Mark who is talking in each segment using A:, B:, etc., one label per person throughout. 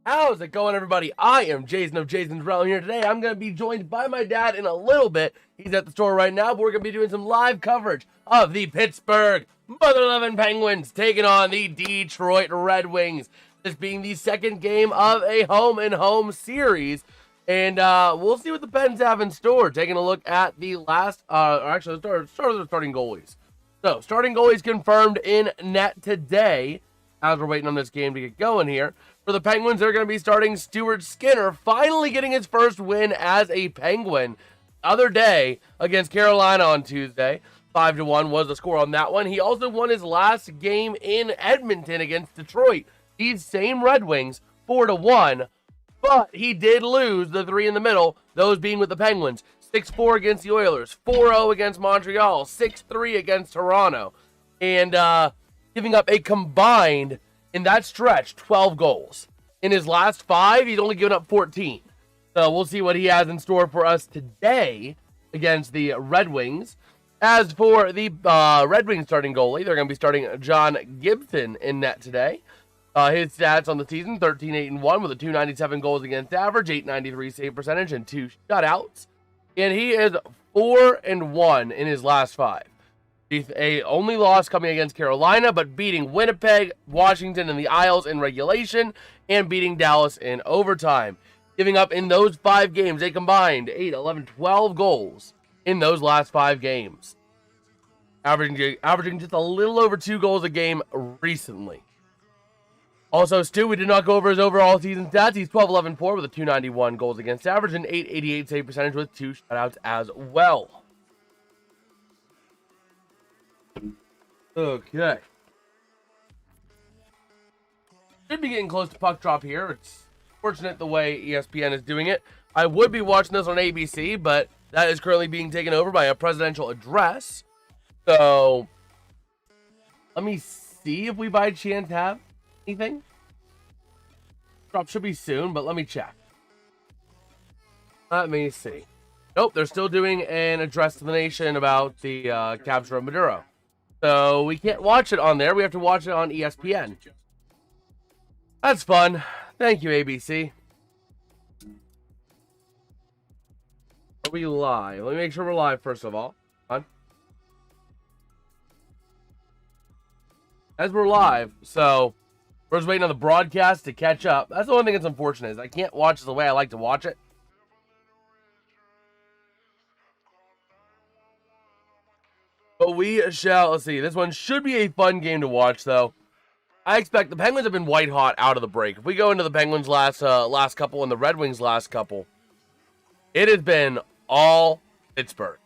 A: How's it going, everybody? I am Jason of JasonsRealm here today. I'm going to be joined by my dad in a little bit. He's at the store right now, but we're going to be doing some live coverage of the Pittsburgh Penguins taking on the Detroit Red Wings. This being the second game of a home-and-home series. And we'll see what the Pens have in store. Taking a look at the last, let's start with the starting goalies. So, starting goalies confirmed in net today, as we're waiting on this game to get going here. For the Penguins, they're going to be starting Stuart Skinner, finally getting his first win as a Penguin. Other day against Carolina on Tuesday, 5-1 was the score on that one. He also won his last game in Edmonton against Detroit. These same Red Wings, 4-1, but he did lose the three in the middle, those being with the Penguins. 6-4 against the Oilers, 4-0 against Montreal, 6-3 against Toronto, and giving up a combined, in that stretch, 12 goals. In his last 5, he's only given up 14. So we'll see what he has in store for us today against the Red Wings. As for the Red Wings starting goalie, they're going to be starting John Gibson in net today. His stats on the season, 13-8-1 with a .297 goals against average, .893 save percentage, and 2 shutouts. And he is 4-1 in his last 5. A only loss coming against Carolina, but beating Winnipeg, Washington, and the Isles in regulation, and beating Dallas in overtime. Giving up in those 5 games a combined 8, 11, 12 goals in those last 5 games. Averaging just a little over 2 goals a game recently. Also, Stu, we did not go over his overall season stats. He's 12-11-4 with a .291 goals against average and .888 save percentage with 2 shutouts as well. Okay. Should be getting close to puck drop here. It's fortunate the way ESPN is doing it. I would be watching this on ABC, but that is currently being taken over by a presidential address. So, let me see if we by chance have anything. Drop should be soon, but let me check. Let me see. Nope, they're still doing an address to the nation about the capture of Maduro. So we can't watch it on there. We have to watch it on ESPN. That's fun. Thank you, ABC. Are we live? Let me make sure we're live first of all. On. As we're live, so we're just waiting on the broadcast to catch up. That's the one thing that's unfortunate is I can't watch it the way I like to watch it. But we shall, let's see, this one should be a fun game to watch, though. I expect the Penguins have been white hot out of the break. If we go into the Penguins last couple and the Red Wings last couple, it has been all Pittsburgh.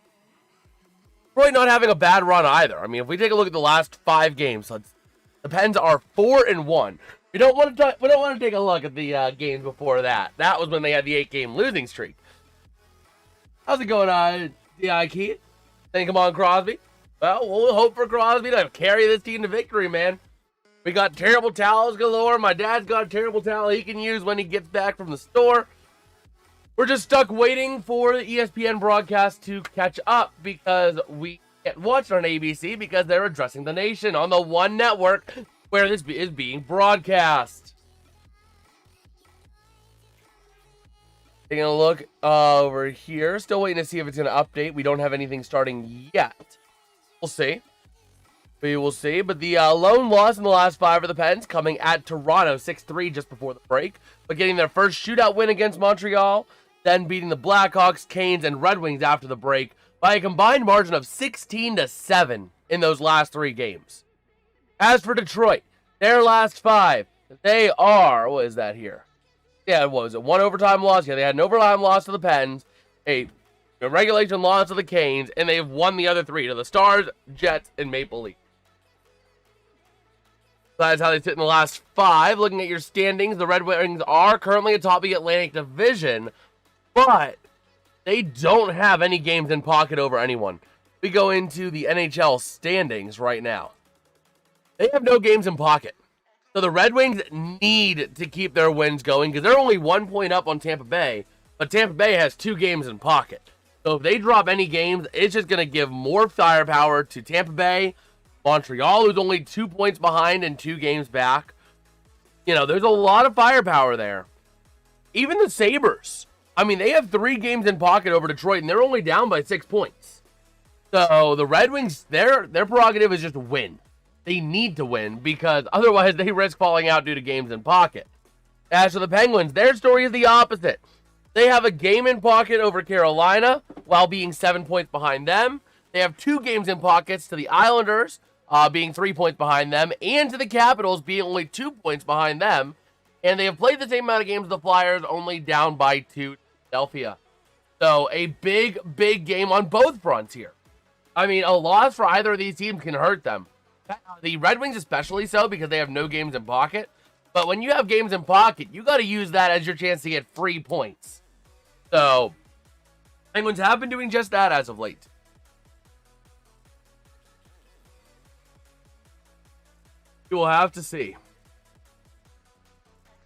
A: Detroit not having a bad run either. I mean, if we take a look at the last 5 games, the Pens are 4-1. We don't want to take a look at the games before that. That was when they had the 8-game losing streak. How's it going, Keith? Think come on, Crosby. Well, we'll hope for Crosby to carry this team to victory, man. We got terrible towels galore. My dad's got a terrible towel he can use when he gets back from the store. We're just stuck waiting for the ESPN broadcast to catch up because we can't watch it on ABC because they're addressing the nation on the one network where this is being broadcast. Taking a look over here. Still waiting to see if it's going to update. We don't have anything starting yet. We'll see. We will see. But the lone loss in the last 5 for the Pens coming at Toronto, 6-3 just before the break. But getting their first shootout win against Montreal. Then beating the Blackhawks, Canes, and Red Wings after the break by a combined margin of 16-7 in those last 3 games. As for Detroit, their last 5, they are, what is that here? Yeah, what was it? 1 overtime loss. Yeah, they had an overtime loss to the Pens, a regulation loss to the Canes, and they've won the other 3 to the Stars, Jets, and Maple Leafs. That's how they sit in the last 5. Looking at your standings, the Red Wings are currently atop the Atlantic Division, but they don't have any games in pocket over anyone. We go into the NHL standings right now. They have no games in pocket. So the Red Wings need to keep their wins going because they're only 1 point up on Tampa Bay, but Tampa Bay has 2 games in pocket. So if they drop any games, it's just going to give more firepower to Tampa Bay, Montreal, who's only 2 points behind and 2 games back. You know, there's a lot of firepower there. even the Sabres, I mean, they have 3 games in pocket over Detroit, and they're only down by 6 points. So the Red Wings, their prerogative is just to win. They need to win because otherwise they risk falling out due to games in pocket. As for the Penguins, their story is the opposite. They have a game in pocket over Carolina while being 7 points behind them. They have 2 games in pockets to the Islanders, being 3 points behind them, and to the Capitals, being only 2 points behind them. And they have played the same amount of games as the Flyers, only down by 2 to Philadelphia. So a big, big game on both fronts here. I mean, a loss for either of these teams can hurt them. The Red Wings especially so because they have no games in pocket. But when you have games in pocket, you got to use that as your chance to get free points. So, Penguins have been doing just that as of late. You will have to see.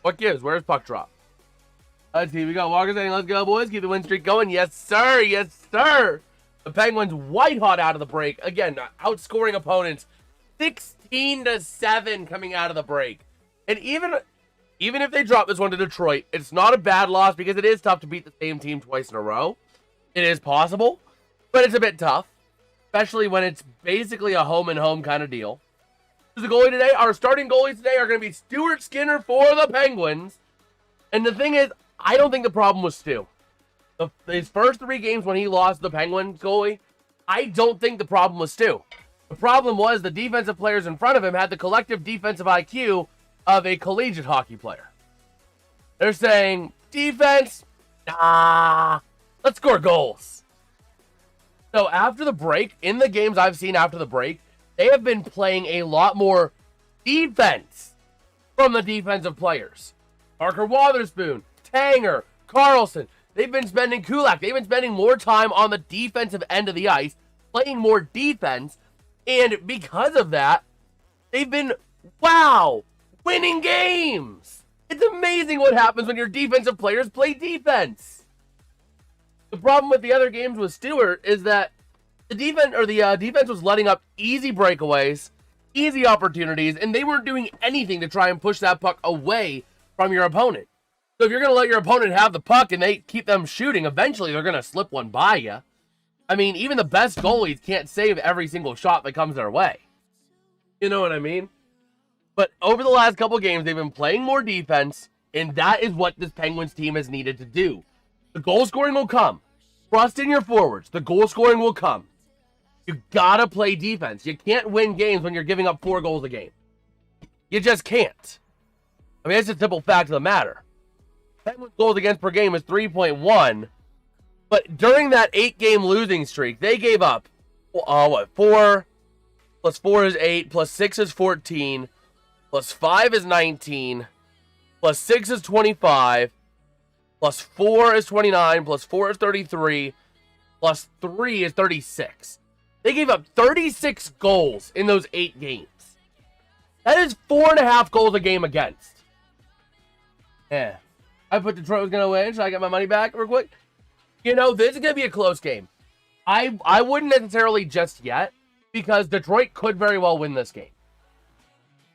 A: What gives? Where's puck drop? Let's see. We got Walker saying, let's go, boys. Keep the win streak going. Yes, sir. Yes, sir. The Penguins white hot out of the break. Again, outscoring opponents 16-7 coming out of the break. And even if they drop this one to Detroit, it's not a bad loss because it is tough to beat the same team twice in a row. It is possible, but it's a bit tough, especially when it's basically a home-and-home kind of deal. Who's the goalie today? Our starting goalies today are going to be Stuart Skinner for the Penguins. And the thing is, I don't think the problem was Stu. His first 3 games when he lost the Penguins goalie, I don't think the problem was Stu. The problem was the defensive players in front of him had the collective defensive IQ of a collegiate hockey player. They're saying, defense, nah, let's score goals. So after the break, in the games I've seen after the break, they have been playing a lot more defense from the defensive players. Parker Wotherspoon, Tanger, Carlson, they've been spending Kulak. They've been spending more time on the defensive end of the ice, playing more defense. And because of that, they've been, winning games. It's amazing what happens when your defensive players play defense. The problem with the other games with Stewart is that the defense was letting up easy breakaways, easy opportunities, and they weren't doing anything to try and push that puck away from your opponent. So if you're going to let your opponent have the puck and they keep them shooting, eventually they're going to slip one by you. I mean, even the best goalies can't save every single shot that comes their way. You know what I mean? But over the last couple games, they've been playing more defense, and that is what this Penguins team has needed to do. The goal scoring will come. Trust in your forwards. The goal scoring will come. You gotta play defense. You can't win games when you're giving up 4 goals a game. You just can't. I mean, that's a simple fact of the matter. Penguins goals against per game is 3.1, but during that 8-game losing streak, they gave up, 4 plus 4 is 8, plus 6 is 14, plus 5 is 19, plus 6 is 25, plus 4 is 29, plus 4 is 33, plus 3 is 36. They gave up 36 goals in those 8 games. That is 4.5 goals a game against. Yeah. I put Detroit was going to win. Should I get my money back real quick? You know, this is going to be a close game. I wouldn't necessarily just yet, because Detroit could very well win this game.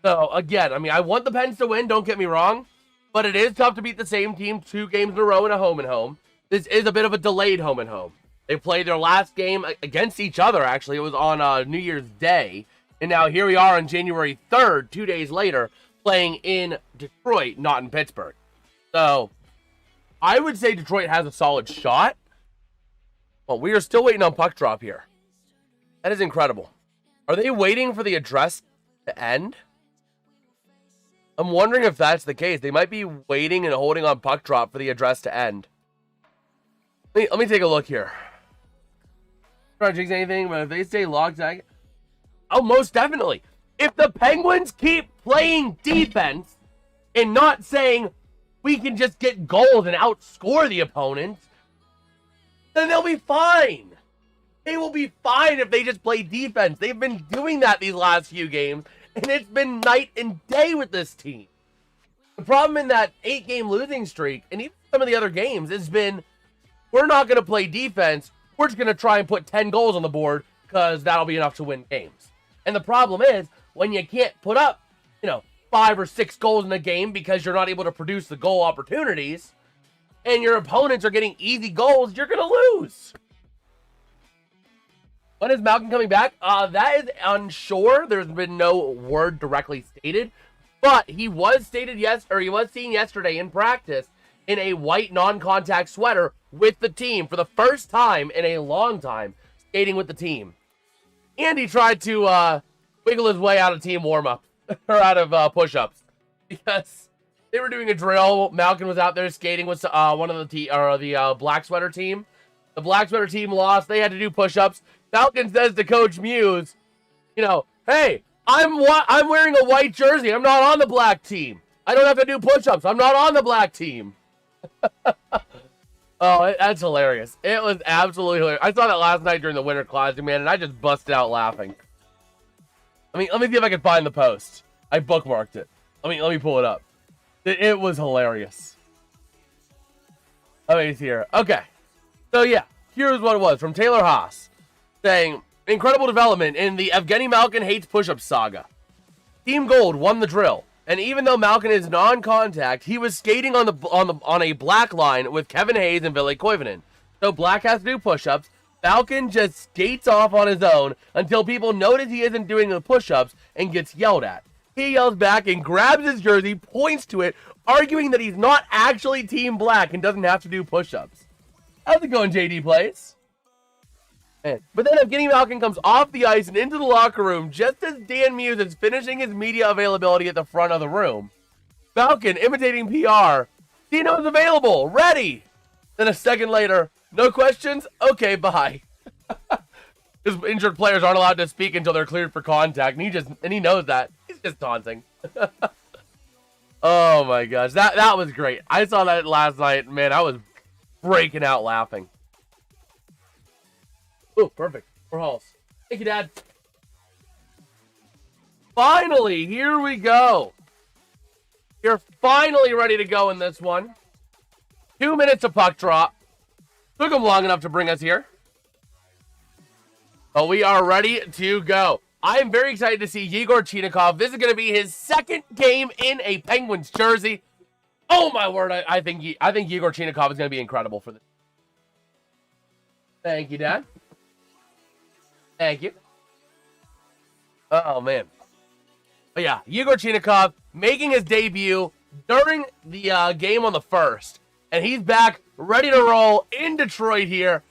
A: So, again, I mean, I want the Pens to win, don't get me wrong, but it is tough to beat the same team 2 games in a row in a home and home. This is a bit of a delayed home and home. They played their last game against each other, actually. It was on New Year's Day, and now here we are on January 3rd, 2 days later, playing in Detroit, not in Pittsburgh. So, I would say Detroit has a solid shot, but we are still waiting on puck drop here. That is incredible. Are they waiting for the address to end? I'm wondering if that's the case. They might be waiting and holding on puck drop for the address to end. Let me take a look here. I'm trying to jinx anything, but if they stay locked, oh, most definitely. If the Penguins keep playing defense and not saying we can just get goals and outscore the opponent, then they'll be fine. They will be fine if they just play defense. They've been doing that these last few games, and it's been night and day with this team. The problem in that 8-game losing streak, and even some of the other games, has been, we're not going to play defense. We're just going to try and put 10 goals on the board because that'll be enough to win games. And the problem is, when you can't put up, 5 or 6 goals in a game because you're not able to produce the goal opportunities, and your opponents are getting easy goals, you're going to lose. When is Malkin coming back? That is unsure. There's been no word directly stated, but he was stated he was seen yesterday in practice in a white non-contact sweater with the team for the first time in a long time, skating with the team. And he tried to wiggle his way out of team warm-up or out of push-ups because they were doing a drill. Malkin was out there skating with one of the black sweater team. The black sweater team lost. They had to do push-ups. Malkin says to Coach Muse, hey, I'm wearing a white jersey. I'm not on the black team. I don't have to do push-ups. I'm not on the black team. Oh, that's hilarious. It was absolutely hilarious. I saw that last night during the Winter Classic, man, and I just busted out laughing. Let me see if I can find the post. I bookmarked it. Let me pull it up. It was hilarious. Let me see here. Okay. So, yeah. Here's what it was from Taylor Haas. Saying, incredible development in the Evgeny Malkin hates push-up saga. Team Gold won the drill. And even though Malkin is non-contact, he was skating on a black line with Kevin Hayes and Ville Koivunen. So Black has to do push-ups. Malkin just skates off on his own until people notice he isn't doing the push-ups and gets yelled at. He yells back and grabs his jersey, points to it, arguing that he's not actually Team Black and doesn't have to do push-ups. How's it going, JD Plays? But then Evgeny Malkin comes off the ice and into the locker room just as Dan Muse is finishing his media availability at the front of the room. Malkin, imitating PR, Dino's available, ready. Then a second later, no questions? Okay, bye. Because injured players aren't allowed to speak until they're cleared for contact, and he knows that. He's just taunting. Oh my gosh, that was great. I saw that last night, man, I was breaking out laughing. Oh, perfect. For Halls. Thank you, Dad. Finally, here we go. You're finally ready to go in this one. 2 minutes of puck drop. Took them long enough to bring us here. But we are ready to go. I am very excited to see Yegor Chinakhov. This is going to be his second game in a Penguins jersey. Oh my word! I think Yegor Chinakhov is going to be incredible for this. Thank you, Dad. Thank you. Oh, man. But yeah, Yegor Chinakhov making his debut during the game on the 1st. And he's back, ready to roll in Detroit here.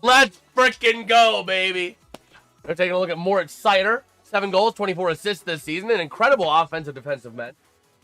A: Let's frickin' go, baby. They're taking a look at Moritz Seider. 7 goals, 24 assists this season. An incredible offensive defensive man.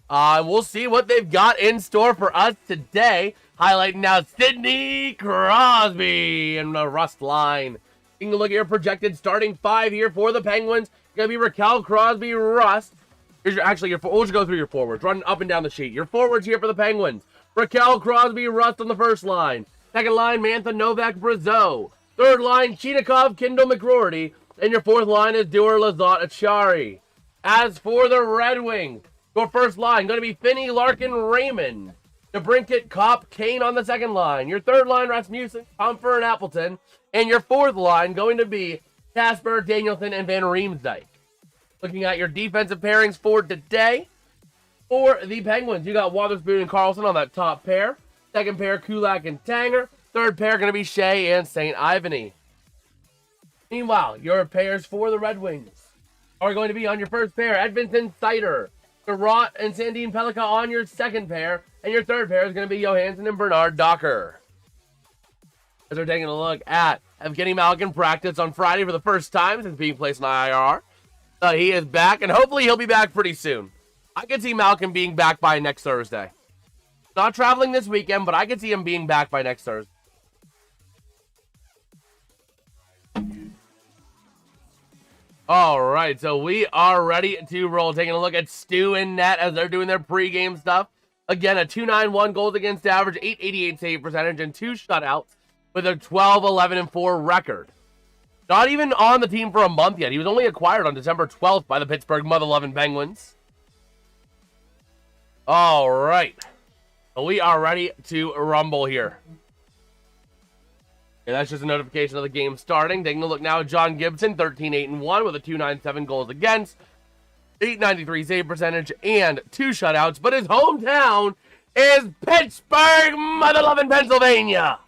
A: We'll see what they've got in store for us today. Highlighting now Sidney Crosby and the Rust line. Taking a look at your projected starting 5 here for the Penguins. Going to be Raquel, Crosby, Rust. Here's we'll just go through your forwards. Run up and down the sheet. Your forwards here for the Penguins. Raquel, Crosby, Rust on the first line. Second line, Mantha, Novak, Brazeau. Third line, Chinakhov, Kindle, McGroarty. And your fourth line is Dewar, Lazat, Achari. As for the Red Wings, your first line going to be Finney, Larkin, Raymond. DeBrincat, Kopp, Kane on the second line. Your third line, Rasmussen, Comfer, and Appleton. And your fourth line going to be Casper, Danielson, and Van Riemsdyk. Looking at your defensive pairings for today. For the Penguins, you got Wotherspoon and Carlson on that top pair. Second pair, Kulak and Tanger. Third pair going to be Shea and St. Ivany. Meanwhile, your pairs for the Red Wings are going to be on your first pair, Edvinsson, Seider. Garrott and Sandine Pellikka on your second pair. And your third pair is going to be Johansson and Bernard Docker. As we're taking a look at Evgeny Malkin practice on Friday for the first time since being placed on IR. He is back, and hopefully he'll be back pretty soon. I could see Malkin being back by next Thursday. Not traveling this weekend, but I could see him being back by next Thursday. All right, so we are ready to roll. Taking a look at Stu and Net as they're doing their pregame stuff. Again, a 291 goals against average, 888 save percentage, and 2 shutouts with a 12-11-4 record. Not even on the team for a month yet. He was only acquired on December 12th by the Pittsburgh Mother-Loving Penguins. All right. So we are ready to rumble here. And that's just a notification of the game starting. Taking a look now at John Gibson, 13-8-1 with a 297 goals against, 893 save percentage, and 2 shutouts. But his hometown is Pittsburgh, mother-loving Pennsylvania.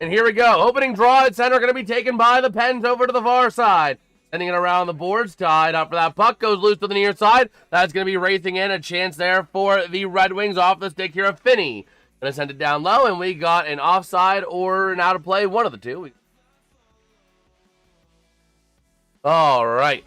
A: And here we go. Opening draw at center going to be taken by the Pens over to the far side. Sending it around the boards, tied up for that puck, goes loose to the near side. That's going to be racing in, a chance there for the Red Wings off the stick here of Finney. Going to send it down low, and we got an offside or an out of play, one of the two. All right.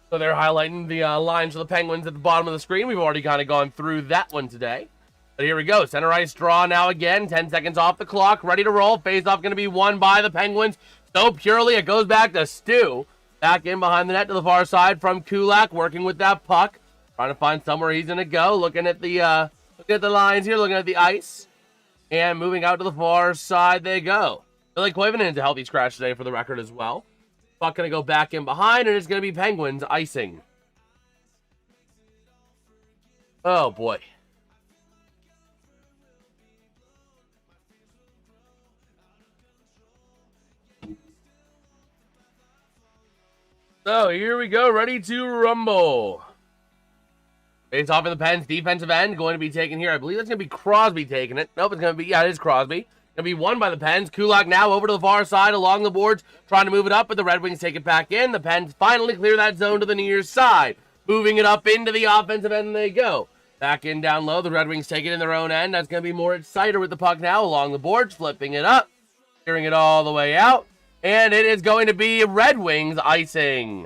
A: So they're highlighting the lines for the Penguins at the bottom of the screen. We've already kind of gone through that one today. But here we go. Center ice draw now again. 10 seconds off the clock. Ready to roll. Face-off going to be won by the Penguins. So purely, it goes back to Stu. Back in behind the net to the far side from Kulak, working with that puck. Trying to find somewhere he's going to go. Looking at the lines here, looking at the ice. And moving out to the far side they go. Billy Koivunen is a healthy scratch today for the record as well. Puck going to go back in behind, and it's going to be Penguins icing. Oh, boy. So, here we go, ready to rumble. Face off in the Pens, defensive end, going to be taken here. I believe that's going to be Crosby taking it. Nope, it's going to be, yeah, it is Crosby. Going to be won by the Pens. Kulak now over to the far side along the boards, trying to move it up, but the Red Wings take it back in. The Pens finally clear that zone to the near side. Moving it up into the offensive end, and they go. Back in down low, the Red Wings take it in their own end. That's going to be Moritz Seider with the puck now along the boards, flipping it up, clearing it all the way out. And it is going to be Red Wings icing.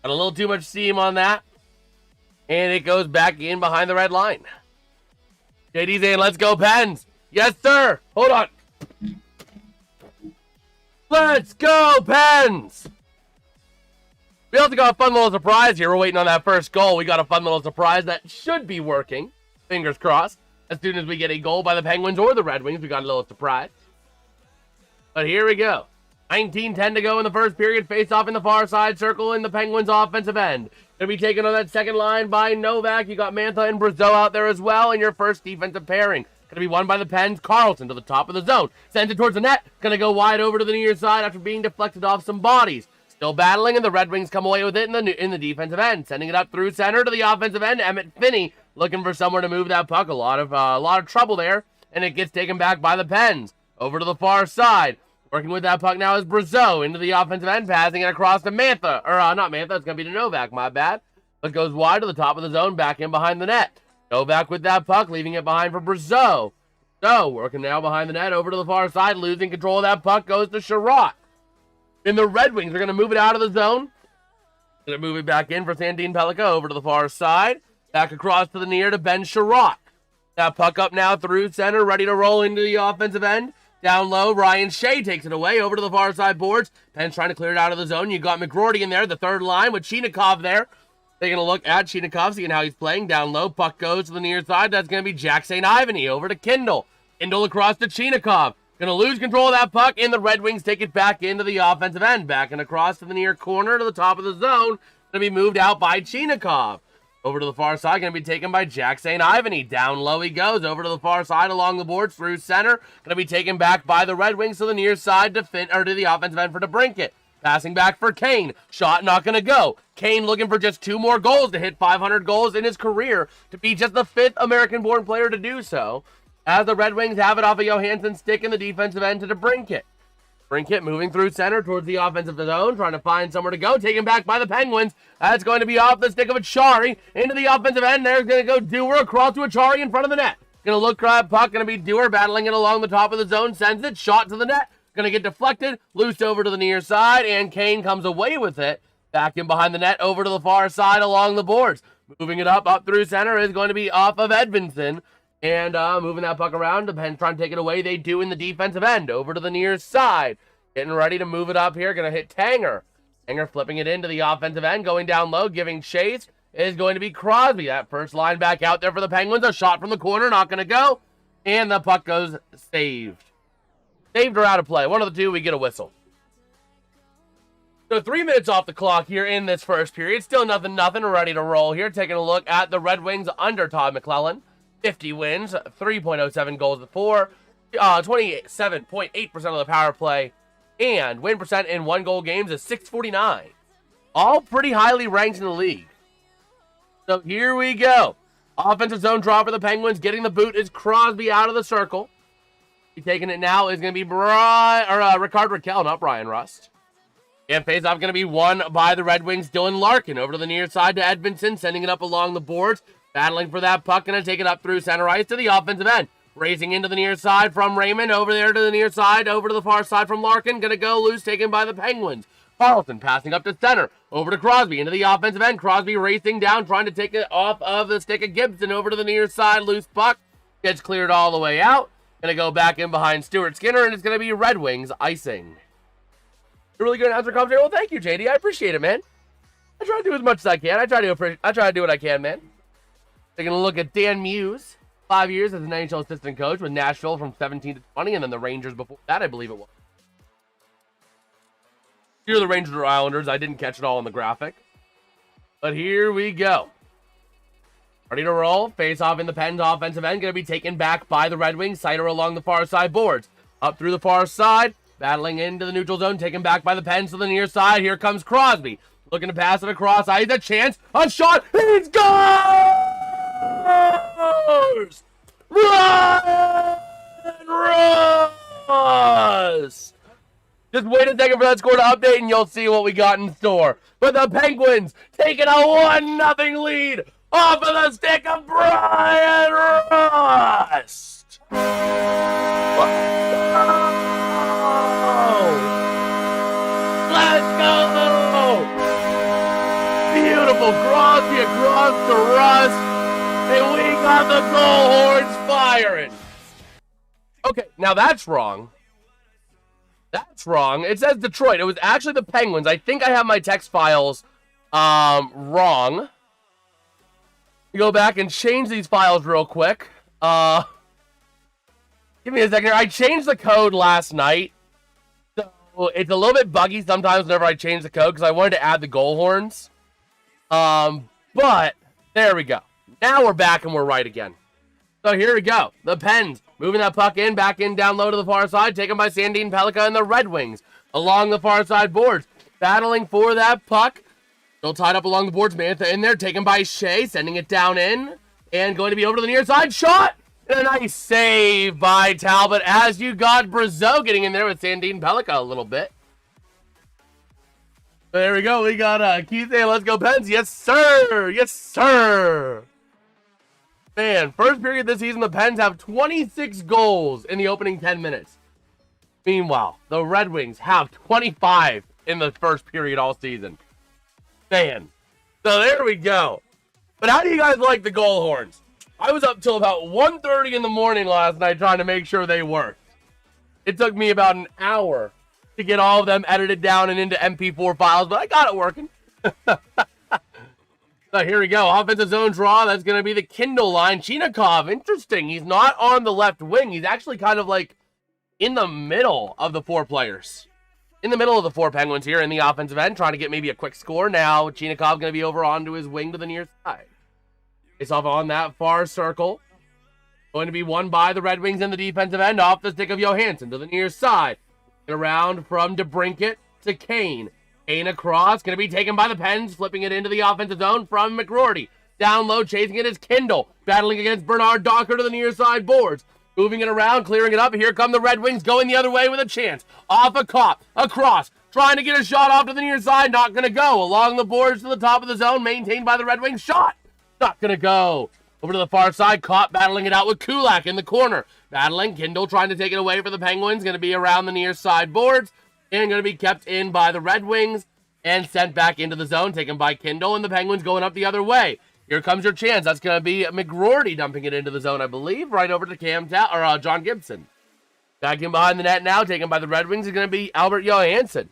A: Got a little too much steam on that. And it goes back in behind the red line. JD's saying, let's go Pens. Yes, sir. Hold on. Let's go Pens. We also got a fun little surprise here. We're waiting on that first goal. We got a fun little surprise that should be working. Fingers crossed. As soon as we get a goal by the Penguins or the Red Wings, we got a little surprise. But here we go. 19:10 to go in the first period. Face off in the far side circle in the Penguins offensive end. Going to be taken on that second line by Novak. You got Mantha and Brazeau out there as well in your first defensive pairing. Going to be won by the Pens. Carlson to the top of the zone. Sends it towards the net. Going to go wide over to the near side after being deflected off some bodies. Still battling, and the Red Wings come away with it in the defensive end. Sending it up through center to the offensive end. Emmett Finney looking for somewhere to move that puck. A lot of trouble there, and it gets taken back by the Pens. Over to the far side. Working with that puck now is Brazeau into the offensive end, passing it across to Mantha. Not Mantha, it's going to be to Novak, my bad. But goes wide to the top of the zone, back in behind the net. Novak with that puck, leaving it behind for Brazeau. So, working now behind the net, over to the far side, losing control of that puck, goes to Sherratt. And the Red Wings are going to move it out of the zone. Going to move it back in for Sandin Pellikka, over to the far side. Back across to the near to Ben Sherratt. That puck up now through center, ready to roll into the offensive end. Down low, Ryan Shea takes it away over to the far side boards. Penn's trying to clear it out of the zone. You got McGroarty in there, the third line with Chinikov there. Taking a look at Chinikov, seeing how he's playing. Down low, puck goes to the near side. That's going to be Jack St. Ivany over to Kindle. Kindle across to Chinikov. Going to lose control of that puck, and the Red Wings take it back into the offensive end. Back and across to the near corner to the top of the zone. Going to be moved out by Chinikov. Over to the far side, going to be taken by Jack St. Ivany. Down low he goes, over to the far side along the boards through center. Going to be taken back by the Red Wings to the near side to the offensive end for DeBrincat. Passing back for Kane. Shot not going to go. Kane looking for just 2 more goals to hit 500 goals in his career, to be just the 5th American-born player to do so. As the Red Wings have it off of Johansson's stick in the defensive end to DeBrincat. DeBrincat moving through center towards the offensive zone, trying to find somewhere to go. Taken back by the Penguins. That's going to be off the stick of Achari into the offensive end. There's going to go Dewar across to Achari in front of the net. Going to look grab puck. Going to be Dewar battling it along the top of the zone. Sends it. Shot to the net. Going to get deflected. Loose over to the near side. And Kane comes away with it. Back in behind the net. Over to the far side along the boards. Moving it up through center is going to be off of Edvinsson. And moving that puck around. The Pens trying to take it away. They do in the defensive end. Over to the near side. Getting ready to move it up here. Going to hit Tanger. Tanger flipping it into the offensive end. Going down low. Giving chase is going to be Crosby. That first line back out there for the Penguins. A shot from the corner. Not going to go. And the puck goes saved. Saved or out of play. One of the two. We get a whistle. So 3 minutes off the clock here in this first period. Still nothing. Ready to roll here. Taking a look at the Red Wings under Todd McClellan. 50 wins. 3.07 goals for. 27.8% of the power play. And win percent in 1-goal games is .649. All pretty highly ranked in the league. So here we go. Offensive zone draw for the Penguins. Getting the boot is Crosby out of the circle. Taking it now is going to be Rickard Rakell, not Brian Rust. And face-off going to be won by the Red Wings. Dylan Larkin over to the near side to Edvinsson, sending it up along the boards. Battling for that puck, going to take it up through center ice to the offensive end. Racing into the near side from Raymond, over there to the near side, over to the far side from Larkin. Going to go loose, taken by the Penguins. Carlson passing up to center, over to Crosby, into the offensive end. Crosby racing down, trying to take it off of the stick of Gibson, over to the near side. Loose puck, gets cleared all the way out. Going to go back in behind Stuart Skinner, and it's going to be Red Wings icing. A really good announcer commentary. Well, thank you, JD. I appreciate it, man. I try to do as much as I can. I try to do what I can, man. Taking a look at Dan Muse. 5 years as an NHL assistant coach with Nashville from 17 to 20, and then the Rangers before that, I believe it was. Here are the Rangers or Islanders. I didn't catch it all in the graphic. But here we go. Ready to roll. Face off in the Pens offensive end. Going to be taken back by the Red Wings. Sider along the far side boards. Up through the far side. Battling into the neutral zone. Taken back by the Pens to the near side. Here comes Crosby. Looking to pass it across ice. A chance. A shot. It's gone! Ryan Rust! Just wait a second for that score to update and you'll see what we got in store. But the Penguins taking a 1-0 lead off of the stick of Brian Rust! Let's go! Beautiful Crosby across to Rust. And we got the goal horns firing. Okay, now that's wrong. That's wrong. It says Detroit. It was actually the Penguins. I think I have my text files wrong. Go back and change these files real quick. Give me a second here. I changed the code last night. So it's a little bit buggy sometimes whenever I change the code because I wanted to add the goal horns. But there we go. Now we're back and we're right again. So here we go. The Pens moving that puck in, back in, down low to the far side, taken by Sandin Pellikka and the Red Wings. Along the far side boards, battling for that puck. Still tied up along the boards. Mantha in there, taken by Shea, sending it down in. And going to be over to the near side. Shot! And a nice save by Talbot as you got Brazeau getting in there with Sandin Pellikka a little bit. There we go. We got Keith saying, let's go Pens. Yes, sir. Yes, sir. Man, first period this season, the Pens have 26 goals in the opening 10 minutes. Meanwhile, the Red Wings have 25 in the first period all season. Man. So there we go. But how do you guys like the goal horns? I was up till about 1:30 in the morning last night trying to make sure they worked. It took me about an hour to get all of them edited down and into MP4 files, but I got it working. So here we go. Offensive zone draw. That's going to be the Kindle line. Chinikov, interesting. He's not on the left wing. He's actually kind of like in the middle of the four players. In the middle of the four Penguins here in the offensive end, trying to get maybe a quick score. Now, Chinikov going to be over onto his wing to the near side. Face off on that far circle. Going to be won by the Red Wings in the defensive end. Off the stick of Johansson to the near side. Around from DeBrincat to Kane. Kane across, going to be taken by the Pens, flipping it into the offensive zone from McGroarty. Down low, chasing it is Kindle, battling against Bernard Docker to the near side boards. Moving it around, clearing it up. Here come the Red Wings going the other way with a chance. Off a cop, across, trying to get a shot off to the near side, not going to go. Along the boards to the top of the zone, maintained by the Red Wings. Shot, not going to go. Over to the far side, caught battling it out with Kulak in the corner. Battling, Kindle trying to take it away for the Penguins. Going to be around the near side boards. And going to be kept in by the Red Wings. And sent back into the zone, taken by Kindle. And the Penguins going up the other way. Here comes your chance. That's going to be McGroarty dumping it into the zone, I believe. Right over to John Gibson. Back in behind the net now, taken by the Red Wings, is going to be Albert Johansson.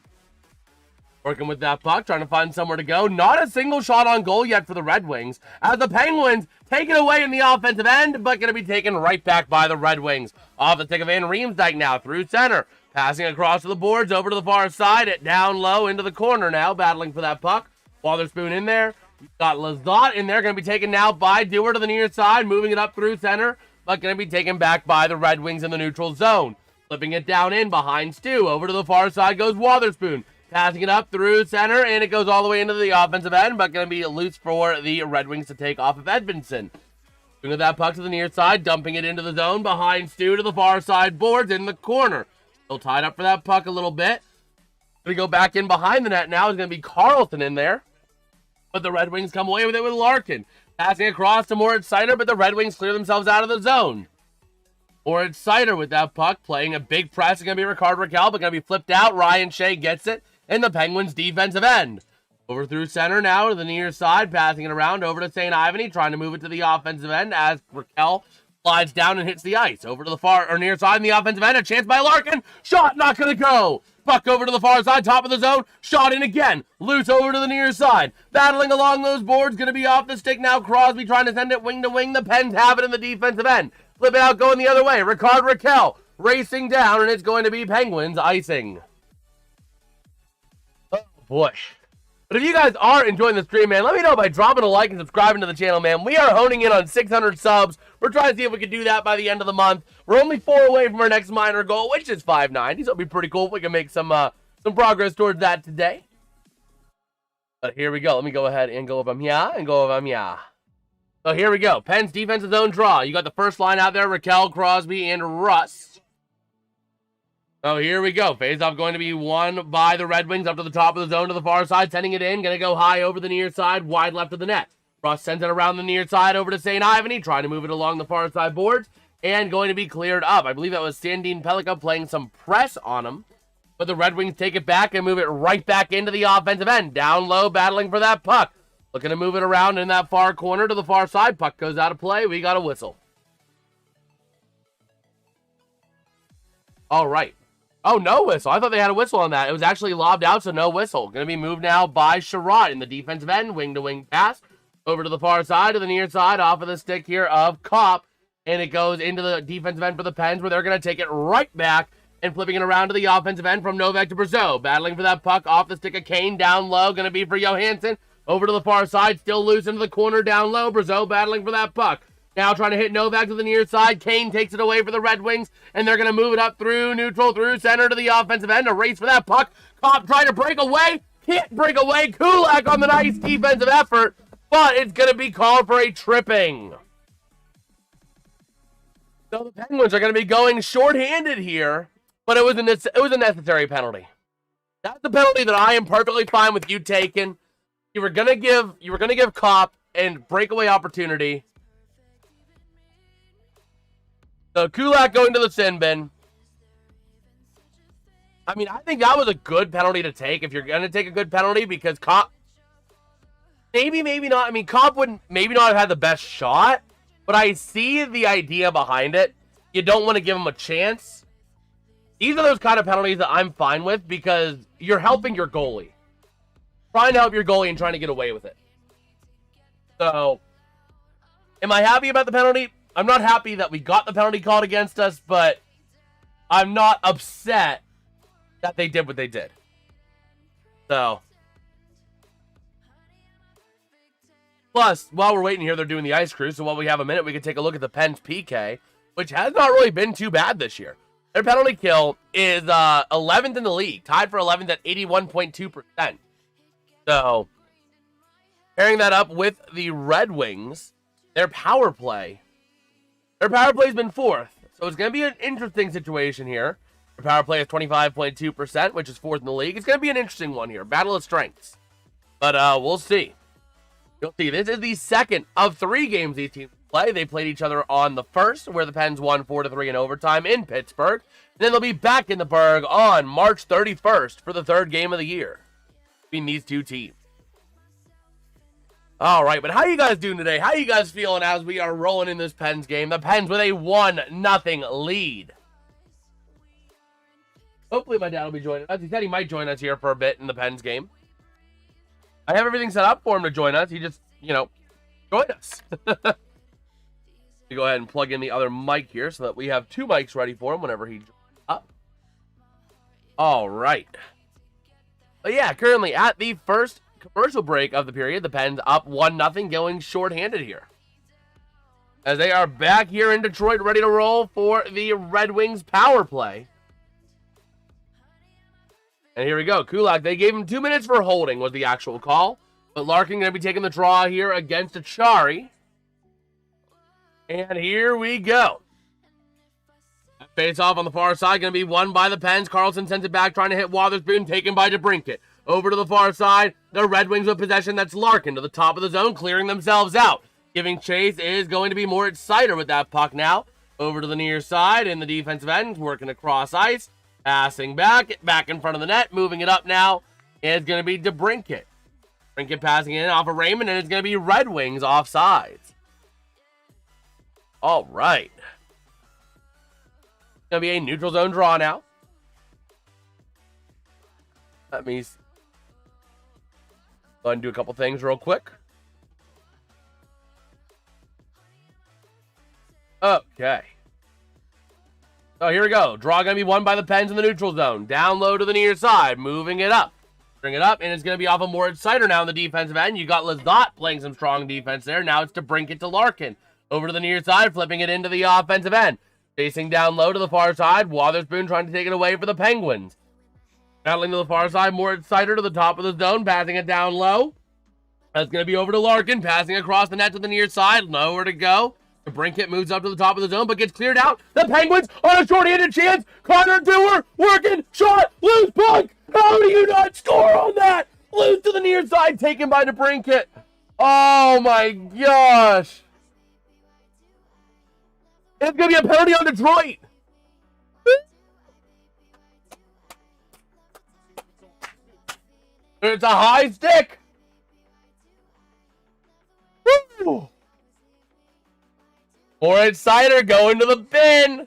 A: Working with that puck, trying to find somewhere to go. Not a single shot on goal yet for the Red Wings. As the Penguins take it away in the offensive end, but going to be taken right back by the Red Wings. Off the stick of Van Riemsdyk now, through center. Passing across to the boards, over to the far side, it down low into the corner now, battling for that puck. Wotherspoon in there. You've got Lazat in there, going to be taken now by Dewar to the near side, moving it up through center, but going to be taken back by the Red Wings in the neutral zone. Flipping it down in behind Stu. Over to the far side goes Wotherspoon. Passing it up through center, and it goes all the way into the offensive end, but going to be loose for the Red Wings to take off of Edvinsson. Bringing that puck to the near side, dumping it into the zone behind Stu to the far side boards in the corner. Still tied up for that puck a little bit. Going to go back in behind the net now. Is going to be Carlson in there. But the Red Wings come away with it with Larkin. Passing across to Moritz Seider, but the Red Wings clear themselves out of the zone. Moritz Seider with that puck, playing a big press. It's going to be Rickard Rakell, but going to be flipped out. Ryan Shea gets it in the Penguins' defensive end. Over through center now to the near side, passing it around over to St. Ivany, trying to move it to the offensive end as Rakell slides down and hits the ice. Over to the far or near side in the offensive end, a chance by Larkin. Shot not going to go. Puck over to the far side, top of the zone. Shot in again. Loose over to the near side. Battling along those boards, going to be off the stick now. Crosby trying to send it wing to wing. The Pens have it in the defensive end. Flip it out, going the other way. Rickard Rakell racing down, and it's going to be Penguins icing. Oh, boy. But if you guys are enjoying the stream, man, let me know by dropping a like and subscribing to the channel, man. We are honing in on 600 subs. We're trying to see if we can do that by the end of the month. We're only 4 away from our next minor goal, which is 590. So it'll be pretty cool if we can make some progress towards that today. But here we go. Let me go ahead and go over here and go over here. So here we go. Pens defensive zone draw. You got the first line out there, Rakell, Crosby, and Russ. Oh, here we go. Face-off going to be won by the Red Wings up to the top of the zone to the far side. Sending it in. Going to go high over the near side. Wide left of the net. Russ sends it around the near side over to St. Ivany. Trying to move it along the far side boards. And going to be cleared up. I believe that was Sandin Pellikka playing some press on him. But the Red Wings take it back and move it right back into the offensive end. Down low, battling for that puck. Looking to move it around in that far corner to the far side. Puck goes out of play. We got a whistle. All right. Oh, no whistle. I thought they had a whistle on that. It was actually lobbed out, so no whistle. Going to be moved now by Sherrod in the defensive end. Wing-to-wing pass. Over to the far side, to the near side, off of the stick here of Kopp. And it goes into the defensive end for the Pens, where they're going to take it right back and flipping it around to the offensive end from Novak to Brazeau. Battling for that puck off the stick of Kane. Down low. Going to be for Johansson. Over to the far side. Still loose into the corner. Down low. Brazeau battling for that puck. Now trying to hit Novak to the near side. Kane takes it away for the Red Wings, and they're going to move it up through neutral, through center to the offensive end. A race for that puck. Kopp trying to break away. Can't break away. Kulak on the nice defensive effort, but it's going to be called for a tripping. So the Penguins are going to be going shorthanded here, but it was a necessary penalty. That's the penalty that I am perfectly fine with you taking. You were going to give Kopp and breakaway opportunity. So Kulak going to the sin bin. I mean, I think that was a good penalty to take if you're going to take a good penalty, because Kopp, maybe not. I mean, Kopp wouldn't maybe not have had the best shot, but I see the idea behind it. You don't want to give him a chance. These are those kind of penalties that I'm fine with, because you're helping your goalie. Trying to help your goalie and trying to get away with it. So, am I happy about the penalty? I'm not happy that we got the penalty called against us, but I'm not upset that they did what they did. So, plus, while we're waiting here, they're doing the ice crew, so while we have a minute, we can take a look at the Pens PK, which has not really been too bad this year. Their penalty kill is 11th in the league, tied for 11th at 81.2%. So, pairing that up with the Red Wings, their power play has been 4th, so it's going to be an interesting situation here. Their power play is 25.2%, which is 4th in the league. It's going to be an interesting one here. Battle of strengths. But we'll see. You'll see. This is the second of 3 games these teams play. They played each other on the first, where the Pens won 4-3 in overtime in Pittsburgh. And then they'll be back in the Berg on March 31st for the 3rd game of the year between these two teams. All right, but how you guys doing today? How you guys feeling as we are rolling in this Pens game? The Pens with a 1-0 lead. Hopefully my dad will be joining us. He said he might join us here for a bit in the Pens game. I have everything set up for him to join us. He just, join us. We go ahead and plug in the other mic here so that we have 2 mics ready for him whenever he joins up. All right. But yeah, currently at the first commercial break of the period, the Pens up 1-0, going shorthanded here, as they are back here in Detroit, ready to roll for the Red Wings power play. And here we go. Kulak, they gave him 2 minutes for holding was the actual call, but Larkin going to be taking the draw here against Achari. And here we go. Face off on the far side, going to be won by the Pens. Carlson sends it back, trying to hit Wotherspoon, taken by DeBrincat. Over to the far side, the Red Wings with possession. That's Larkin to the top of the zone, clearing themselves out. Giving chase is going to be Moritz Seider with that puck now. Over to the near side in the defensive end, working across ice. Passing back in front of the net, moving it up now is going to be DeBrincat. DeBrincat passing in off of Raymond, and it's going to be Red Wings offsides. All right. Going to be a neutral zone draw now. Let me go and do a couple things real quick. Okay. So here we go. Draw going to be won by the Pens in the neutral zone. Down low to the near side. Moving it up. Bring it up, and it's going to be off of Moritz Seider now in the defensive end. You got Lizotte playing some strong defense there. Now it's to DeBrincat to Larkin. Over to the near side, flipping it into the offensive end. Facing down low to the far side. Wotherspoon trying to take it away for the Penguins. Battling to the far side, Moritz Seider to the top of the zone, passing it down low. That's going to be over to Larkin, passing across the net to the near side. Nowhere to go. DeBrincat moves up to the top of the zone, but gets cleared out. The Penguins on a short-handed chance. Connor Dewar working, shot, loose puck. How do you not score on that? Loose to the near side, taken by DeBrincat. Oh my gosh. It's going to be a penalty on Detroit. It's a high stick. Woo! Moritz Seider going to the bin.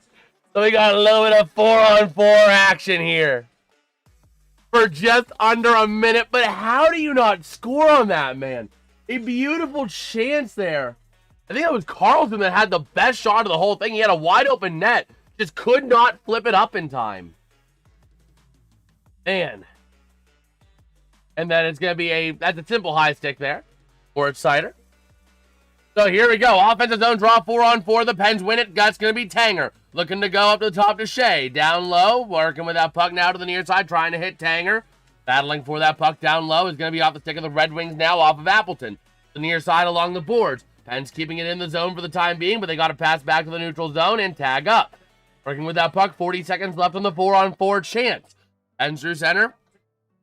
A: So we got a little bit of 4-on-4 action here. For just under a minute. But how do you not score on that, man? A beautiful chance there. I think it was Carlson that had the best shot of the whole thing. He had a wide open net. Just could not flip it up in time. Man. And then it's going to be that's a simple high stick there. Moritz Seider. So here we go. Offensive zone draw 4-on-4. The Pens win it. That's going to be Tanger. Looking to go up to the top to Shea. Down low. Working with that puck now to the near side. Trying to hit Tanger. Battling for that puck down low. Is going to be off the stick of the Red Wings now off of Appleton. The near side along the boards. Pens keeping it in the zone for the time being. But they got to pass back to the neutral zone and tag up. Working with that puck. 40 seconds left on the 4-on-4 chance. Pens through center.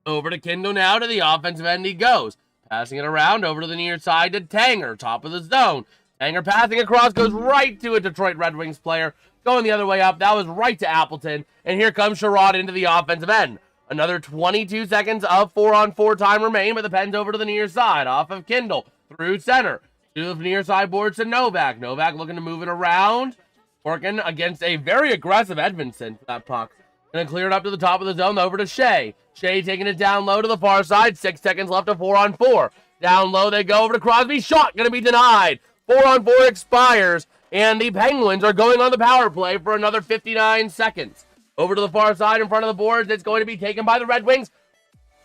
A: Over to Kindle now to the offensive end he goes. Passing it around over to the near side to Tanger, top of the zone. Tanger passing across, goes right to a Detroit Red Wings player. Going the other way up, that was right to Appleton. And here comes Sherrod into the offensive end. Another 22 seconds of 4-on-4 time remain, but the Pens over to the near side, off of Kindle, through center. To the near side boards to Novak. Novak looking to move it around. Working against a very aggressive Edmondson for that puck. Gonna clear it up to the top of the zone, over to Shea. Shea taking it down low to the far side. 6 seconds left of 4-on-4. Down low they go over to Crosby. Shot gonna be denied. 4-on-4 expires, and the Penguins are going on the power play for another 59 seconds. Over to the far side in front of the boards. It's going to be taken by the Red Wings,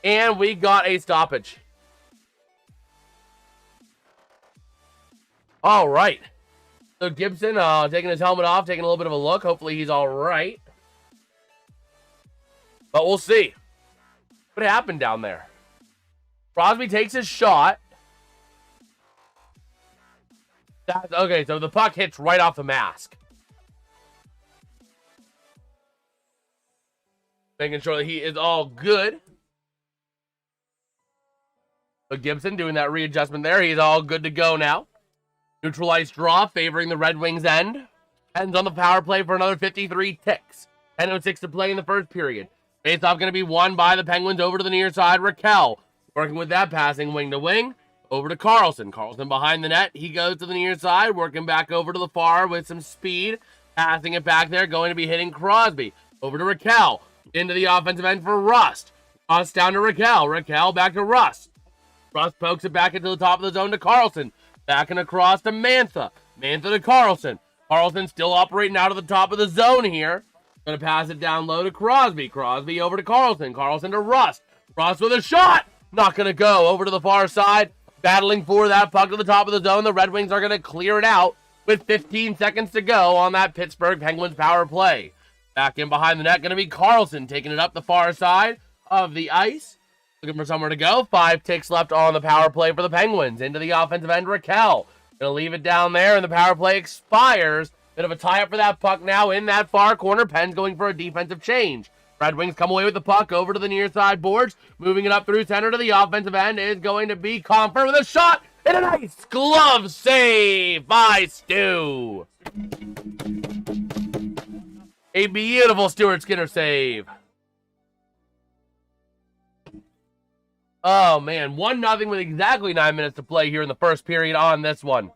A: and we got a stoppage. All right. So Gibson taking his helmet off, taking a little bit of a look. Hopefully he's all right. But we'll see what happened down there. Crosby takes his shot. Okay, so the puck hits right off the mask. Making sure that he is all good. So Gibson doing that readjustment there. He's all good to go now. Neutralized draw favoring the Red Wings end. Ends on the power play for another 53 ticks. 10:06 to play in the first period. Faceoff going to be won by the Penguins over to the near side. Raquel working with that passing wing to wing. Over to Carlson. Carlson behind the net. He goes to the near side. Working back over to the far with some speed. Passing it back there. Going to be hitting Crosby. Over to Raquel. Into the offensive end for Rust. Rust down to Raquel. Raquel back to Rust. Rust pokes it back into the top of the zone to Carlson. Backing across to Mantha. Mantha to Carlson. Carlson still operating out of the top of the zone here. Going to pass it down low to Crosby. Crosby over to Carlson. Carlson to Rust. Rust with a shot. Not going to go. Over to the far side. Battling for that puck to the top of the zone. The Red Wings are going to clear it out with 15 seconds to go on that Pittsburgh Penguins power play. Back in behind the net. Going to be Carlson taking it up the far side of the ice. Looking for somewhere to go. 5 ticks left on the power play for the Penguins. Into the offensive end, Raquel. Gonna leave it down there, and the power play expires. Bit of a tie-up for that puck now in that far corner. Penn's going for a defensive change. Red Wings come away with the puck over to the near side boards. Moving it up through center to the offensive end is going to be Comfort with a shot. And a nice glove save by Stu. A beautiful Stuart Skinner save. Oh, man. 1-0 with exactly 9 minutes to play here in the first period on this one.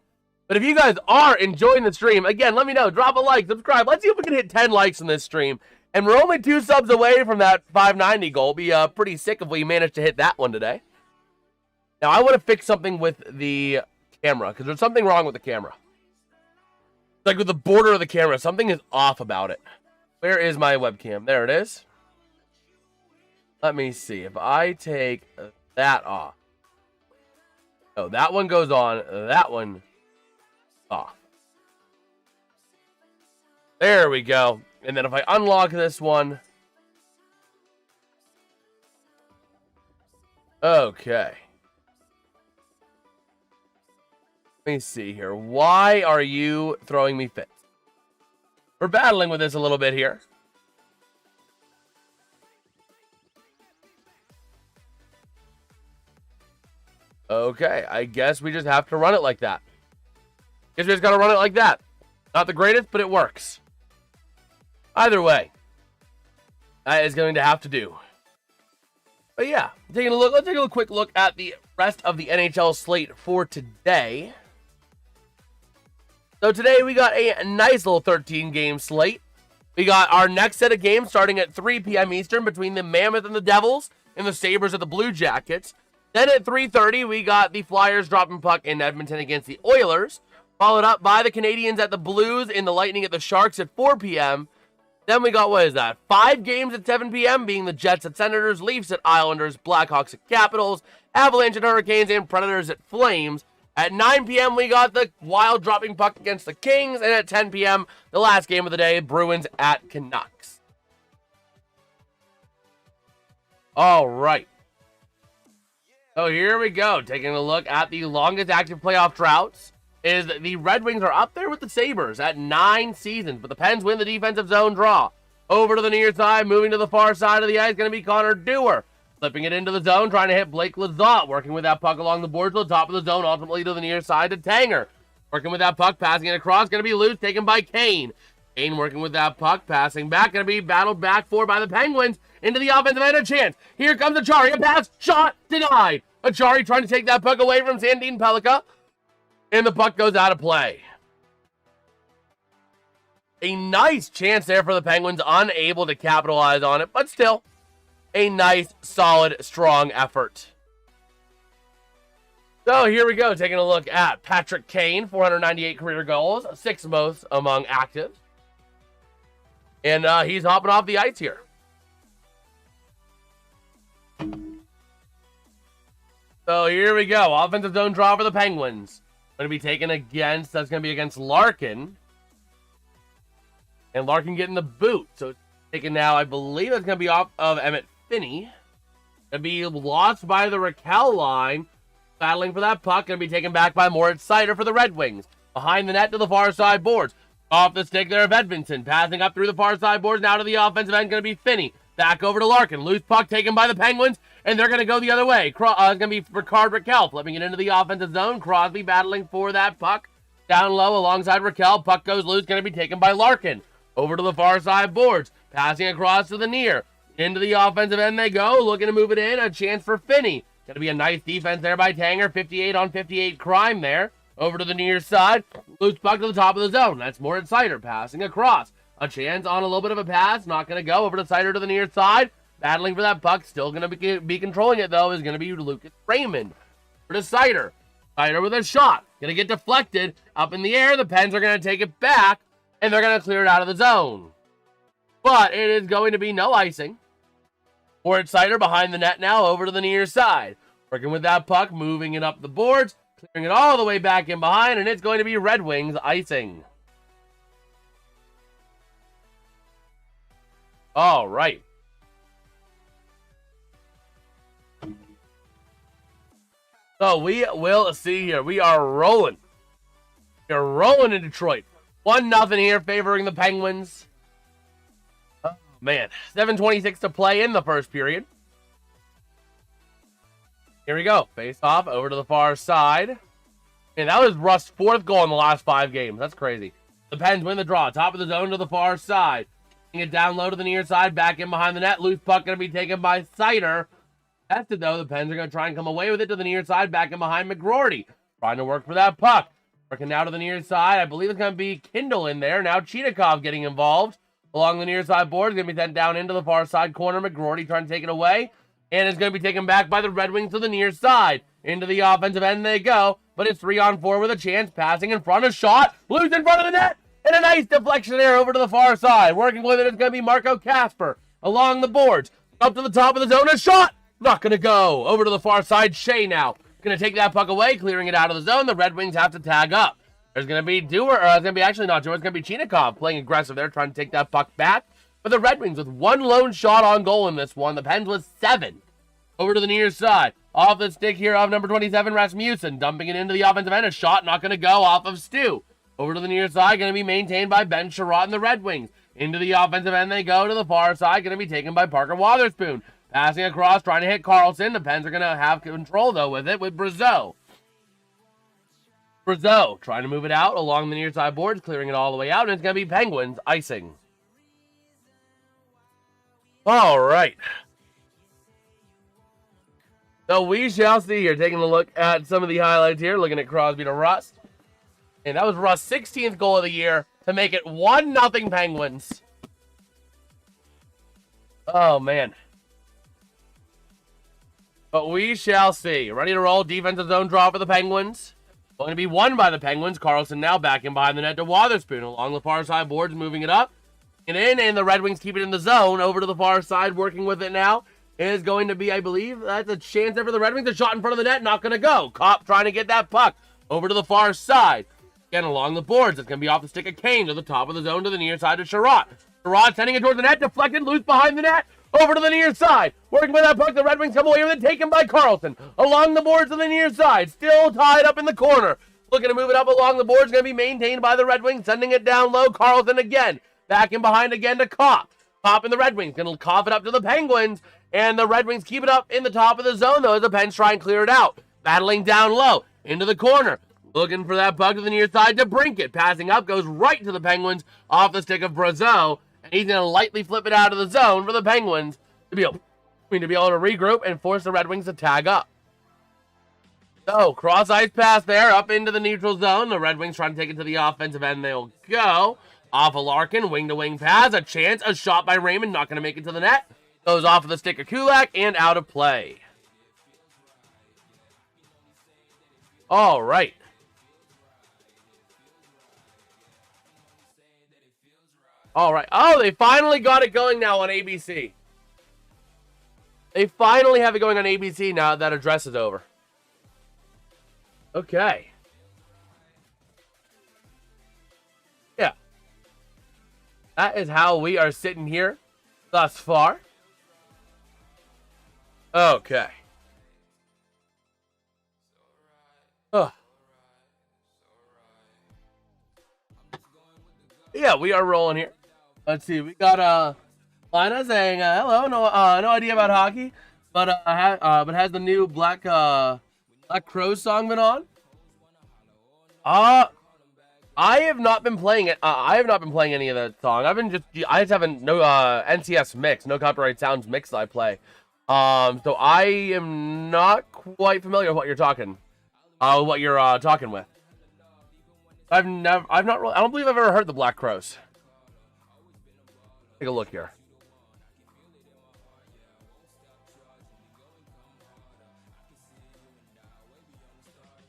A: But if you guys are enjoying the stream, again, let me know. Drop a like, subscribe. Let's see if we can hit 10 likes in this stream. And we're only 2 subs away from that 590 goal. Be pretty sick if we manage to hit that one today. Now, I want to fix something with the camera, because there's something wrong with the camera. Like with the border of the camera, something is off about it. Where is my webcam? There it is. Let me see. If I take that off. Oh, that one goes on. That one off. There we go. And then if I unlock this one. Okay. Let me see here. Why are you throwing me fits? We're battling with this a little bit here. Okay, I guess we just have to run it like that. Guess we just gotta run it like that. Not the greatest, but it works. Either way, that is going to have to do. But yeah, taking a look. Let's take a quick look at the rest of the NHL slate for today. So today we got a nice little 13-game slate. We got our next set of games starting at 3 p.m. Eastern between the Mammoth and the Devils and the Sabres and the Blue Jackets. Then at 3:30, we got the Flyers dropping puck in Edmonton against the Oilers, followed up by the Canadiens at the Blues and the Lightning at the Sharks at 4 p.m. Then we got, what is that, 5 games at 7 p.m., being the Jets at Senators, Leafs at Islanders, Blackhawks at Capitals, Avalanche at Hurricanes, and Predators at Flames. At 9 p.m., we got the Wild dropping puck against the Kings, and at 10 p.m., the last game of the day, Bruins at Canucks. All right. So here we go, taking a look at the longest active playoff droughts. Is the Red Wings are up there with the Sabres at 9 seasons, but the Pens win the defensive zone draw. Over to the near side, moving to the far side of the ice, going to be Connor Dewar. Flipping it into the zone, trying to hit Blake Lizotte, working with that puck along the boards to the top of the zone, ultimately to the near side to Tanger. Working with that puck, passing it across, going to be loose, taken by Kane. Kane working with that puck, passing back, going to be battled back for by the Penguins. Into the offensive end, a chance. Here comes Achari, a pass, shot, denied. Achari trying to take that puck away from Sandin Pellikka. And the puck goes out of play. A nice chance there for the Penguins, unable to capitalize on it, but still a nice, solid, strong effort. So here we go, taking a look at Patrick Kane, 498 career goals, 6th most among actives. And he's hopping off the ice here. So here we go, offensive zone draw for the Penguins. Going to be taken against, that's going to be against Larkin. And Larkin getting the boot. So it's taken now, I believe that's going to be off of Emmett Finney. Going to be lost by the Raquel line. Battling for that puck. Going to be taken back by Moritz Seider for the Red Wings. Behind the net to the far side boards. Off the stick there of Edmonton. Passing up through the far side boards. Now to the offensive end. Going to be Finney. Back over to Larkin. Loose puck taken by the Penguins. And they're going to go the other way. It's going to be Ricard Raquel flipping it into the offensive zone. Crosby battling for that puck. Down low alongside Raquel. Puck goes loose. Going to be taken by Larkin. Over to the far side boards. Passing across to the near. Into the offensive end they go. Looking to move it in. A chance for Finney. Going to be a nice defense there by Tanger. 58 on 58 crime there. Over to the near side. Loose puck to the top of the zone. That's Moritz Seider passing across. A chance on a little bit of a pass. Not going to go. Over to Seider to the near side. Battling for that puck. Still going to be controlling it, though, is going to be Lucas Raymond. Over to Seider. Seider with a shot. Going to get deflected. Up in the air. The Pens are going to take it back. And they're going to clear it out of the zone. But it is going to be no icing. Moritz Seider behind the net now. Over to the near side. Working with that puck. Moving it up the boards. Clearing it all the way back in behind. And it's going to be Red Wings icing. All right. So we will see here. We are rolling. You're rolling in Detroit. 1-0 here, favoring the Penguins. Oh, man. 7:26 to play in the first period. Here we go. Face off over to the far side. And that was Russ's 4th goal in the last 5 games. That's crazy. The Pens win the draw. Top of the zone to the far side. It down low to the near side. Back in behind the net. Loose puck going to be taken by Sider. Tested though. The Pens are going to try and come away with it to the near side. Back in behind McGroarty. Trying to work for that puck. Working now to the near side. I believe it's going to be Kindle in there. Now Cheetakov getting involved. Along the near side board. It's going to be sent down into the far side corner. McGroarty trying to take it away. And it's going to be taken back by the Red Wings to the near side. Into the offensive end they go. But it's 3-on-4 with a chance. Passing in front. A shot. Loose in front of the net. And a nice deflection there over to the far side. Working with it is going to be Marco Kasper. Along the boards. Up to the top of the zone. A shot. Not going to go. Over to the far side. Shea now. Going to take that puck away. Clearing it out of the zone. The Red Wings have to tag up. There's going to be Dewar. Or it's going to be actually not Dewar. It's going to be Cheetakov playing aggressive there. Trying to take that puck back. But the Red Wings with 1 lone shot on goal in this one. The Pens with 7. Over to the near side. Off the stick here of number 27, Rasmussen. Dumping it into the offensive end. A shot not going to go off of Stu. Over to the near side. Going to be maintained by Ben Sherratt and the Red Wings. Into the offensive end they go to the far side. Going to be taken by Parker Wotherspoon. Passing across. Trying to hit Carlson. The Pens are going to have control though with it with Brazeau. Brazeau trying to move it out along the near side boards. Clearing it all the way out. And it's going to be Penguins icing. All right. So we shall see here, taking a look at some of the highlights here, looking at Crosby to Rust. And that was Rust's 16th goal of the year to make it 1-0 Penguins. Oh, man. But we shall see. Ready to roll. Defensive zone draw for the Penguins. Going to be won by the Penguins. Carlson now back in behind the net to Wotherspoon. Along the far side boards, moving it up. And in, and the Red Wings keep it in the zone. Over to the far side, working with it now. Is going to be, I believe, that's a chance there for the Red Wings. A shot in front of the net, not going to go. Kopp trying to get that puck over to the far side. Again, along the boards. It's going to be off the stick of Kane to the top of the zone to the near side of Sherratt. Sherratt sending it towards the net, deflected, loose behind the net. Over to the near side. Working with that puck, the Red Wings come away with it, taken by Carlson. Along the boards to the near side, still tied up in the corner. Looking to move it up along the boards, going to be maintained by the Red Wings, sending it down low. Carlson again. Back in behind again to Kopp. Kopp and the Red Wings going to cough it up to the Penguins. And the Red Wings keep it up in the top of the zone, though, as the Pens try and clear it out. Battling down low, into the corner. Looking for that puck to the near side to Brinkett. Passing up, goes right to the Penguins off the stick of Brazeau. And he's going to lightly flip it out of the zone for the Penguins to be able to regroup and force the Red Wings to tag up. So, cross-ice pass there, up into the neutral zone. The Red Wings trying to take it to the offensive end. They'll go. Off of Larkin, wing-to-wing pass. A chance, a shot by Raymond. Not going to make it to the net. Goes off of the stick of Kulak and out of play. All right. All right. Oh, they finally got it going now on ABC. They finally have it going on ABC now that address is over. Okay. Yeah. That is how we are sitting here thus far. Okay. Oh. Yeah, we are rolling here. Let's see. We got Lina saying hello. No idea about hockey, but has the new Black Crowes song been on? I have not been playing it. I have not been playing any of that song. I just haven't no NCS mix, no copyright sounds mix that I play. So I am not quite familiar with what you're talking with. I don't believe I've ever heard the Black Crowes. Take a look here.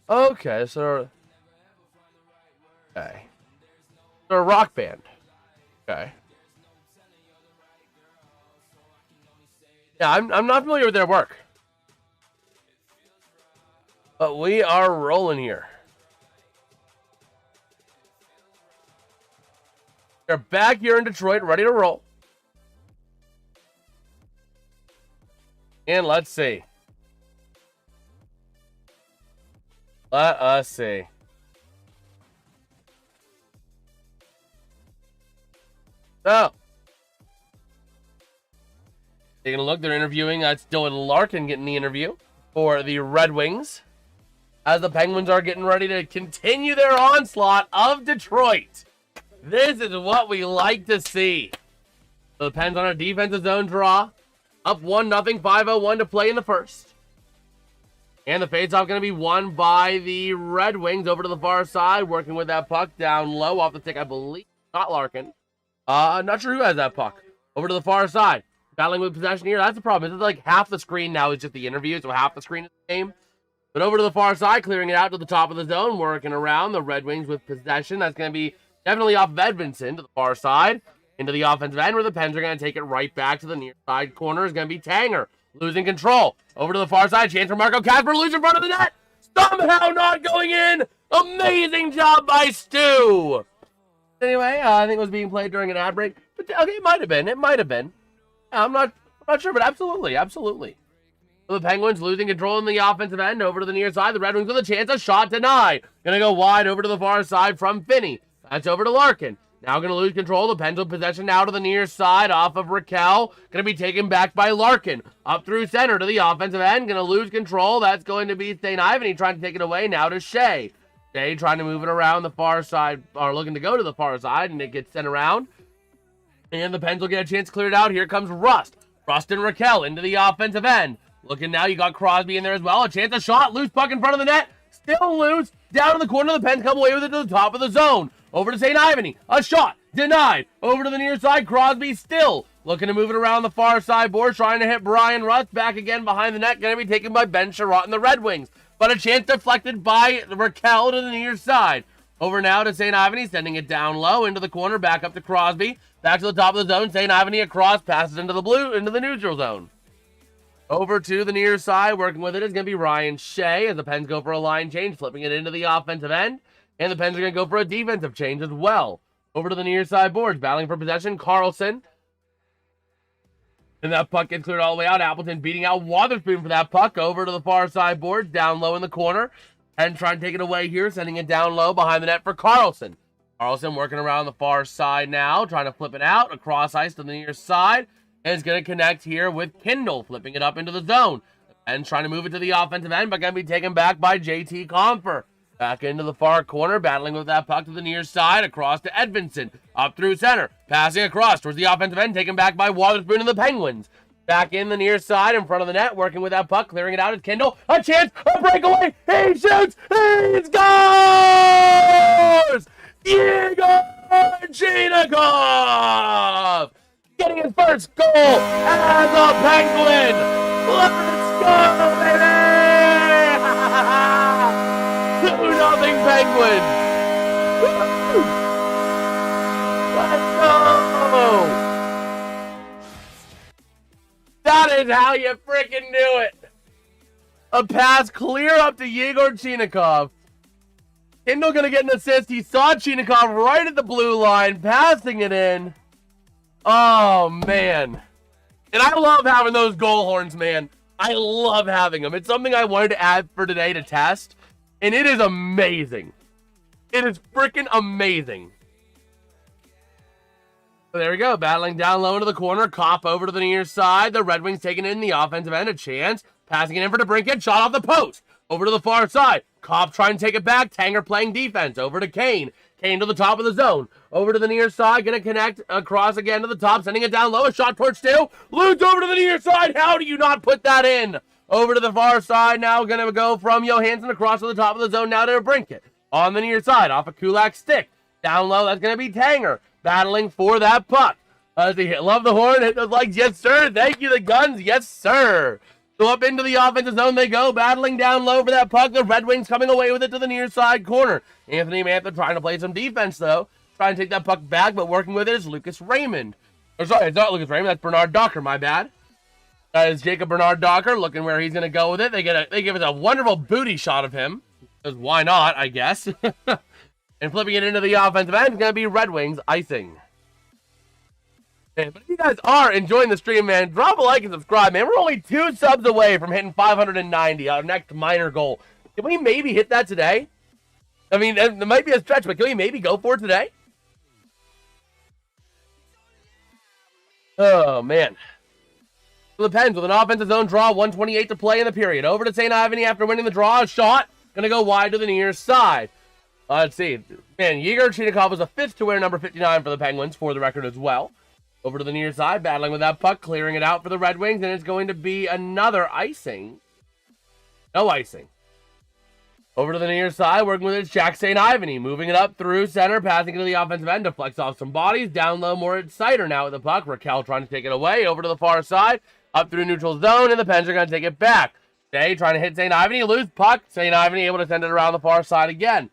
A: Okay, so they're a rock band. Okay. Yeah, I'm not familiar with their work. But we are rolling here. They're back here in Detroit, ready to roll. And let's see. Let us see. Oh. Taking a look, they're interviewing Stuart Larkin getting the interview for the Red Wings, as the Penguins are getting ready to continue their onslaught of Detroit. This is what we like to see. So the Pens on a defensive zone draw. Up 1-0, 5:01 to play in the first. And the faceoff going to be won by the Red Wings over to the far side, working with that puck down low off the stick, I believe. Not Larkin. Not sure who has that puck. Over to the far side. Battling with possession here. That's the problem. It's like half the screen now is just the interview, so half the screen is the game. But over to the far side, clearing it out to the top of the zone, working around the Red Wings with possession. That's going to be definitely off of Edvinsson to the far side. Into the offensive end, where the Pens are going to take it right back to the near side corner. Is going to be Tanger losing control. Over to the far side, chance for Marco Kasper, lose in front of the net. Somehow not going in. Amazing job by Stu. Anyway, I think it was being played during an ad break. But okay, it might have been. It might have been. I'm not sure, but absolutely. So the Penguins losing control in the offensive end. Over to the near side. The Red Wings with a chance. A shot denied. Going to go wide over to the far side from Finney. That's over to Larkin. Now going to lose control. The Pens with possession now to the near side off of Raquel. Going to be taken back by Larkin. Up through center to the offensive end. Going to lose control. That's going to be St. Ivany trying to take it away now to Shea. Shea trying to move it around the far side, or looking to go to the far side, and it gets sent around. And the Pens will get a chance to clear it out. Here comes Rust. Rust and Raquel into the offensive end. Looking now, you got Crosby in there as well. A chance, a shot, loose puck in front of the net. Still loose. Down in the corner, the Pens come away with it to the top of the zone. Over to St. Ivany. A shot. Denied. Over to the near side. Crosby still looking to move it around the far side board. Trying to hit Brian Rust. Back again behind the net. Going to be taken by Ben Sherratt and the Red Wings. But a chance deflected by Raquel to the near side. Over now to St. Ivany. Sending it down low into the corner. Back up to Crosby. Back to the top of the zone. St. Ivany across. Passes into the neutral zone. Over to the near side. Working with it is going to be Ryan Shea as the Pens go for a line change. Flipping it into the offensive end. And the Pens are going to go for a defensive change as well. Over to the near side boards. Battling for possession. Carlson. And that puck gets cleared all the way out. Appleton beating out Wotherspoon for that puck. Over to the far side boards. Down low in the corner. And trying to take it away here. Sending it down low behind the net for Carlson. Carlson working around the far side now. Trying to flip it out. Across ice to the near side. And it's going to connect here with Kindle. Flipping it up into the zone. And trying to move it to the offensive end. But going to be taken back by JT Compher. Back into the far corner, battling with that puck to the near side, across to Edvinsson, up through center, passing across towards the offensive end, taken back by Wotherspoon and the Penguins. Back in the near side, in front of the net, working with that puck, clearing it out at Kindle. A chance, a breakaway, he shoots, he scores! Igor Chinikov! Getting his first goal as a Penguin! Let's go, baby! 2-0 Penguins! Woo! Let's go! That is how you freaking do it! A pass clear up to Yegor Chinikov. Kindle gonna get an assist. He saw Chinikov right at the blue line, passing it in. Oh, man. And I love having those goal horns, man. I love having them. It's something I wanted to add for today to test. And it is amazing. It is freaking amazing. So there we go. Battling down low into the corner. Kopp over to the near side. The Red Wings taking it in the offensive end. A chance. Passing it in for DeBrincat. Shot off the post. Over to the far side. Kopp trying to take it back. Tanger playing defense. Over to Kane. Kane to the top of the zone. Over to the near side. Going to connect across again to the top. Sending it down low. A shot towards Stu. Ludes over to the near side. How do you not put that in? Over to the far side now. Going to go from Johansson across to the top of the zone now to DeBrincat. On the near side. Off a Kulak's stick. Down low. That's going to be Tanger. Battling for that puck. Love the horn. Hit those legs. Yes, sir. Thank you, the guns. Yes, sir. So up into the offensive zone they go, battling down low for that puck. The Red Wings coming away with it to the near side corner. Anthony Mantha trying to play some defense, though. Trying to take that puck back, but working with it is Lucas Raymond. Or sorry, it's not Lucas Raymond. That's Bernard Docker, my bad. That is Jacob Bernard Docker looking where he's going to go with it. They give us a wonderful booty shot of him. Because why not, I guess. And flipping it into the offensive end is going to be Red Wings icing. But if you guys are enjoying the stream, man, drop a like and subscribe, man. We're only 2 subs away from hitting 590, our next minor goal. Can we maybe hit that today? I mean, it might be a stretch, but can we maybe go for it today? Oh, man. So the Pens with an offensive zone draw, 128 to play in the period. Over to St. Ivany after winning the draw. A shot. Going to go wide to the near side. Let's see. Man, Yegor Chinikov was the 5th to wear number 59 for the Penguins, for the record as well. Over to the near side, battling with that puck, clearing it out for the Red Wings, and it's going to be another icing. No icing. Over to the near side, working with it, Jack St. Ivany, moving it up through center, passing it to the offensive end to flex off some bodies. Down low, more at Sider now with the puck. Raquel trying to take it away. Over to the far side, up through neutral zone, and the Pens are going to take it back. Shea trying to hit St. Ivany, loose puck. St. Ivany able to send it around the far side again.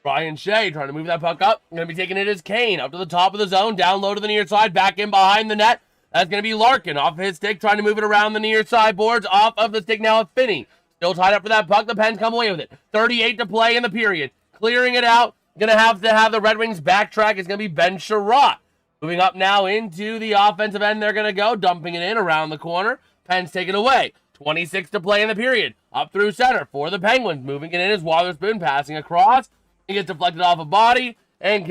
A: Brian Shea trying to move that puck up. Going to be taking it as Kane up to the top of the zone, down low to the near side, back in behind the net. That's going to be Larkin off his stick, trying to move it around the near side boards, off of the stick now of Finney. Still tied up for that puck. The Pens come away with it. 38 to play in the period. Clearing it out. Going to have the Red Wings backtrack. It's going to be Ben Sherratt. Moving up now into the offensive end. They're going to go. Dumping it in around the corner. Pens take it away. 26 to play in the period. Up through center for the Penguins. Moving it in is Wotherspoon passing across. He gets deflected off a body. And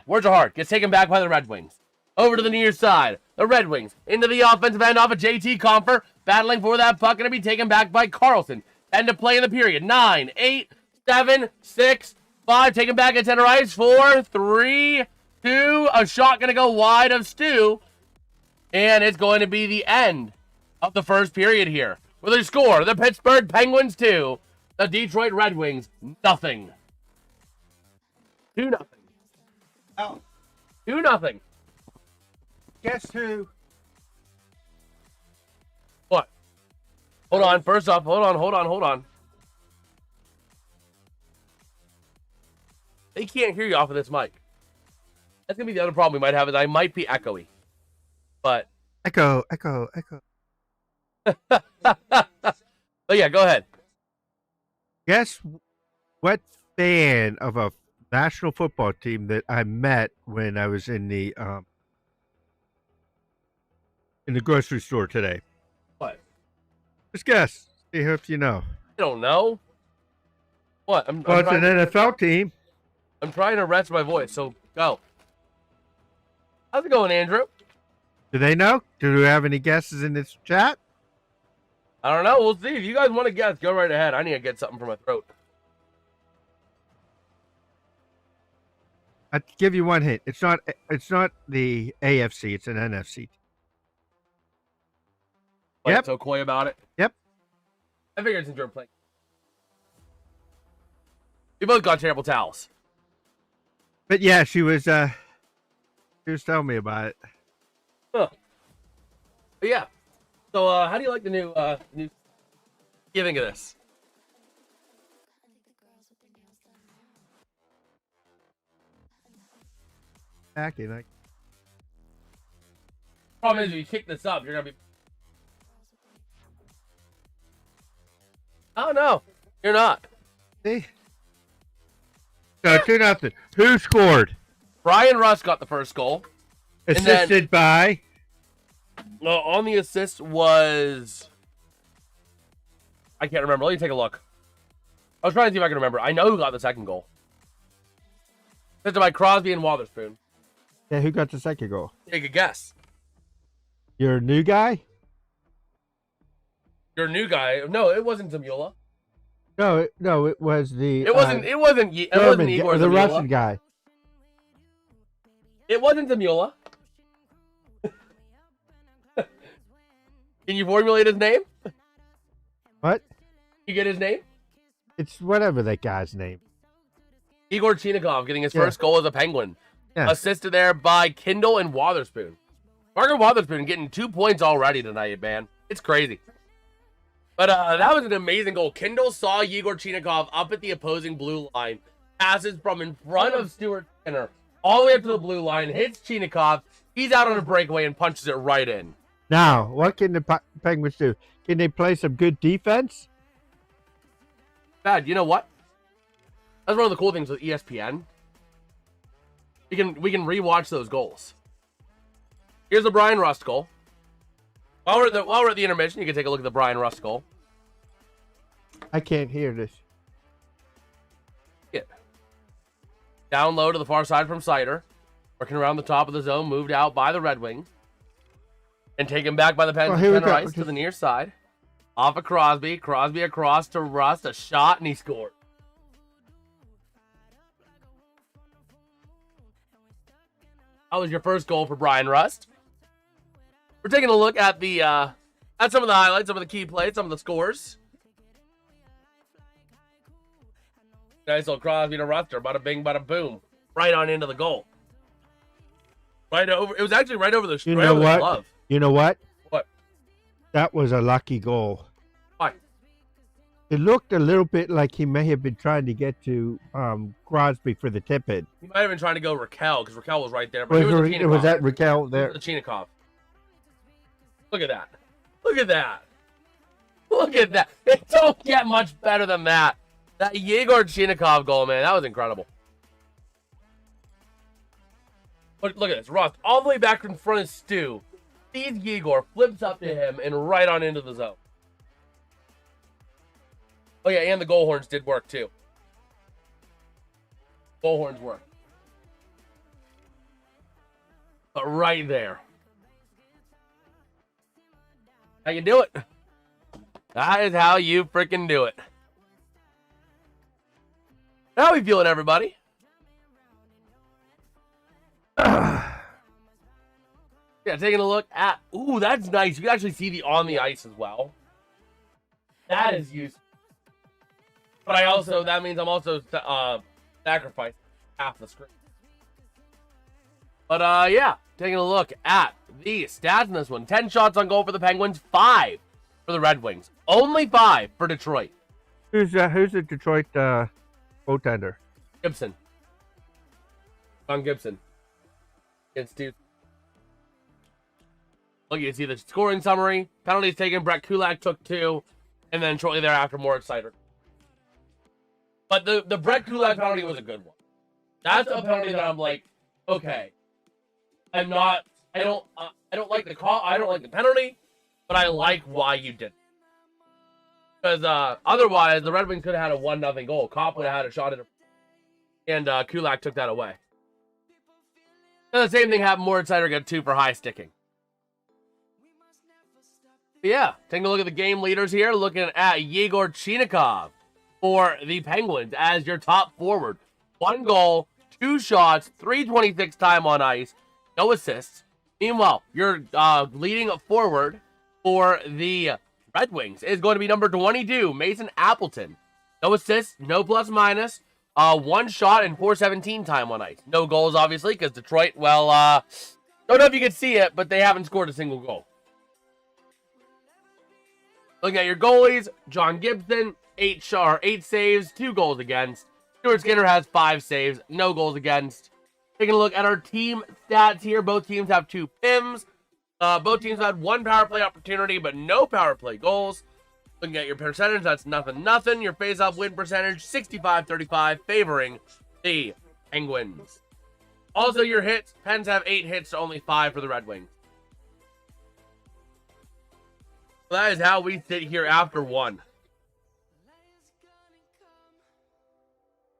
A: words are hard. Gets taken back by the Red Wings. Over to the near side. The Red Wings into the offensive end off of JT Compher. Battling for that puck. Going to be taken back by Carlson. 10 to play in the period. 9, 8, 7, 6, 5. Taken back at center ice. 4, 3, 2. A shot going to go wide of Stu. And it's going to be the end of the first period here. With a score, the Pittsburgh Penguins 2. The Detroit Red Wings nothing. 2-0.
B: Oh,
A: 2-0.
B: guess who?
A: What? Hold on. First off, hold on. They can't hear you off of this mic. That's going to be the other problem we might have, is I might be echoey. But.
B: Echo.
A: But yeah, go ahead.
B: Guess what fan of a national football team that I met when I was in the grocery store today?
A: What?
B: Just guess. See if you know.
A: I don't know. What?
B: Well, it's an NFL team.
A: I'm trying to rest my voice, so go. How's it going, Andrew?
B: Do they know? Do we have any guesses in this chat?
A: I don't know. We'll see. If you guys want to guess, go right ahead. I need to get something for my throat.
B: I'll give you one hint. It's not the AFC. It's an NFC.
A: Yep. So coy about it.
B: Yep.
A: I figured since you were playing. We both got terrible towels.
B: But yeah, she was telling me about it.
A: Huh. But yeah. So how do you like the new giving of this?
B: Acting.
A: Problem is, if you kick this up, you're gonna be. Oh no, you're not.
B: See? So 2-0. Who scored?
A: Brian Russ got the first goal.
B: Assisted by.
A: On the assist was. I can't remember. Let me take a look. I was trying to see if I can remember. I know who got the second goal. Assisted by Crosby and Wotherspoon.
B: Yeah, who got the second goal?
A: Take a guess.
B: Your new guy?
A: Your new guy? No, it wasn't Zamula.
B: No, it was the.
A: It wasn't Igor
B: the
A: Zamula.
B: Russian guy.
A: It wasn't Zamula. Can you formulate his name?
B: What?
A: You get his name?
B: It's whatever that guy's name.
A: Igor Chinikov getting his first goal as a Penguin.
B: Yeah.
A: Assisted there by Kindle and Wotherspoon. Margaret Wotherspoon getting 2 points already tonight, man. It's crazy. But that was an amazing goal. Kindle saw Yegor Chinikov up at the opposing blue line. Passes from in front of Stuart Skinner all the way up to the blue line. Hits Chinikov. He's out on a breakaway and punches it right in.
B: Now, what can the Penguins do? Can they play some good defense?
A: Bad. You know what? That's one of the cool things with ESPN. We can rewatch those goals. Here's the Brian Rust goal. While we're at the intermission, you can take a look at the Brian Rust goal.
B: I can't hear this.
A: Yeah. Down low to the far side from Sider. Working around the top of the zone, moved out by the Red Wings. And taken back by the Pens
B: here we
A: center
B: go.
A: ice to the near side. Off of Crosby. Crosby across to Rust. A shot, and he scored. That was your first goal for Brian Rust. We're taking a look at the at some of the highlights, some of the key plays, some of the scores. Nice little Crosby to Ruster. Bada bing, bada boom. Right on into the goal. Right over. It was actually right over the glove.
B: You know what?
A: What?
B: That was a lucky goal.
A: Why?
B: It looked a little bit like he may have been trying to get to Crosby for the tip-in.
A: He might have been trying to go Raquel, because Raquel was right there. But
B: Was that Raquel there?
A: The Chinikov. Look at that. Look at that. Look at that. It don't get much better than that. That Yegor Chinikov goal, man, that was incredible. But look at this. Rust all the way back in front of Stu. Sees Yegor, flips up to him, and right on into the zone. Oh, yeah, and the goal horns did work, too. Goal horns work. But right there. How you do it? That is how you freaking do it. How we feeling, everybody? Yeah, taking a look at... Ooh, that's nice. You can actually see the on the ice as well. That is useful. But that means I'm also sacrificing half the screen. But, yeah, taking a look at the stats in this one. 10 shots on goal for the Penguins, 5 for the Red Wings. Only 5 for Detroit.
B: Who's the Detroit goaltender?
A: Gibson. John Gibson. Against Duke. Look, you can see the scoring summary. Penalties taken. Brett Kulak took 2. And then shortly thereafter, Moritz Seider. But the Brett Kulak penalty was a good one. That's a penalty that I'm like, okay. I don't like the call. I don't like the penalty. But I like why you did it. Because otherwise, the Red Wings could have had a 1-0 goal. Kopp would have had a shot at it. And Kulak took that away. And the same thing happened. Moritz Seider got 2 for high sticking. But yeah, taking a look at the game leaders here. Looking at Yegor Chinikov for the Penguins as your top forward. 1 goal, 2 shots, 3:26 time on ice, no assists. Meanwhile, your leading forward for the Red Wings is going to be number 22, Mason Appleton. No assists, no plus minus. 1 shot and 4:17 time on ice. No goals, obviously, because Detroit, well, don't know if you can see it, but they haven't scored a single goal. Looking at your goalies, John Gibson, 8 saves, 2 goals against. Stuart Skinner has 5 saves, no goals against. Taking a look at our team stats here. Both teams have 2 PIMs. Both teams had 1 power play opportunity, but no power play goals. Looking at your percentage, that's nothing. Your face-off win percentage, 65-35, favoring the Penguins. Also, your hits, Pens have 8 hits to only 5 for the Red Wings. So that is how we sit here after 1.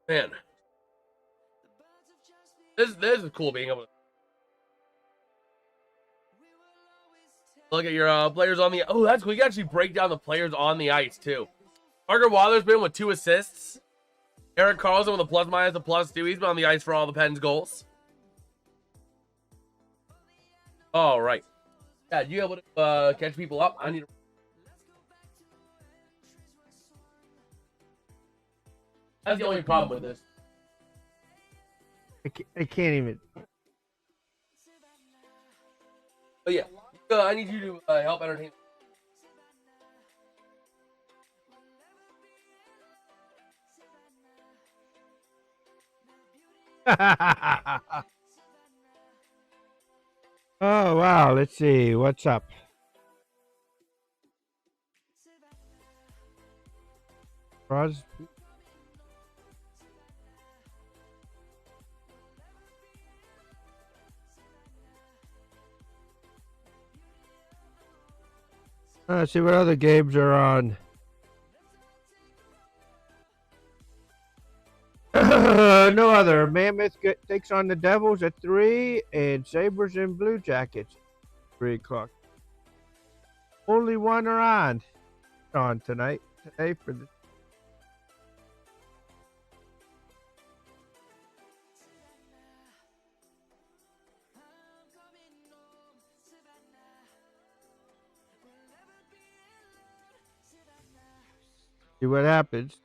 A: Man. This is cool being able to look at your players on the... Oh, that's cool. You can actually break down the players on the ice, too. Parker Wotherspoon with 2 assists. Eric Carlson with a plus-minus, a +2. He's been on the ice for all the Pens goals. All right. Yeah, you able to catch people up? I need to... That's the only problem with this.
B: I can't even...
A: But yeah, I need you to help entertain.
B: Oh, wow. Let's see. What's up? Crosby. Let's see what other games are on. No other. Mammoth takes on the Devils at 3, and Sabres and Blue Jackets 3 o'clock. Only one are on today for the. See what happens.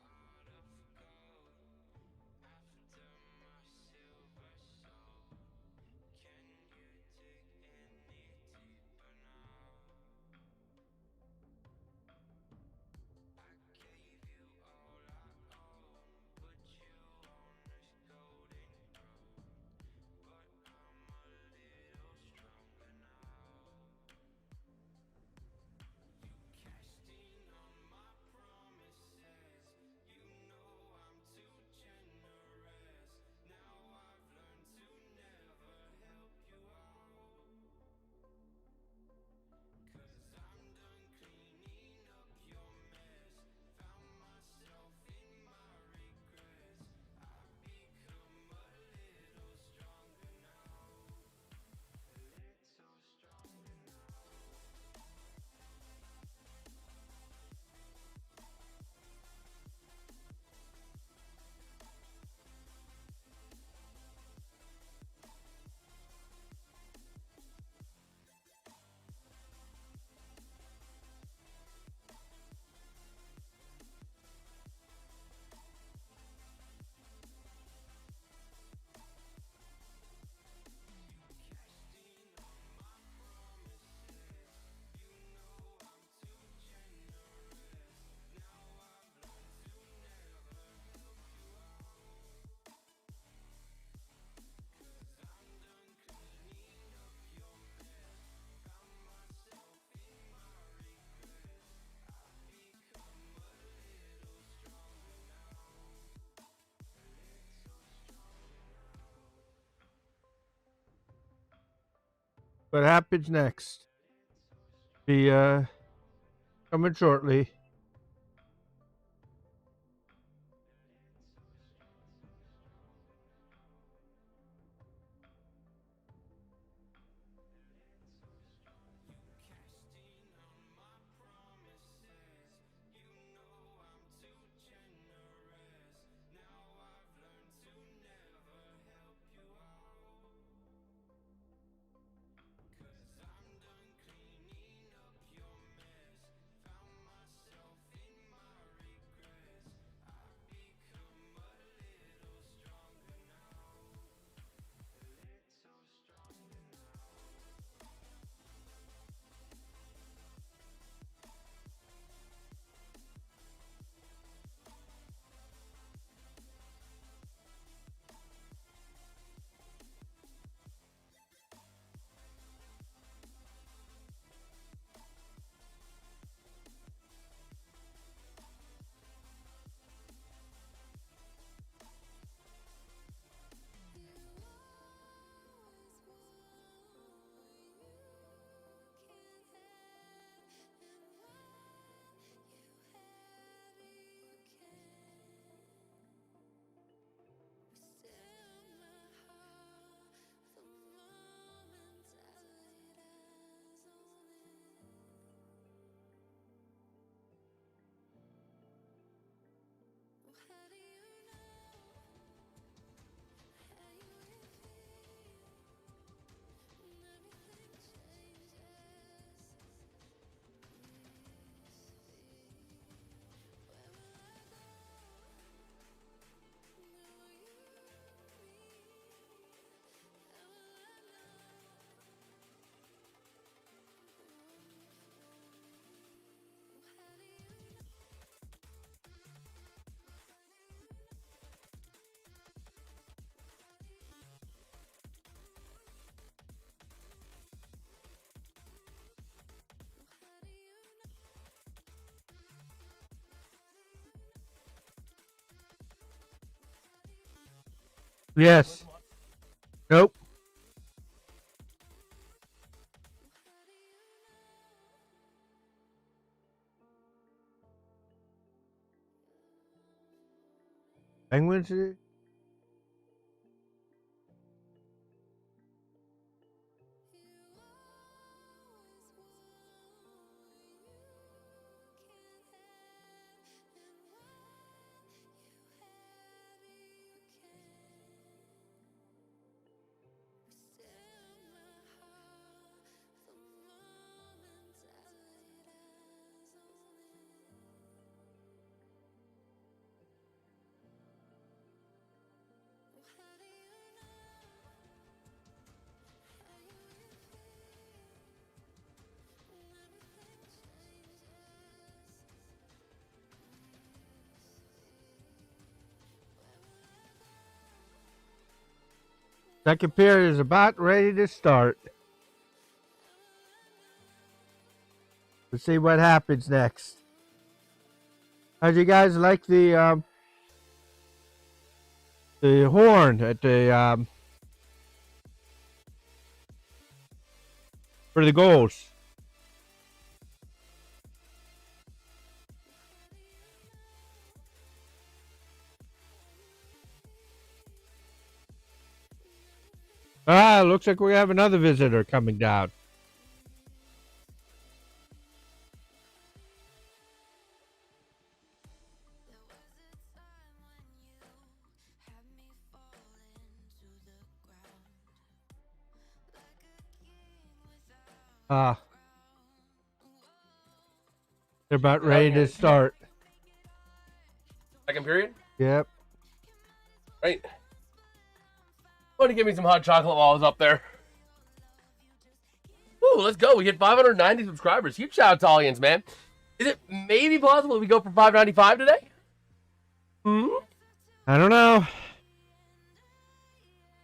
B: What happens next? Be coming shortly. Yes. Nope. Penguins. Second period is about ready to start. Let's see what happens next. How'd you guys like the horn at the for the goals? Looks like we have another visitor coming down. They're about ready to start.
A: Second period?
B: Yep.
A: Right. Want to give me some hot chocolate while I was up there. Ooh, let's go. We hit 590 subscribers. Huge shout out to audience, man. Is it maybe possible we go for 595 today?
B: I don't know.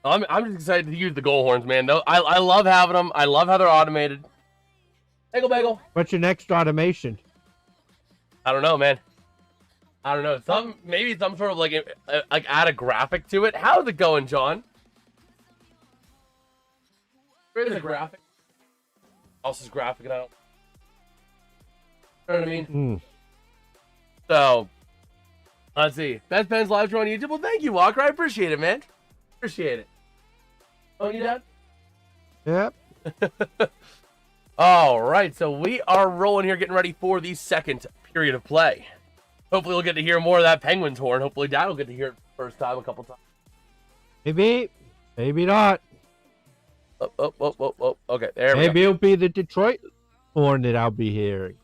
A: I'm just excited to use the goal horns, man. Though I love having them. I love how they're automated. Bagel.
B: What's your next automation?
A: I don't know, man. I don't know. Maybe some sort of like add a graphic to it. How's it going, John? Where's the graphic? Else's graphic, and I don't. You know what I mean? So, let's see. Best Pens live stream on YouTube. Well, thank you, Walker. I appreciate it, man. Appreciate it. Oh, you done?
B: Yep.
A: All right, so we are rolling here, getting ready for the second period of play. Hopefully, we'll get to hear more of that Penguins horn. Hopefully, Dad will get to hear it first time a couple times.
B: Maybe not.
A: Oh. Okay, there we go.
B: Maybe it'll be the Detroit horn that I'll be hearing.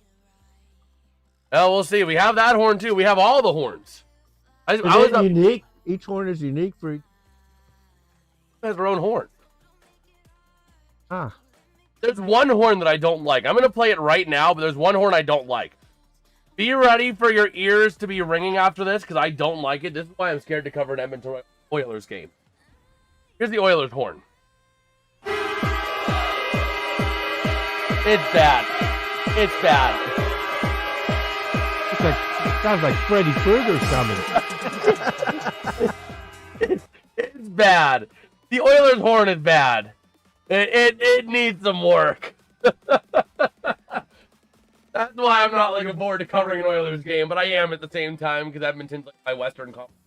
A: Oh, we'll see. We have that horn, too. We have all the horns.
B: I was unique. Each horn is unique for each.
A: It has their own horn.
B: Huh.
A: There's one horn that I don't like. I'm going to play it right now, but there's one horn I don't like. Be ready for your ears to be ringing after this, because I don't like it. This is why I'm scared to cover an Edmonton Oilers game. Here's the Oilers horn. It's bad. It's bad.
B: It sounds like Freddy Krueger's coming.
A: It's bad. The Oilers horn is bad. It needs some work. That's why I'm not looking forward to covering an Oilers game, but I am at the same time because Edmonton's like my Western Conference.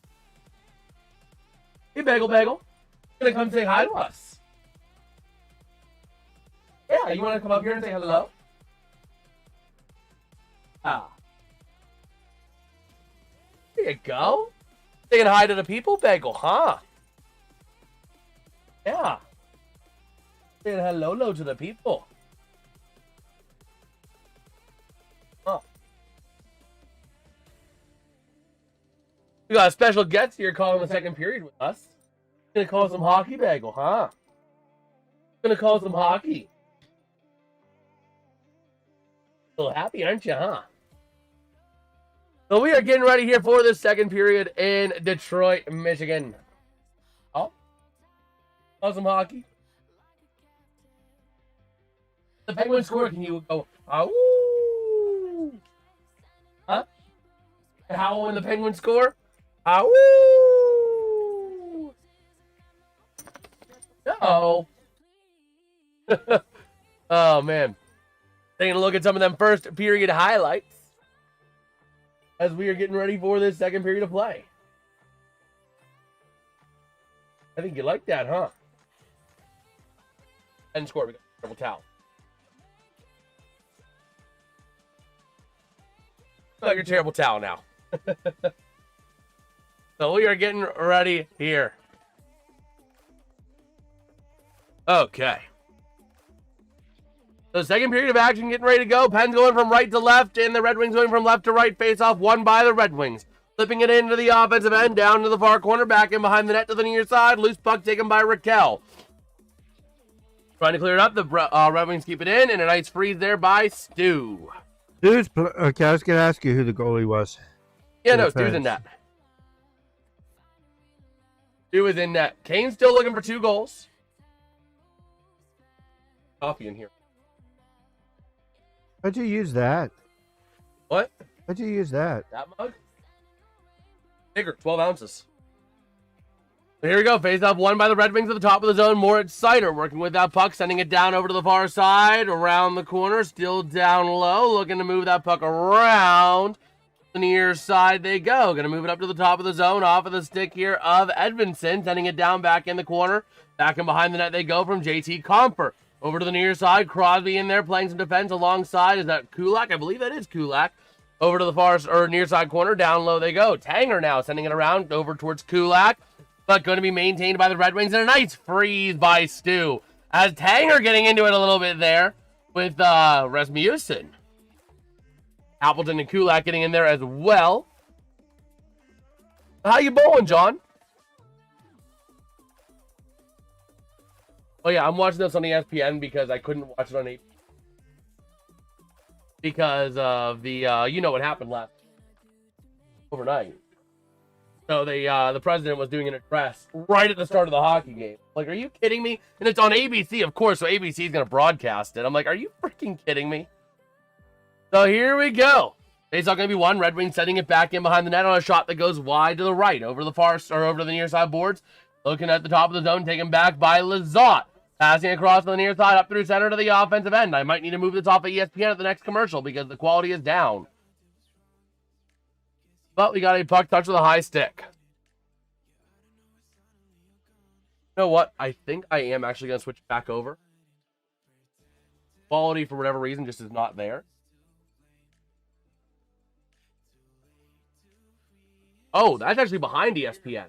A: Hey, Bagel. You're gonna come say hi to us. Yeah, you want to come up here and say hello? There you go. Saying hi to the people, Bagel, huh? Yeah. Saying hello to the people. Huh. We got a special guest here calling the second period with us. Gonna call some hockey, Bagel, huh? Gonna call some hockey. So happy, aren't you, huh? So we are getting ready here for the second period in Detroit, Michigan. Oh, call some hockey. The Penguins score. Can you go? Ow! Huh? How when the Penguins score? Ow! No. Oh man. Taking a look at some of them first period highlights as we are getting ready for this second period of play. I think you like that, huh? And score. We got a triple towel. Like your terrible towel now. So we are getting ready here. Okay. So second period of action getting ready to go. Pens going from right to left, and the Red Wings going from left to right. Face off won by the Red Wings. Flipping it into the offensive end, down to the far corner, back in behind the net to the near side. Loose puck taken by Raquel. Trying to clear it up. The Red Wings keep it in, and a nice freeze there by Stu.
B: Okay, I was going to ask you who the goalie was.
A: Yeah, no, Stu's in that. 2 is in net. Kane's still looking for 2 goals. Coffee in here.
B: How'd you use that?
A: What?
B: How'd you use that?
A: That mug? Bigger, 12 ounces. So here we go. Face off won by the Red Wings at the top of the zone. Moritz Seider working with that puck, sending it down over to the far side, around the corner, still down low, looking to move that puck around the near side they go. Going to move it up to the top of the zone, off of the stick here of Edvinsson, sending it down back in the corner. Back and behind the net they go from JT Compher. Over to the near side, Crosby in there playing some defense alongside. Is that Kulak? I believe that is Kulak. Over to the far or near side corner, down low they go. Tanger now sending it around over towards Kulak, but going to be maintained by the Red Wings, and a nice freeze by Stu. As Tanger getting into it a little bit there with Rasmussen. Appleton and Kulak getting in there as well. How you bowling, John? Oh yeah, I'm watching this on ESPN because I couldn't watch it on AP. Because of the, you know what happened overnight. So the president was doing an address right at the start of the hockey game. Like, are you kidding me? And it's on ABC, of course, so ABC is going to broadcast it. I'm like, are you freaking kidding me? So here we go. Faceoff going to be won. Red Wings setting it back in behind the net on a shot that goes wide to the right, over the far, or over to the near side boards. Looking at the top of the zone, taken back by Lizotte. Passing across to the near side, up through center to the offensive end. I might need to move this off of ESPN at the next commercial because the quality is down. But we got a puck touch with a high stick. You know what? I think I am actually going to switch back over. Quality, for whatever reason, just is not there. Oh, that's actually behind ESPN.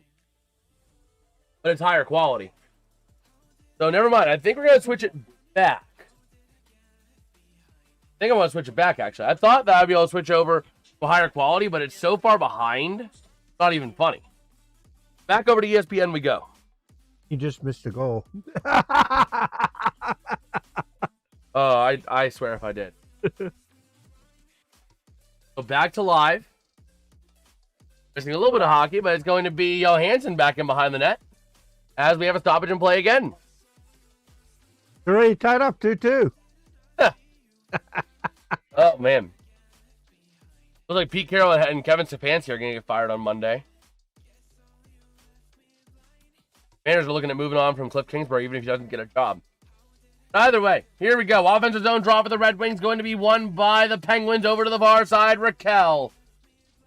A: But it's higher quality. So never mind. I think we're going to switch it back. I think I want to switch it back, actually. I thought that I'd be able to switch over to higher quality, but it's so far behind, it's not even funny. Back over to ESPN we go.
B: You just missed a goal.
A: Oh, I swear if I did. So back to live. Missing a little bit of hockey, but it's going to be Johansson back in behind the net as we have a stoppage and play again.
B: They're already tied up 2-2.
A: Oh, man. Looks like Pete Carroll and Kevin Stefanski are going to get fired on Monday. Managers are looking at moving on from Cliff Kingsbury, even if he doesn't get a job. Either way, here we go. Offensive zone draw for the Red Wings, going to be won by the Penguins over to the far side. Raquel.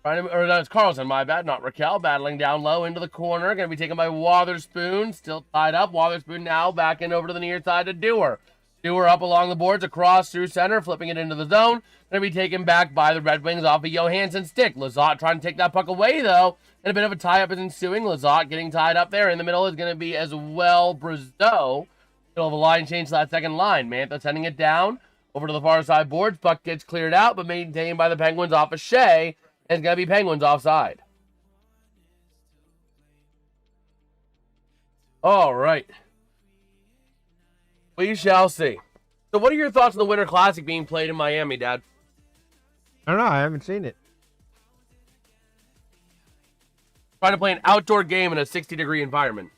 A: Or no, it's Carlson, my bad, not Raquel. Battling down low into the corner. Going to be taken by Wotherspoon. Still tied up. Wotherspoon now back in over to the near side to Dewar. Dewar up along the boards, across through center, flipping it into the zone. Going to be taken back by the Red Wings off of Johansson's stick. Lizotte trying to take that puck away, though. And a bit of a tie-up is ensuing. Lizotte getting tied up there. In the middle is going to be as well Briseau. Middle of a line change to that second line. Mantha sending it down over to the far side boards. Puck gets cleared out, but maintained by the Penguins off of Shea. It's going to be Penguins offside. All right. We shall see. So what are your thoughts on the Winter Classic being played in Miami, Dad?
B: I don't know. I haven't seen it.
A: Trying to play an outdoor game in a 60-degree environment.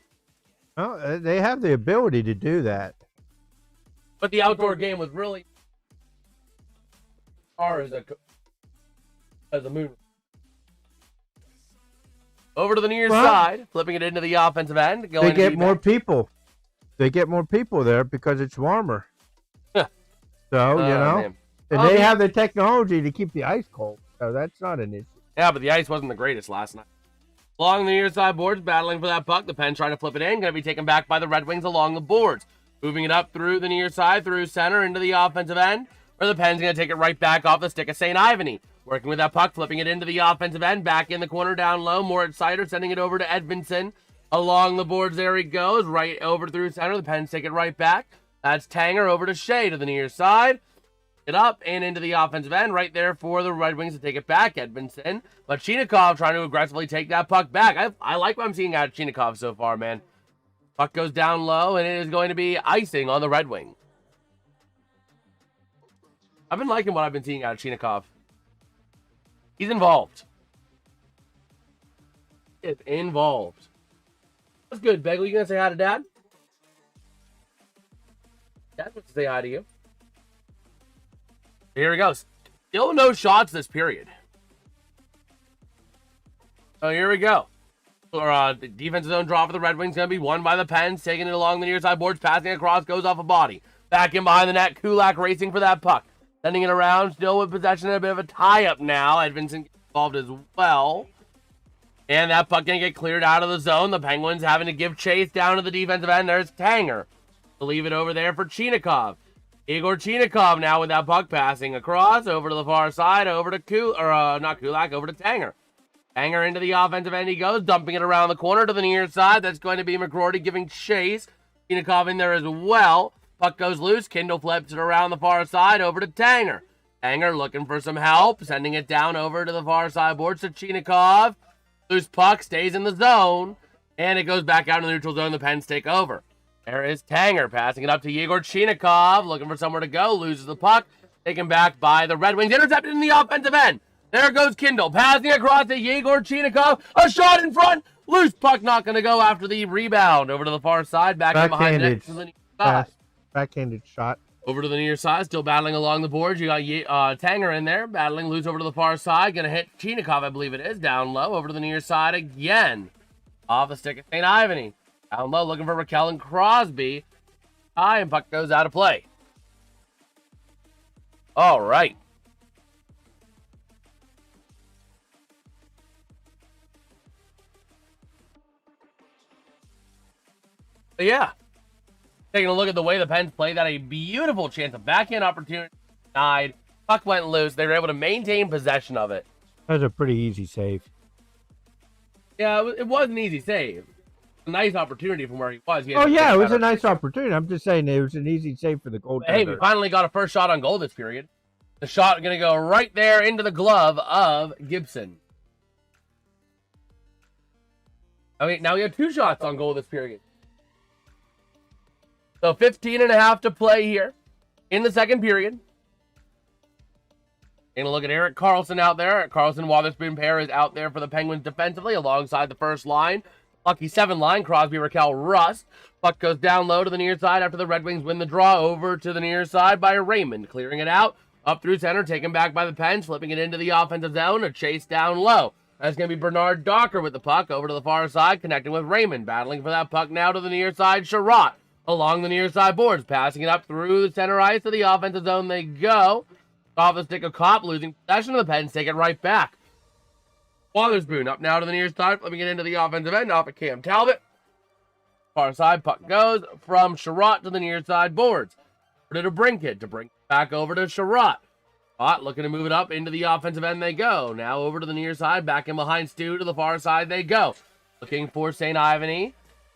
B: Oh, they have the ability to do that.
A: But the outdoor game was really hard as a moon. Over to the near side, flipping it into the offensive end.
B: They get more people. They get more people there because it's warmer. So, you know. Man. And they have the technology to keep the ice cold. So that's not an issue.
A: Yeah, but the ice wasn't the greatest last night. Along the near side boards, battling for that puck. The Pens trying to flip it in. Going to be taken back by the Red Wings along the boards. Moving it up through the near side, through center, into the offensive end. Where the Pens going to take it right back off the stick of St. Ivany. Working with that puck, flipping it into the offensive end. Back in the corner, down low. Moritz Seider sending it over to Edvinsson. Along the boards, there he goes. Right over through center. The Pens take it right back. That's Tanger over to Shea to the near side. It up and into the offensive end. Right there for the Red Wings to take it back. Edvinsson. But Chinikov trying to aggressively take that puck back. I like what I'm seeing out of Chinikov so far, man. Puck goes down low, and it is going to be icing on the Red Wing. I've been liking what I've been seeing out of Chinikov. He's involved. He is involved. That's good, Begley. You gonna say hi to Dad? Dad wants to say hi to you. Here we go. Still no shots this period. So here we go. The defensive zone draw for the Red Wings going to be won by the Pens, taking it along the near side boards, passing across, goes off a body. Back in behind the net, Kulak racing for that puck. Sending it around, still with possession, a bit of a tie-up now. Edvinsson gets involved as well. And that puck going to get cleared out of the zone. The Penguins having to give chase down to the defensive end. There's Tanger to leave it over there for Chinikov. Igor Chinikov now with that puck passing across, over to the far side, over to over to Tanger. Tanger into the offensive end he goes, dumping it around the corner to the near side. That's going to be McGroarty giving chase. Chinikov in there as well. Puck goes loose. Kindle flips it around the far side over to Tanger. Tanger looking for some help, sending it down over to the far side boards to Chinikov. Loose puck stays in the zone, and it goes back out in the neutral zone. The Pens take over. There is Tanger passing it up to Yegor Chinikov, looking for somewhere to go, loses the puck, taken back by the Red Wings, intercepted in the offensive end. There goes Kindle, passing across to Yegor Chinikov, a shot in front, loose puck, not going to go after the rebound, over to the far side, back in behind it to the near side.
B: Backhanded shot.
A: Over to the near side, still battling along the boards. You got Tanger in there, battling loose over to the far side, going to hit Chinikov, I believe it is, down low, over to the near side again. Off the stick of St. Ivany. Down low, looking for Raquel and Crosby. And puck goes out of play. All right. But yeah. Taking a look at the way the Pens played, that a beautiful chance, a backhand opportunity denied. Puck went loose. They were able to maintain possession of it.
B: That was a pretty easy save.
A: Yeah, it was an easy save. A nice opportunity from where he was.
B: Oh, yeah, it was a nice opportunity. I'm just saying it was an easy save for the goaltender.
A: Hey, we finally got a first shot on goal this period. The shot going to go right there into the glove of Gibson. I mean, now we have 2 shots on goal this period. So 15.5 to play here in the second period. Taking a look at Erik Karlsson out there. Karlsson-Wotherspoon pair is out there for the Penguins defensively alongside the first line. Lucky 7 line, Crosby, Raquel, Rust. Puck goes down low to the near side after the Red Wings win the draw, over to the near side by Raymond. Clearing it out, up through center, taken back by the Pens, flipping it into the offensive zone, a chase down low. That's going to be Bernard Docker with the puck, over to the far side, connecting with Raymond. Battling for that puck now to the near side, Sherratt. Along the near side boards, passing it up through the center ice to the offensive zone they go. Off the stick of Kopp, losing possession of the Pens, take it right back. Wotherspoon up now to the near side, flipping it into the offensive end, off of Cam Talbot. Far side, puck goes from Sherratt to the near side boards. Over to Brinket, back over to Sherratt. Sherratt looking to move it up into the offensive end they go. Now over to the near side, back in behind Stu to the far side they go. Looking for St. Ivany.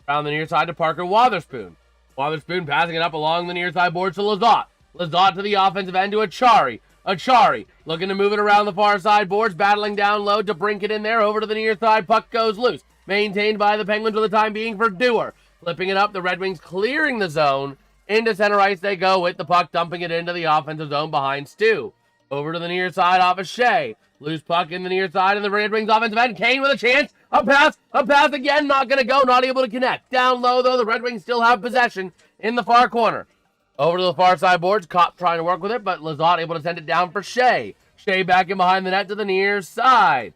A: Around the near side to Parker Wotherspoon. Wotherspoon passing it up along the near side boards to Lizotte. Lizotte to the offensive end to Achari. Achari looking to move it around the far side boards, battling down low to Brinket in there, over to the near side, puck goes loose. Maintained by the Penguins for the time being for Dewar. Flipping it up, the Red Wings clearing the zone. Into center ice they go with the puck, dumping it into the offensive zone behind Stu. Over to the near side off of Shea. Loose puck in the near side in the Red Wings offensive end. Kane with a chance. A pass again, not going to go, not able to connect. Down low though, the Red Wings still have possession in the far corner. Over to the far side boards, Kopp trying to work with it, but Lizotte able to send it down for Shea. Shea back in behind the net to the near side.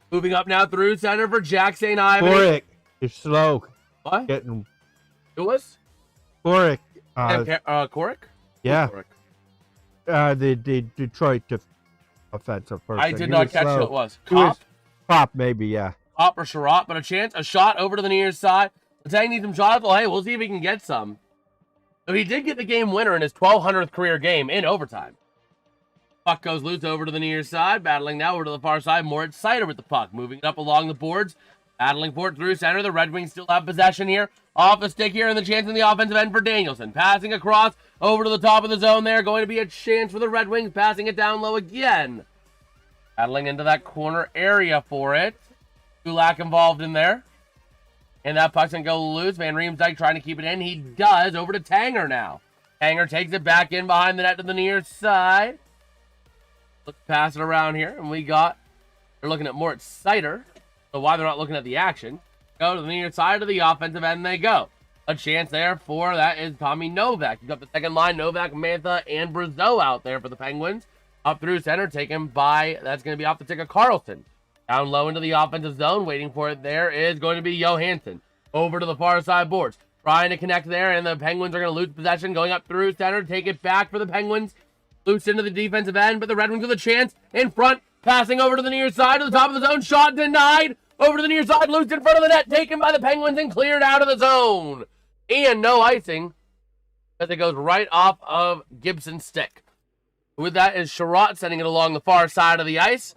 A: Moving up now through center for Jack St. Ivany.
B: Boric is slow.
A: What?
B: Getting
A: Who was?
B: Boric.
A: Corrick?
B: Yeah.
A: Corrick.
B: The Detroit offensive person.
A: I did not catch who it was.
B: Kopp? Kopp, maybe, yeah.
A: Kopp or Sherratt, but a shot over to the near side. Letang needs some shots. Well, hey, we'll see if he can get some. So he did get the game winner in his 1,200th career game in overtime. Puck goes loose over to the near side. Battling now over to the far side. Moritz Seider with the puck. Moving it up along the boards. Battling for it through center. The Red Wings still have possession here. Off the stick here, and the chance in the offensive end for Danielson. Passing across over to the top of the zone there. Going to be a chance for the Red Wings. Passing it down low again. Battling into that corner area for it. Kulak involved in there. And that puck's going to go loose. Van Riemsdyk trying to keep it in. He does. Over to Tanger now. Tanger takes it back in behind the net to the near side. Let's pass it around here. And they're looking at Moritz Seider. So why they're not looking at the action. Go to the near side of the offensive end they go. A chance there for that is Tommy Novak. You got the second line, Novak, Mantha, and Brazeau out there for the Penguins. Up through center, taken by, that's going to be off the tick of Carlson. Down low into the offensive zone, waiting for it there is going to be Johansson. Over to the far side boards. Trying to connect there, and the Penguins are going to lose possession. Going up through center, take it back for the Penguins. Loose into the defensive end, but the Red Wings with a chance in front. Passing over to the near side, to the top of the zone. Shot denied. Over to the near side, loose in front of the net. Taken by the Penguins and cleared out of the zone. And no icing, as it goes right off of Gibson's stick. With that is Sherratt sending it along the far side of the ice.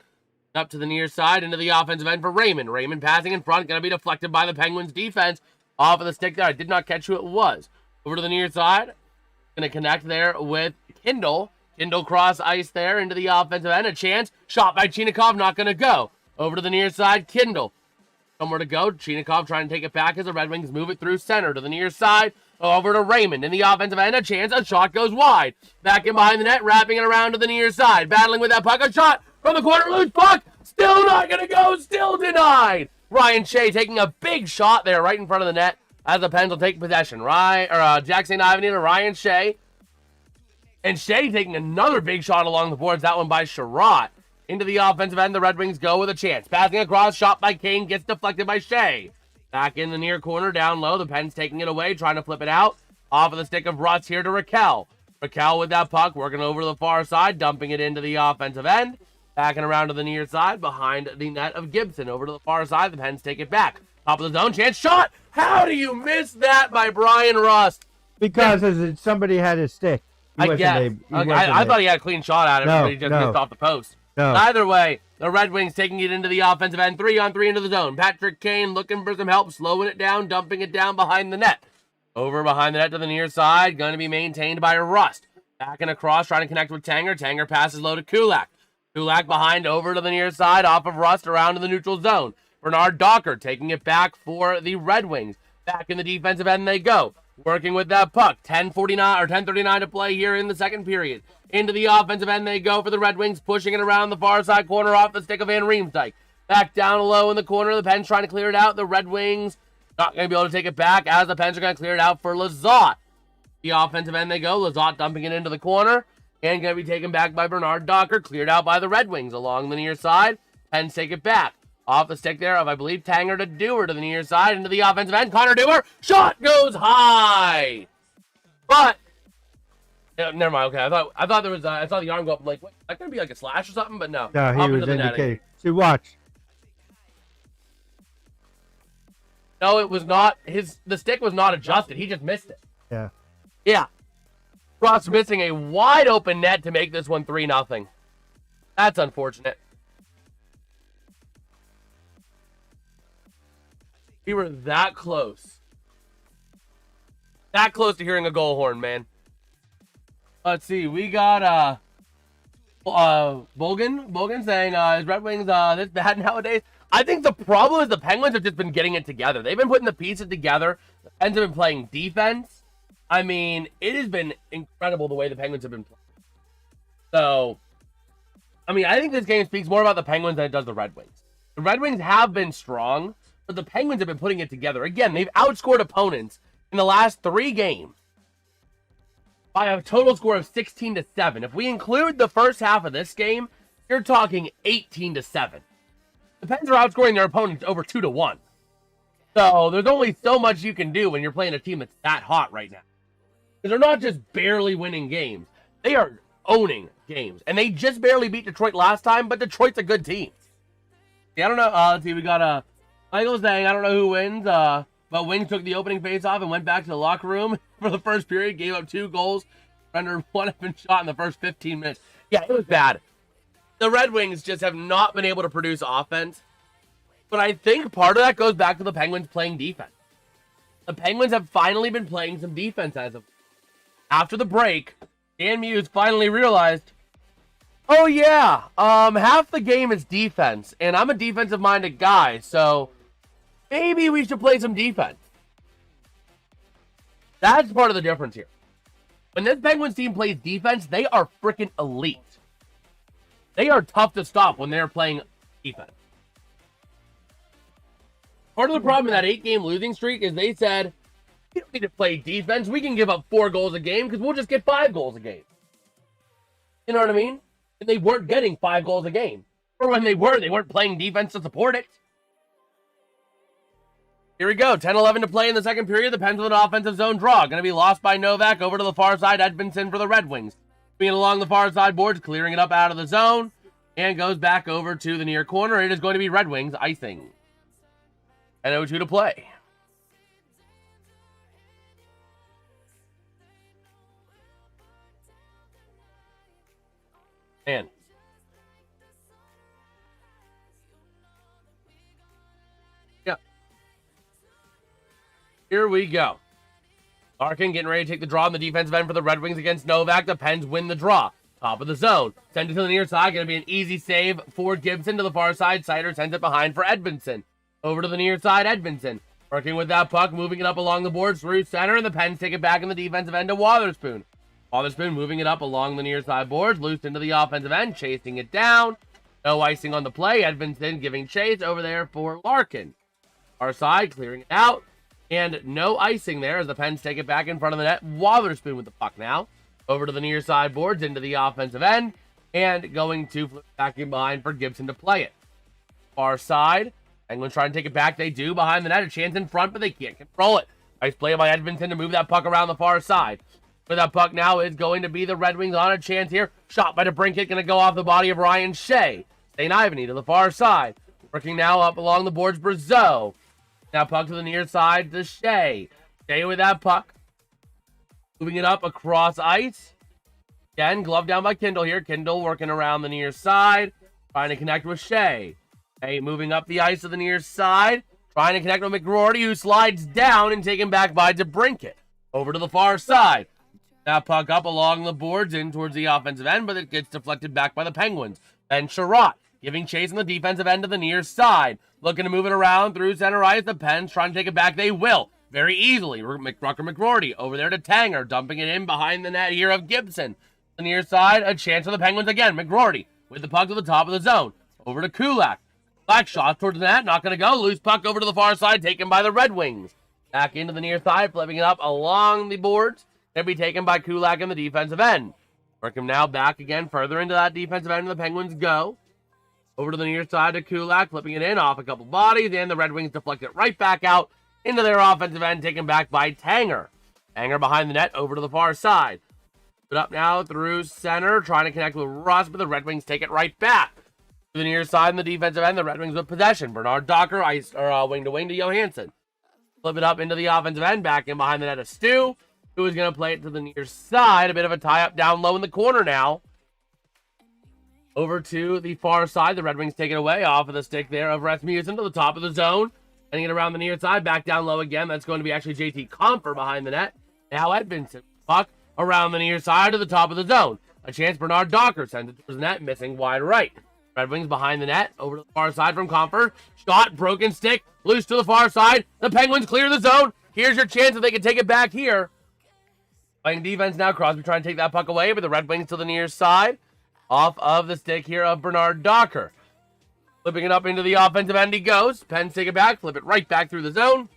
A: Up to the near side, into the offensive end for Raymond. Raymond passing in front, going to be deflected by the Penguins defense. Off of the stick there. I did not catch who it was. Over to the near side. Going to connect there with Kindle. Kindle cross ice there into the offensive end. A chance. Shot by Chinakhov, not going to go. Over to the near side, Kindle. Somewhere to go. Chinakhov trying to take it back as the Red Wings move it through center to the near side. Over to Raymond in the offensive end. A chance. A shot goes wide. Back in behind the net. Wrapping it around to the near side. Battling with that puck. A shot from the corner. Loose puck. Still not going to go. Still denied. Ryan Shea taking a big shot there right in front of the net as the Pens will take possession. Jack St. Ivany to Ryan Shea. And Shea taking another big shot along the boards. That one by Sherratt. Into the offensive end, the Red Wings go with a chance. Passing across, shot by Kane, gets deflected by Shea. Back in the near corner, down low. The Pens taking it away, trying to flip it out. Off of the stick of Russ here to Raquel. Raquel with that puck, working over to the far side, dumping it into the offensive end. Backing around to the near side, behind the net of Gibson. Over to the far side, the Pens take it back. Top of the zone, chance, shot! How do you miss that by Brian Rust?
B: Because somebody had his stick.
A: I guess. I thought he had a clean shot at it, but he just missed off the post.
B: No.
A: Either way, the Red Wings taking it into the offensive end, 3-on-3 into the zone. Patrick Kane looking for some help, slowing it down, dumping it down behind the net. Over behind the net to the near side, going to be maintained by Rust. Back and across, trying to connect with Tanger. Tanger passes low to Kulak. Kulak behind, over to the near side, off of Rust, around to the neutral zone. Bernard Docker taking it back for the Red Wings. Back in the defensive end they go. Working with that puck. 10:39 to play here in the second period. Into the offensive end they go for the Red Wings, pushing it around the far side corner off the stick of Van Riemsdyk. Back down low in the corner, the Pens trying to clear it out. The Red Wings not going to be able to take it back as the Pens are going to clear it out for Lizotte. The offensive end they go. Lizotte dumping it into the corner and going to be taken back by Bernard Docker. Cleared out by the Red Wings along the near side. Pens take it back. Off the stick there of, I believe, Tanger to Dewar to the near side into the offensive end. Connor Dewar, shot goes high. But never mind. Okay, I thought there was. I saw the arm go up. I'm like, what? That could be like a slash or something, but no.
B: No, he was indicating. See, watch.
A: No, it was not. The stick was not adjusted. He just missed it.
B: Yeah.
A: Yeah. Ross missing a wide open net to make this one 3-0. That's unfortunate. We were that close. That close to hearing a goal horn, man. Let's see. We got Bogan saying is Red Wings this bad nowadays? I think the problem is the Penguins have just been getting it together. They've been putting the pieces together. The Pens have been playing defense. I mean, it has been incredible the way the Penguins have been playing. So, I mean, I think this game speaks more about the Penguins than it does the Red Wings. The Red Wings have been strong, but the Penguins have been putting it together. Again, they've outscored opponents in the last 3 games by a total score of 16-7. If we include the first half of this game, you're talking 18-7. The Pens are outscoring their opponents over 2-1. So there's only so much you can do when you're playing a team that's that hot right now. Because they're not just barely winning games. They are owning games. And they just barely beat Detroit last time, but Detroit's a good team. Yeah, I don't know. Let's see. We got Michael saying, I don't know who wins, but Wings took the opening face-off and went back to the locker room for the first period, gave up 2 goals, rendered 1 open shot in the first 15 minutes. Yeah, it was bad. The Red Wings just have not been able to produce offense, but I think part of that goes back to the Penguins playing defense. The Penguins have finally been playing some defense as of after the break. Dan Muse finally realized, oh yeah, half the game is defense, and I'm a defensive-minded guy, so maybe we should play some defense. That's part of the difference here. When this Penguins team plays defense, they are freaking elite. They are tough to stop when they're playing defense. Part of the problem in that 8-game losing streak is they said, we don't need to play defense. We can give up 4 goals a game because we'll just get 5 goals a game. You know what I mean? And they weren't getting 5 goals a game. Or when they weren't playing defense to support it. Here we go. 10-11 to play in the second period. The Pens with an offensive zone draw. Going to be lost by Novak over to the far side. Edmondson for the Red Wings. Being along the far side boards, clearing it up out of the zone. And goes back over to the near corner. It is going to be Red Wings icing. 10-02 to play. Man. Yeah. Here we go. Larkin getting ready to take the draw on the defensive end for the Red Wings against Novak. The Pens win the draw. Top of the zone. Send it to the near side. Going to be an easy save for Gibson to the far side. Sider sends it behind for Edmondson. Over to the near side, Edmondson. Working with that puck, moving it up along the boards through center, and the Pens take it back in the defensive end to Wotherspoon. Wotherspoon moving it up along the near side boards, loose into the offensive end, chasing it down. No icing on the play. Edmondson giving chase over there for Larkin. Our side clearing it out, and no icing there as the Pens take it back in front of the net. Wotherspoon with the puck now. Over to the near side boards, into the offensive end, and going to flip back in behind for Gibson to play it. Far side. Penguins trying to take it back. They do behind the net. A chance in front, but they can't control it. Nice play by Edmondson to move that puck around the far side. But that puck now is going to be the Red Wings on a chance here. Shot by DeBrincat, going to go off the body of Ryan Shea. St. Ivany to the far side. Working now up along the boards, Brazeau. Now puck to the near side to Shea. Shea with that puck. Moving it up across ice. Again, glove down by Kindle here. Kindle working around the near side. Trying to connect with Shea. Hey, moving up the ice to the near side. Trying to connect with McGroarty, who slides down and taken back by DeBrincat. Over to the far side. That puck up along the boards in towards the offensive end, but it gets deflected back by the Penguins. Then Sherratt giving chase on the defensive end to the near side. Looking to move it around through center ice. The Pens trying to take it back. They will. Very easily. Rucker McGroarty over there to Tanger. Dumping it in behind the net here of Gibson. The near side, a chance for the Penguins again. McGroarty with the puck to the top of the zone. Over to Kulak. Black shot towards the net, not going to go. Loose puck over to the far side, taken by the Red Wings. Back into the near side, flipping it up along the boards. Going to be taken by Kulak in the defensive end. Working now back again, further into that defensive end, and the Penguins go. Over to the near side to Kulak, flipping it in off a couple bodies, and the Red Wings deflect it right back out into their offensive end, taken back by Tanger. Tanger behind the net, over to the far side. Put up now through center, trying to connect with Russ, but the Red Wings take it right back. To the near side in the defensive end, the Red Wings with possession. Bernard Docker, wing to wing to Johansson. Flip it up into the offensive end, back in behind the net of Stu, who is going to play it to the near side. A bit of a tie-up down low in the corner now. Over to the far side, the Red Wings take it away off of the stick there of Rasmussen to the top of the zone. Sending it around the near side, back down low again. That's going to be actually JT Comfer behind the net. Now Edmondson, puck around the near side to the top of the zone. A chance, Bernard Docker sends it towards the net, missing wide right. Red Wings behind the net, over to the far side from Comfer. Shot, broken stick, loose to the far side. The Penguins clear the zone. Here's your chance if they can take it back here. Playing defense now, Crosby trying to take that puck away, but the Red Wings to the near side. Off of the stick here of Bernard Docker. Flipping it up into the offensive end he goes. Pens take it back, flip it right back through the zone.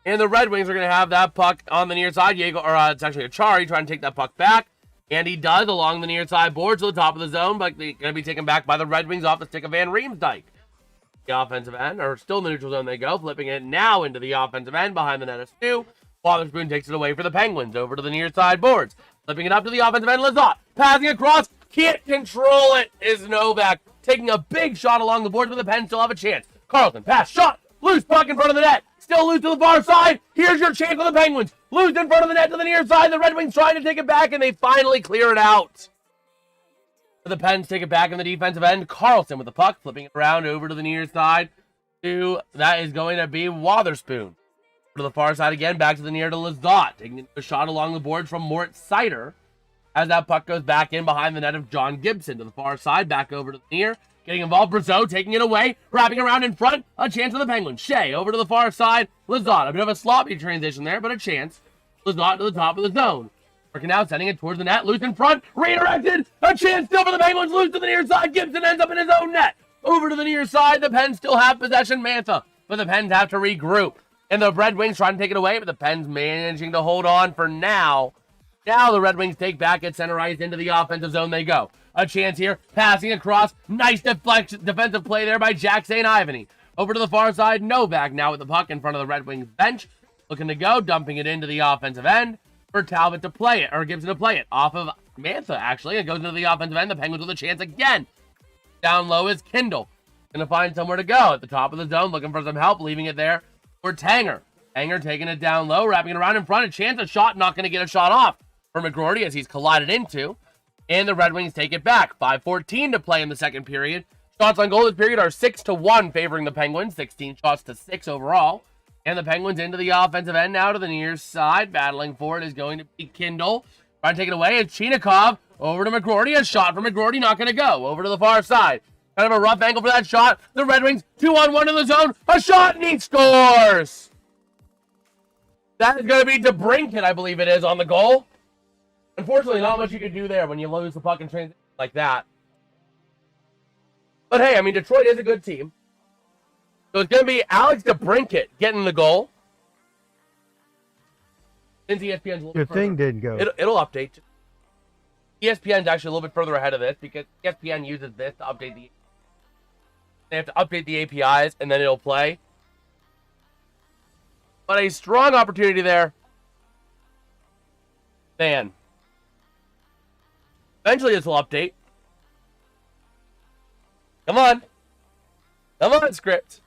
A: And the Red Wings are going to have that puck on the near side. It's actually Achari trying to take that puck back. And he does along the near side boards to the top of the zone, but they're going to be taken back by the Red Wings off the stick of Van Riemsdyk. The offensive end, or still in the neutral zone they go, flipping it now into the offensive end behind the net of Stu. Wotherspoon takes it away for the Penguins, over to the near side boards. Flipping it up to the offensive end, Lizotte. Passing across, can't control it, is Novak. Taking a big shot along the boards, but the Pens still have a chance. Carlton, pass, shot, loose puck in front of the net. Still loose to the far side. Here's your chance for the Penguins. Loose in front of the net to the near side. The Red Wings trying to take it back, and they finally clear it out. The Pens take it back in the defensive end. Carlson with the puck, flipping it around over to the near side. That is going to be Wotherspoon. To the far side again, back to the near to Lizotte. Taking a shot along the boards from Moritz Seider. As that puck goes back in behind the net of John Gibson. To the far side, back over to the near. Getting involved, Brazeau taking it away, wrapping around in front, a chance for the Penguins. Shea over to the far side, Lizotte, a bit of a sloppy transition there, but a chance. Lizotte to the top of the zone. Working out, sending it towards the net, loose in front, redirected, a chance still for the Penguins, loose to the near side, Gibson ends up in his own net. Over to the near side, the Pens still have possession, Mantha but the Pens have to regroup. And the Red Wings trying to take it away, but the Pens managing to hold on for now. Now the Red Wings take back at center ice. Into the offensive zone they go. A chance here, passing across. Nice defensive play there by Jack St. Ivany. Over to the far side, Novak now with the puck in front of the Red Wings bench. Looking to go, dumping it into the offensive end for Talbot to play it, or Gibson to play it. Off of Mantha, actually. It goes into the offensive end. The Penguins with a chance again. Down low is Kindle. Going to find somewhere to go at the top of the zone, looking for some help, leaving it there for Tanger. Tanger taking it down low, wrapping it around in front. A chance, a shot, not going to get a shot off for McGroarty as he's collided into. And the Red Wings take it back. 5:14 to play in the second period. Shots on goal this period are 6-1 favoring the Penguins. 16 shots to 6 overall. And the Penguins into the offensive end now to the near side. Battling for it is going to be Kindle. Trying to take it away. It's Chinikov over to McGroarty. A shot from McGroarty, not going to go. Over to the far side. Kind of a rough angle for that shot. The Red Wings 2-on-1 in the zone. A shot and he scores. That is going to be DeBrincat, I believe it is, on the goal. Unfortunately, not much you can do there when you lose the puck in transition like that. But hey, I mean, Detroit is a good team. So it's going to be Alex DeBrincat getting the goal. Since ESPN's a little
B: Your
A: bit further,
B: thing didn't go.
A: It'll update. ESPN's actually a little bit further ahead of this because ESPN uses this to update the... They have to update the APIs and then it'll play. But a strong opportunity there. Man. Eventually this will update. Come on. Come on, script.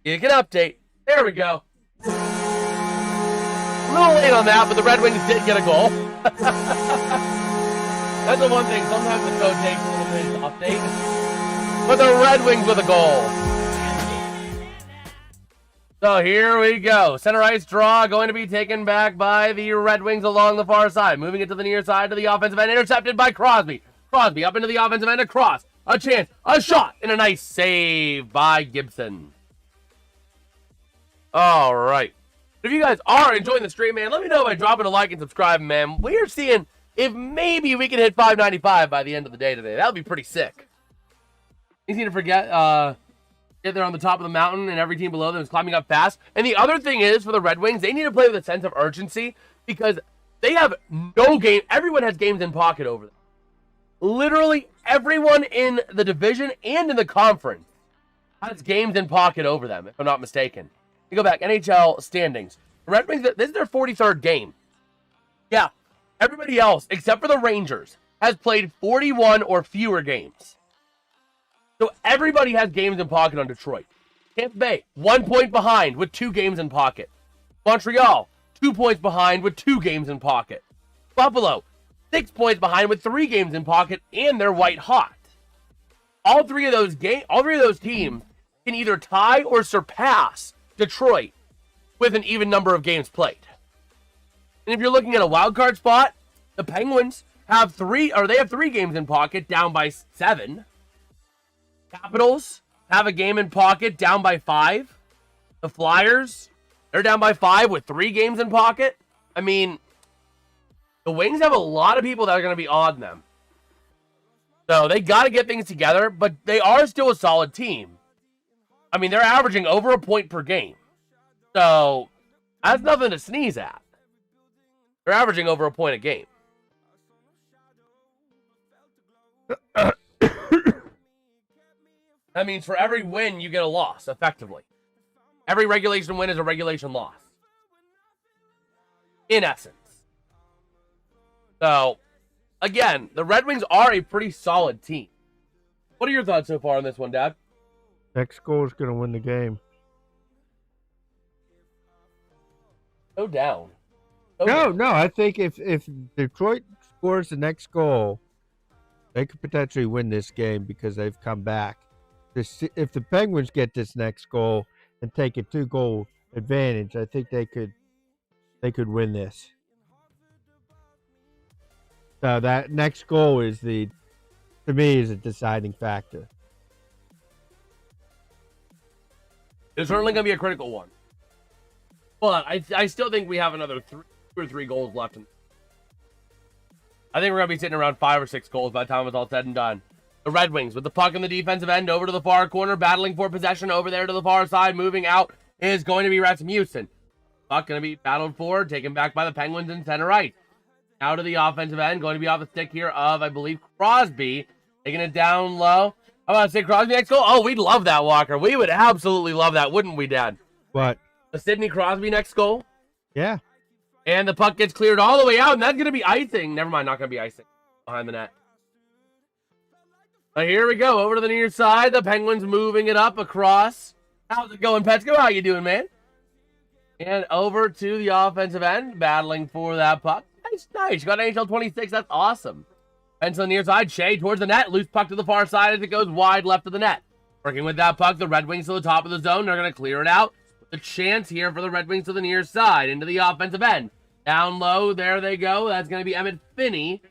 A: You can update. There we go. A little late on that, but the Red Wings did get a goal. That's the one thing. Sometimes the code takes a little bit to update. But the Red Wings with a goal. So here we go. Center ice draw going to be taken back by the Red Wings along the far side. Moving it to the near side to the offensive end. Intercepted by Crosby. Crosby up into the offensive end across. A chance. A shot. And a nice save by Gibson. All right. If you guys are enjoying the stream, man, let me know by dropping a like and subscribing, man. We're seeing if maybe we can hit 595 by the end of the day today. That would be pretty sick. Easy to forget. Get there on the top of the mountain, and every team below them is climbing up fast. And the other thing is, for the Red Wings, they need to play with a sense of urgency because they have no game. Everyone has games in pocket over them. Literally everyone in the division and in the conference has games in pocket over them, if I'm not mistaken. You go back, NHL standings. The Red Wings, this is their 43rd game. Yeah, everybody else, except for the Rangers, has played 41 or fewer games. So everybody has games in pocket on Detroit. Tampa Bay, 1 point behind with 2 games in pocket. Montreal, 2 points behind with 2 games in pocket. Buffalo, 6 points behind with 3 games in pocket, and they're white hot. All three of those teams can either tie or surpass Detroit with an even number of games played. And if you're looking at a wild card spot, the Penguins have 3 games in pocket, down by 7. Capitals have a game in pocket, down by 5. The Flyers, they're down by 5 with 3 games in pocket. I mean, the Wings have a lot of people that are going to be on them. So they got to get things together, but they are still a solid team. I mean, they're averaging over a point per game. So that's nothing to sneeze at. They're averaging over a point a game. That means for every win, you get a loss, effectively. Every regulation win is a regulation loss. In essence. So, again, the Red Wings are a pretty solid team. What are your thoughts so far on this one, Dad?
B: Next goal is going to win the game.
A: Go down.
B: No. I think if Detroit scores the next goal, they could potentially win this game because they've come back. If the Penguins get this next goal and take a 2-goal advantage, I think they could win this. So that next goal is to me, is a deciding factor.
A: It's certainly going to be a critical one. But I still think we have another 2 or 3 goals left. I think we're going to be sitting around 5 or 6 goals by the time it's all said and done. The The Red Wings with the puck in the defensive end over to the far corner, battling for possession over there to the far side. Moving out is going to be Rasmussen. Puck going to be battled for, taken back by the Penguins in center right. Out to the offensive end, going to be off the stick here of, I believe, Crosby. Taking it down low. How about Sidney Crosby next goal? Oh, we'd love that, Walker. We would absolutely love that, wouldn't we, Dad?
B: What?
A: The Sidney Crosby next goal.
B: Yeah.
A: And the puck gets cleared all the way out, and that's going to be icing. Never mind, not going to be icing. Behind the net. But here we go, over to the near side. The Penguins moving it up across. How's it going, Petsko? How you doing, man? And over to the offensive end, battling for that puck. Nice. You got NHL 26. That's awesome. And to the near side, Shea towards the net. Loose puck to the far side as it goes wide left of the net. Working with that puck, the Red Wings to the top of the zone. They're going to clear it out. With a chance here for the Red Wings to the near side, into the offensive end. Down low, there they go. That's going to be Emmett Finney.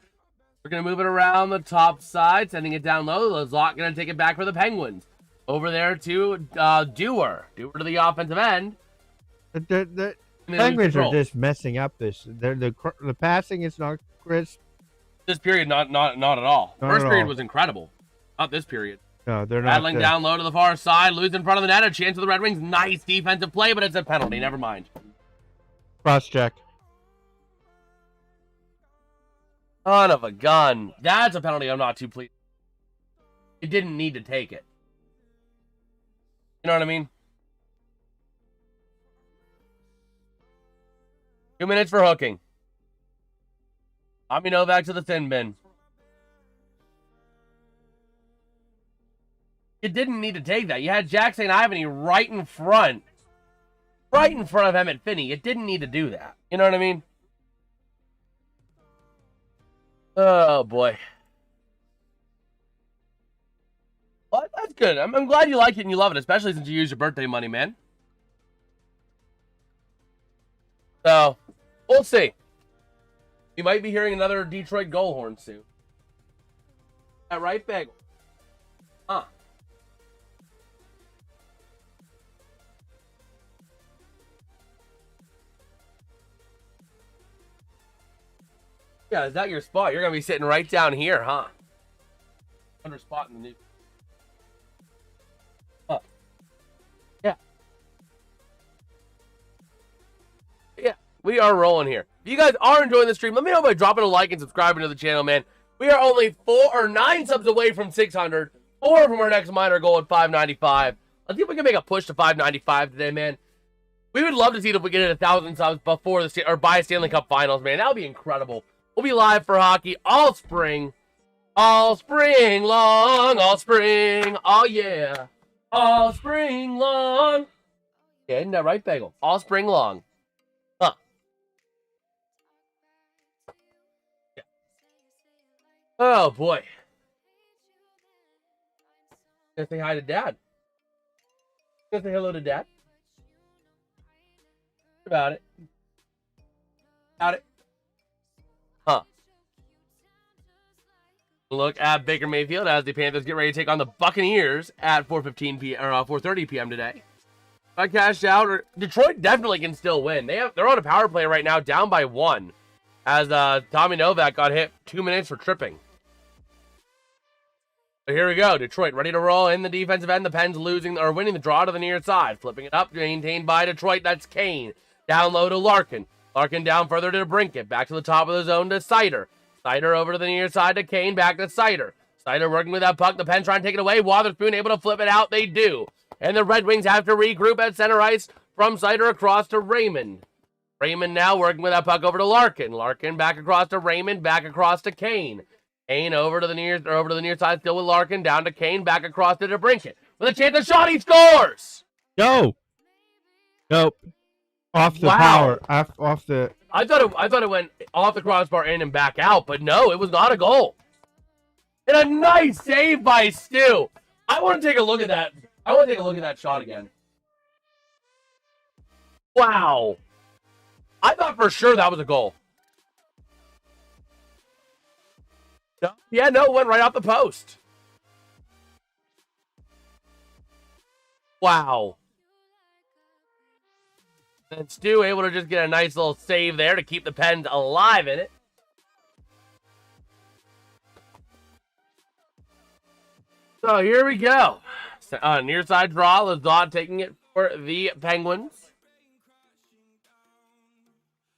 A: We're going to move it around the top side, sending it down low. Lazat going to take it back for the Penguins. Over there to Dewar. Dewar to the offensive end.
B: The Penguins are just messing up this. The passing is not crisp.
A: This period, not at all. First period was incredible. Not this period.
B: No, they're not.
A: Battling down low to the far side, lose in front of the net. A chance for the Red Wings. Nice defensive play, but it's a penalty. Never mind.
B: Cross check.
A: Son of a gun. That's a penalty I'm not too pleased. It didn't need to take it. You know what I mean? 2 minutes for hooking. Tommy Novak to the thin bin. You didn't need to take that. You had Jack St. Ivany right in front. Right in front of Emmett Finney. You didn't need to do that. You know what I mean? Oh, boy. Well, that's good. I'm glad you like it and you love it, especially since you use your birthday money, man. So, we'll see. You might be hearing another Detroit goal horn soon. That right, Bagel? Huh. Yeah, is that your spot? You're going to be sitting right down here, huh? Under spot in the news. Huh. Yeah. Yeah, we are rolling here. If you guys are enjoying the stream, let me know by dropping a like and subscribing to the channel, man. We are only 9 subs away from 600. 4 from our next minor goal at 595. I think we can make a push to 595 today, man. We would love to see if we get at 1,000 subs before the or by Stanley Cup Finals, man. That would be incredible. We'll be live for hockey all spring long, all spring, oh yeah, all spring long. Yeah, isn't that right, Bagel? All spring long. Huh. Yeah. Oh, boy. Gonna say hi to Dad. Gonna say hello to Dad. About it. About it. Huh. Look at Baker Mayfield as the Panthers get ready to take on the Buccaneers at 4:15 p.m. or 4:30 p.m. today. If I cashed out, or Detroit definitely can still win. They're on a power play right now, down by 1, as Tommy Novak got hit 2 minutes for tripping. So here we go. Detroit ready to roll in the defensive end. The Pens winning the draw to the near side, flipping it up, maintained by Detroit. That's Kane. Down low to Larkin. Larkin down further to Brinkett. Back to the top of the zone to Sider. Sider over to the near side to Kane. Back to Sider. Sider working with that puck. The Pens trying to take it away. Wotherspoon able to flip it out. They do. And the Red Wings have to regroup at center ice from Sider across to Raymond. Raymond now working with that puck over to Larkin. Larkin back across to Raymond. Back across to Kane. Kane over to the near side still with Larkin. Down to Kane. Back across to Brinkett. With a chance of shot, he scores!
B: No. Nope. Off the power. Off the...
A: I thought it went off the crossbar in and back out, but no, it was not a goal. And a nice save by Stu. I want to take a look at that. I want to take a look at that shot again. Wow. I thought for sure that was a goal. No, yeah, no, it went right off the post. Wow. And Stu able to just get a nice little save there to keep the Pens alive in it. So here we go. Near side draw. Lazard taking it for the Penguins.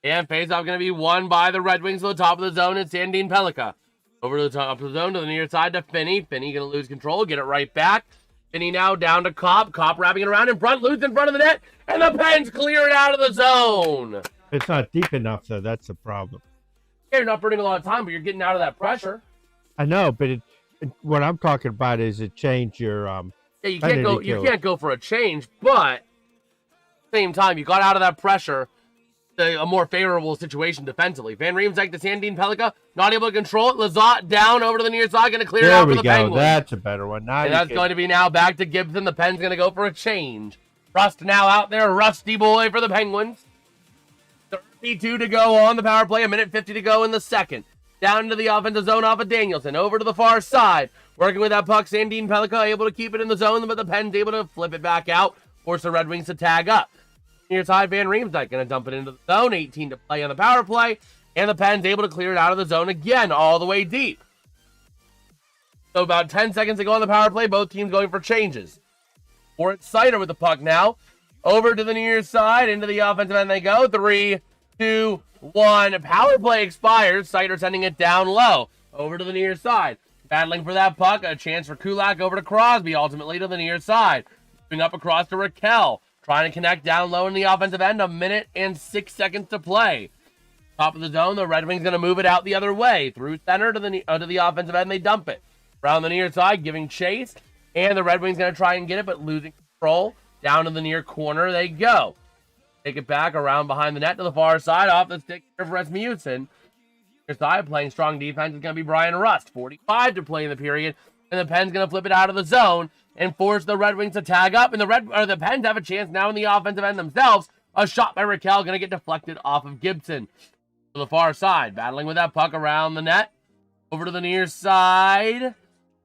A: And face-off going to be won by the Red Wings to the top of the zone. It's Sandin Pellikka. Over to the top of the zone to the near side to Finney. Finney going to lose control. Get it right back. Finney now down to Kopp. Kopp wrapping it around in front. Loose in front of the net. And the Pens clear it out of the zone.
B: It's not deep enough, though. That's the problem.
A: Yeah, you're not burning a lot of time, but you're getting out of that pressure.
B: I know, but what I'm talking about is it change your
A: Yeah, you can't go for a change, but at the same time, you got out of that pressure. A more favorable situation defensively. Van Riemsdyk to Sandin Pellikka, not able to control it. Lazat down over to the near side, going to clear it out for the Penguins.
B: That's a better one.
A: And that's going to be now back to Gibson. The Pens going to go for a change. Rust now out there, rusty boy for the Penguins. 32 to go on the power play, 1:50 to go in the second. Down to the offensive zone off of Danielson, over to the far side. Working with that puck, Sandin Pellikka able to keep it in the zone, but the Pens able to flip it back out, force the Red Wings to tag up. Near side, Van Riemsdyk going to dump it into the zone. 18 to play on the power play. And the Pens able to clear it out of the zone again, all the way deep. So about 10 seconds to go on the power play. Both teams going for changes. Moritz Seider with the puck now. Over to the near side. Into the offensive end they go. 3, 2, 1. Power play expires. Seider sending it down low. Over to the near side. Battling for that puck. A chance for Kulak over to Crosby. Ultimately to the near side. Moving up across to Raquel. Trying to connect down low in the offensive end. 1:06 to play. Top of the zone, the Red Wings going to move it out the other way. Through center to the offensive end, they dump it. Around the near side, giving chase. And the Red Wings going to try and get it, but losing control. Down to the near corner they go. Take it back around behind the net to the far side. Off the stick here for Rasmussen. Near side, playing strong defense is going to be Brian Rust. 45 to play in the period. And the Pens going to flip it out of the zone and force the Red Wings to tag up. And the Pens have a chance now in the offensive end themselves. A shot by Raquel going to get deflected off of Gibson. To the far side, battling with that puck around the net. Over to the near side.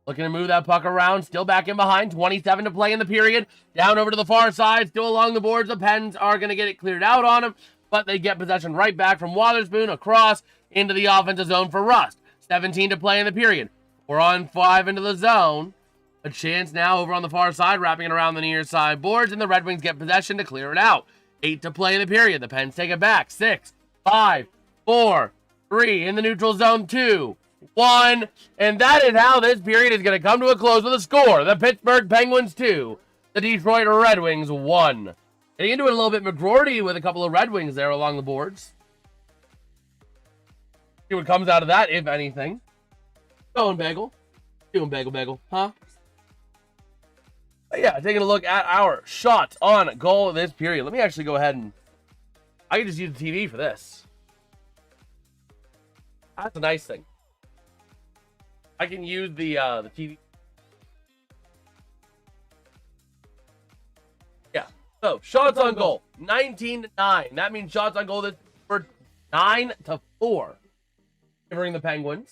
A: Looking to move that puck around. Still back in behind. 27 to play in the period. Down over to the far side. Still along the boards. The Pens are going to get it cleared out on them. But they get possession right back from Wotherspoon across into the offensive zone for Rust. 17 to play in the period. 4-on-5 into the zone. A chance now over on the far side, wrapping it around the near side boards, and the Red Wings get possession to clear it out. 8 to play in the period. The Pens take it back. 6, 5, 4, 3 in the neutral zone. 2, 1. And that is how this period is going to come to a close with a score. The Pittsburgh Penguins 2, the Detroit Red Wings 1. Getting into it a little bit, McGroarty with a couple of Red Wings there along the boards. See what comes out of that, if anything. Going Bagel. Doing Bagel, huh? But yeah, taking a look at our shots on goal this period. Let me actually go ahead and... I can just use the TV for this. That's a nice thing. I can use the TV. Yeah. So, shots on goal. 19-9. That means shots on goal this for 9-4. Favoring the Penguins.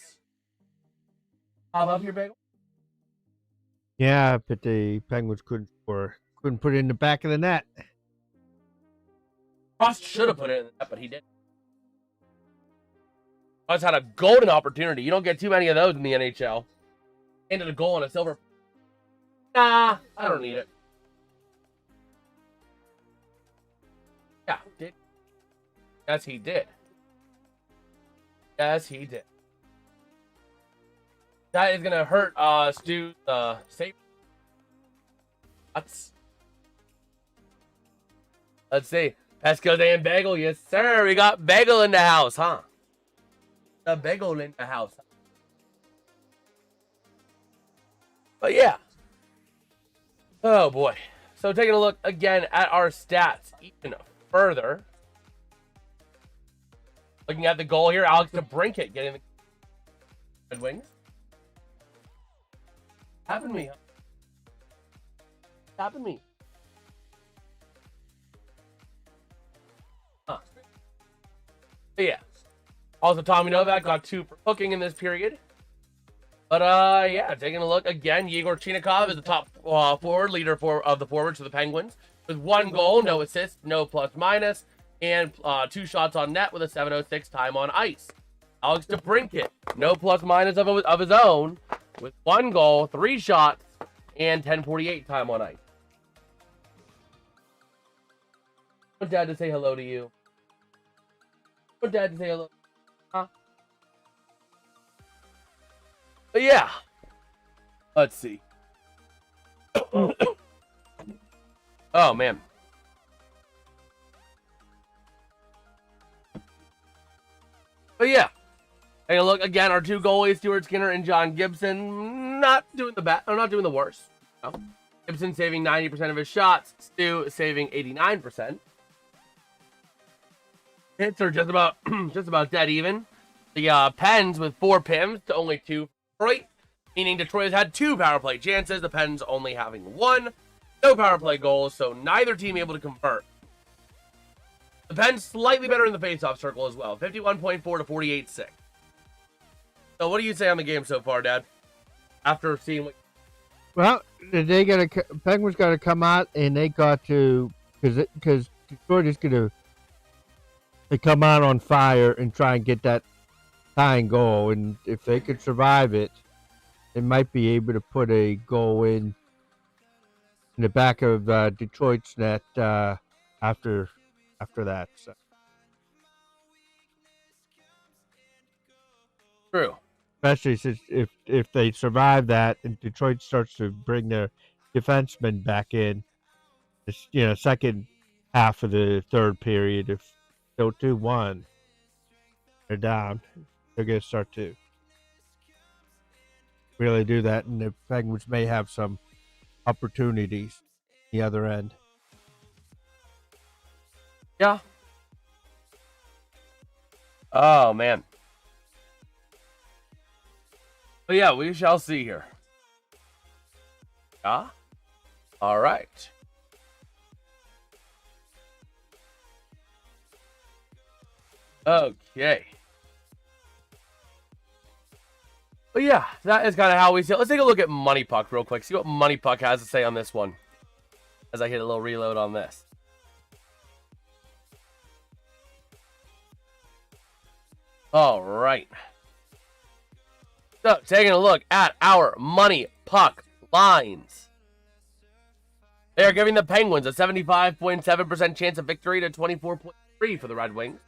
A: How about your Bagel?
B: Yeah, but the Penguins couldn't put it in the back of the net.
A: Frost should have put it in the net, but he didn't. Frost had a golden opportunity. You don't get too many of those in the NHL. Ended a goal on a silver. Nah, I don't need it. Yeah, did. Yes, he did. Yes, he did. That is going to hurt Stu's save. Let's see. Pesco Day and Bagel. Yes, sir. We got Bagel in the house, huh? The Bagel in the house. But yeah. Oh, boy. So taking a look again at our stats even further. Looking at the goal here. Alex DeBrincat getting the Red Wings. Happened to me. Happened to me. Huh. But yeah. Also, Tommy Novak got 2 for hooking in this period. But, yeah, taking a look again. Yegor Chinakhov is the top forward, leader of the forwards for the Penguins. With 1 goal, no assists, no plus minus, and 2 shots on net with a 7:06 time on ice. Alex DeBrincat, no plus minus of his own. With 1 goal, 3 shots, and 10:48 time on ice. I want Dad to say hello to you. I want Dad to say hello. Huh? But yeah. Let's see. Oh, man. But yeah. Take a look again. Our two goalies, Stuart Skinner and John Gibson, not doing the worst. No. Gibson saving 90% of his shots. Stu saving 89%. Hits are just about dead even. The Pens with 4 PIMs to only 2 Detroit, meaning Detroit has had 2 power play chances. The Pens only having 1. No power play goals, so neither team able to convert. The Pens slightly better in the faceoff circle as well, 51.4 to 48.6. So what do you say on the game so far, Dad? After seeing what...
B: Well, Penguins got to come out and they got to, because Detroit is going to come out on fire and try and get that tying goal, and if they could survive it, they might be able to put a goal in the back of Detroit's net after that. So.
A: True.
B: Especially since if they survive that and Detroit starts to bring their defensemen back in, second half of the third period, if still 2-1, they're down. They're going to start to really do that, and the Penguins may have some opportunities the other end.
A: Yeah. Oh, man. But yeah, we shall see here. Yeah? All right. Okay. But yeah, that is kind of how we see it. Let's take a look at Money Puck real quick. See what Money Puck has to say on this one. As I hit a little reload on this. All right. So, taking a look at our Money Puck lines. They are giving the Penguins a 75.7% chance of victory to 24.3% for the Red Wings.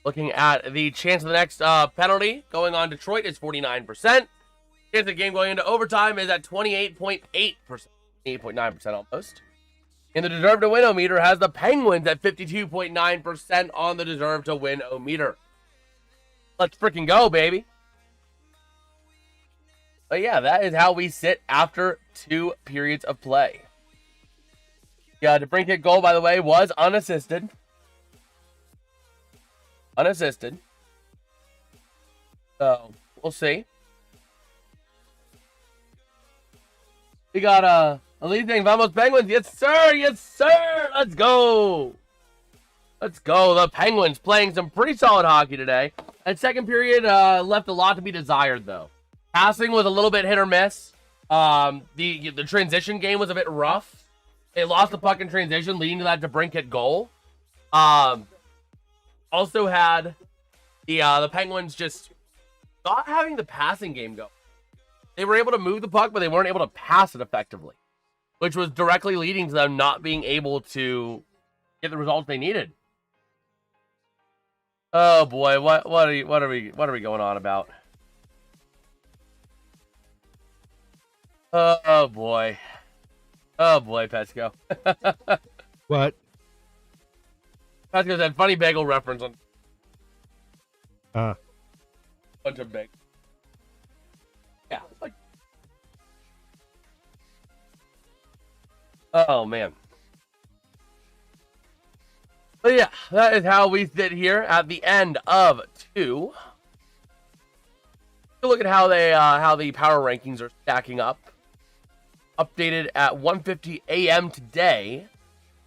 A: Looking at the chance of the next penalty going on Detroit is 49%. Chance of the game going into overtime is at 28.8%. 8.9% almost. And the deserve to win meter has the Penguins at 52.9% on the deserve to win meter. Let's freaking go, baby. But yeah, that is how we sit after 2 periods of play. Yeah, the brink hit goal, by the way, was unassisted. Unassisted. So, we'll see. We got a lead thing. Vamos Penguins. Yes, sir. Yes, sir. Let's go. Let's go. The Penguins playing some pretty solid hockey today. That second period left a lot to be desired, though. Passing was a little bit hit or miss. The transition game was a bit rough. They lost the puck in transition, leading to that DeBrincat goal. Also had the Penguins just not having the passing game go. They were able to move the puck, but they weren't able to pass it effectively, which was directly leading to them not being able to get the results they needed. Oh boy, what are we going on about? Oh boy, Petsko.
B: What?
A: Petsko said funny bagel reference on. Bunch of bagels. Yeah. Like... Oh man. But yeah, that is how we sit here at the end of 2. Look at how the power rankings are stacking up. Updated at 1:50 a.m. today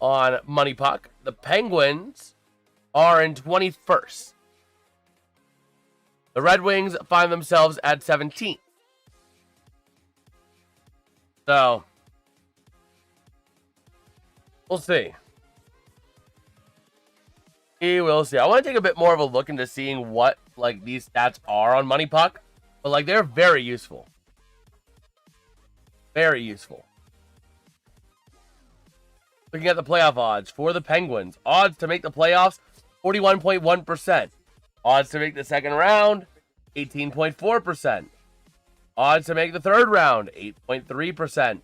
A: on Money Puck. The Penguins are in 21st. The Red Wings find themselves at 17th. So, we'll see. We will see. I want to take a bit more of a look into seeing what these stats are on Money Puck, but they're very useful. Very useful. Looking at the playoff odds for the Penguins. Odds to make the playoffs, 41.1%. Odds to make the second round, 18.4%. Odds to make the third round, 8.3%.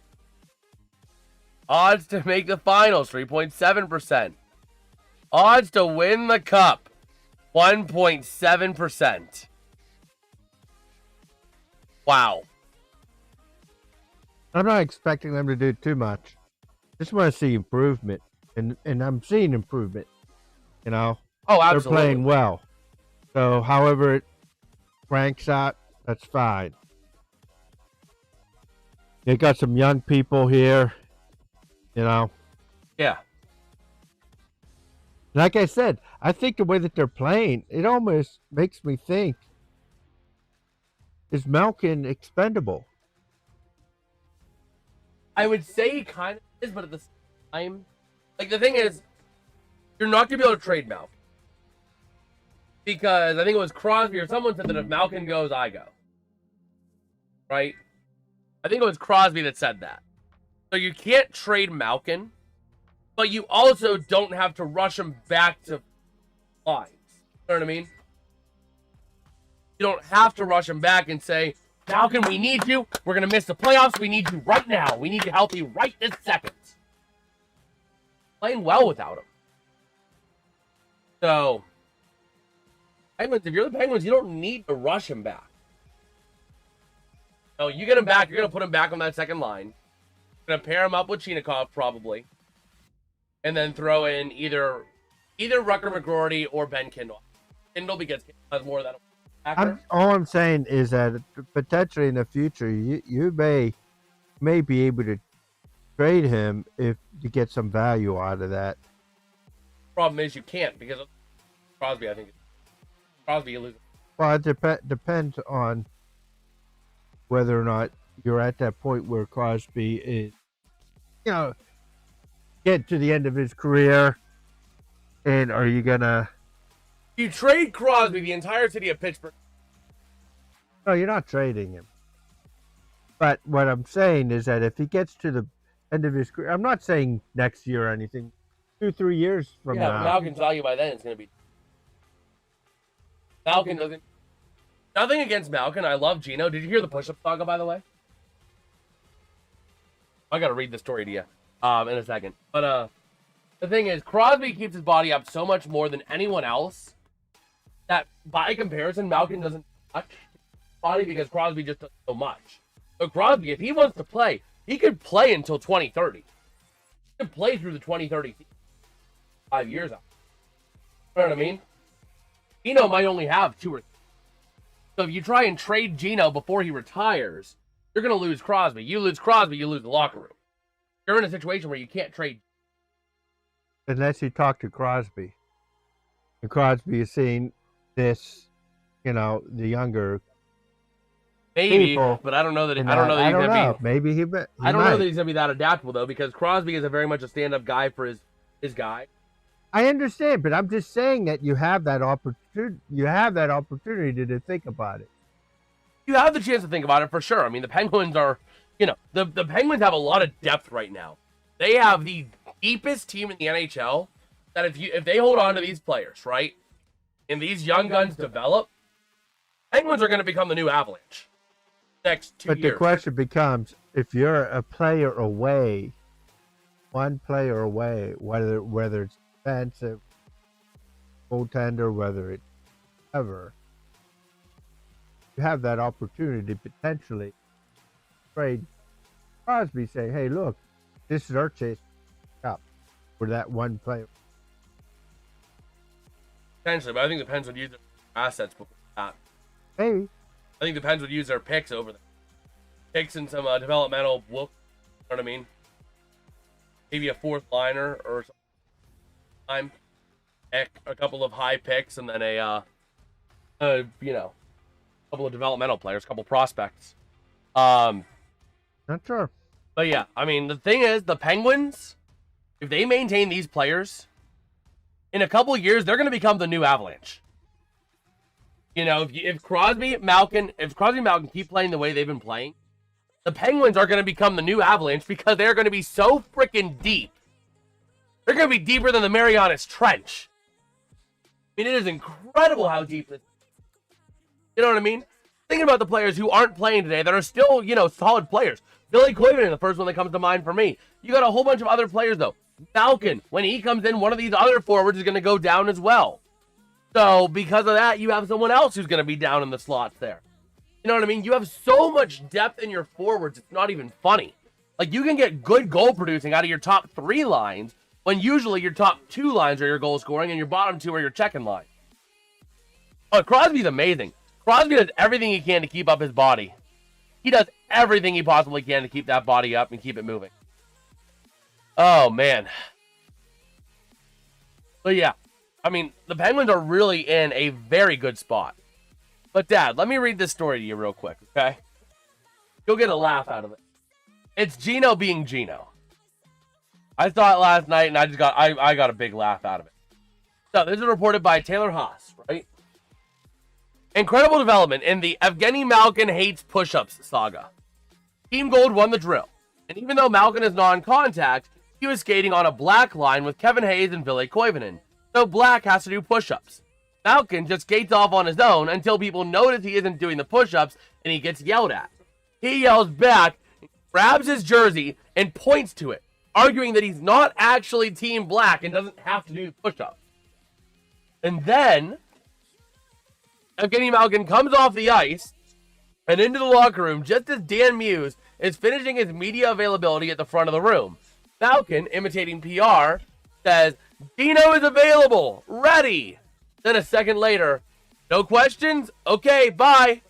A: Odds to make the finals, 3.7%. Odds to win the cup, 1.7%. Wow.
B: I'm not expecting them to do too much. Just want to see improvement, and I'm seeing improvement. You know,
A: Oh, absolutely.
B: They're playing well. So, however it ranks out, that's fine. They got some young people here. You know.
A: Yeah.
B: Like I said, I think the way that they're playing, it almost makes me think, is Malkin expendable?
A: I would say he kind of is, but at the same time, like, the thing is, you're not going to be able to trade Malkin. Because I think it was Crosby or someone said that if Malkin goes, I go. Right? I think it was Crosby that said that. So you can't trade Malkin, but you also don't have to rush him back to lines. You know what I mean? You don't have to rush him back and say, Malkin, we need you. We're going to miss the playoffs. We need you right now. We need you healthy right this second. Playing well without him. So, Penguins, if you're the Penguins, you don't need to rush him back. So you get him back, you're going to put him back on that second line. You're going to pair him up with Chinikov, probably. And then throw in either Rucker McGroarty or Ben Kindle. Kindle, because Kindle has more of that.
B: All I'm saying is that potentially in the future, you may be able to trade him if you get some value out of that.
A: Problem is you can't, because of Crosby, I think. Crosby, you lose.
B: Well, it depends on whether or not you're at that point where Crosby is, get to the end of his career, and are you gonna?
A: You trade Crosby, the entire city of Pittsburgh.
B: No, you're not trading him. But what I'm saying is that if he gets to the end of his career, I'm not saying next year or anything, 2-3 years from now.
A: Yeah, Malkin's value by then is going to be. Malkin doesn't. Nothing against Malkin. I love Gino. Did you hear the push-up saga, by the way? I got to read the story to you in a second. But the thing is, Crosby keeps his body up so much more than anyone else that, by comparison, Malkin doesn't touch his body because Crosby just does so much. But Crosby, if he wants to play, he could play until 2030. He could play through the 2030 season. 5 years out. You know what I mean? Gino might only have 2 or 3. So if you try and trade Gino before he retires, you're going to lose Crosby. You lose Crosby, you lose the locker room. You're in a situation where you can't trade.
B: Unless you talk to Crosby. And Crosby is seeing this, the younger
A: maybe
B: people.
A: But I don't know that. I don't know that he's going to be.
B: Maybe he
A: I don't know that he's going to be that adaptable though, because Crosby is very much a stand-up guy for his guy.
B: I understand, but I'm just saying that you have that opportunity. You have that opportunity to think about it.
A: You have the chance to think about it for sure. I mean, the Penguins are, the Penguins have a lot of depth right now. They have the deepest team in the NHL. That if they hold on to these players, right, and these young guns develop, Penguins are going to become the new Avalanche next 2 years.
B: But the question becomes, if you're a player away, one player away, whether it's defensive, goaltender, whether it's ever, you have that opportunity to potentially trade Crosby, say, hey, look, this is our chase up for that one player.
A: Potentially, but I think the Pens would use their assets before that.
B: Maybe.
A: I think the Pens would use their picks over them. Picks and some developmental you know what I mean? Maybe a fourth liner or something. A couple of high picks and then a couple of developmental players, a couple prospects.
B: Not sure.
A: But yeah, I mean, the thing is, the Penguins, if they maintain these players, in a couple of years, they're going to become the new Avalanche. If Crosby, Malkin keep playing the way they've been playing, The Penguins are going to become the new Avalanche because they're going to be so freaking deep. They're going to be deeper than the Marianas Trench. I mean, it is incredible how deep this is. You know what I mean? Thinking about the players who aren't playing today that are still, solid players. Billy Koivunen, the first one that comes to mind for me. You got a whole bunch of other players, though. Malkin, when he comes in, one of these other forwards is going to go down as well. So, because of that, you have someone else who's going to be down in the slots there. You know what I mean? You have so much depth in your forwards, it's not even funny. Like, you can get good goal producing out of your top 3 lines, when usually your top 2 lines are your goal scoring and your bottom 2 are your checking line. Oh, Crosby's amazing. Crosby does everything he can to keep up his body. He does everything he possibly can to keep that body up and keep it moving. Oh, man. But yeah, I mean, the Penguins are really in a very good spot. But, Dad, let me read this story to you real quick, okay? You'll get a laugh out of it. It's Gino being Gino. I saw it last night, and I got a big laugh out of it. So, this is reported by Taylor Haas, right? Incredible development in the Evgeny Malkin hates push-ups saga. Team Gold won the drill. And even though Malkin is non-contact, he was skating on a black line with Kevin Hayes and Ville Koivunen. So Black has to do push-ups. Malkin just skates off on his own until people notice he isn't doing the push-ups and he gets yelled at. He yells back, grabs his jersey, and points to it, arguing that he's not actually Team Black and doesn't have to do push-ups. And then Evgeny Malkin comes off the ice and into the locker room just as Dan Muse is finishing his media availability at the front of the room. Malkin, imitating PR, says, "Dino is available, ready." Then a second later, "No questions? Okay, bye."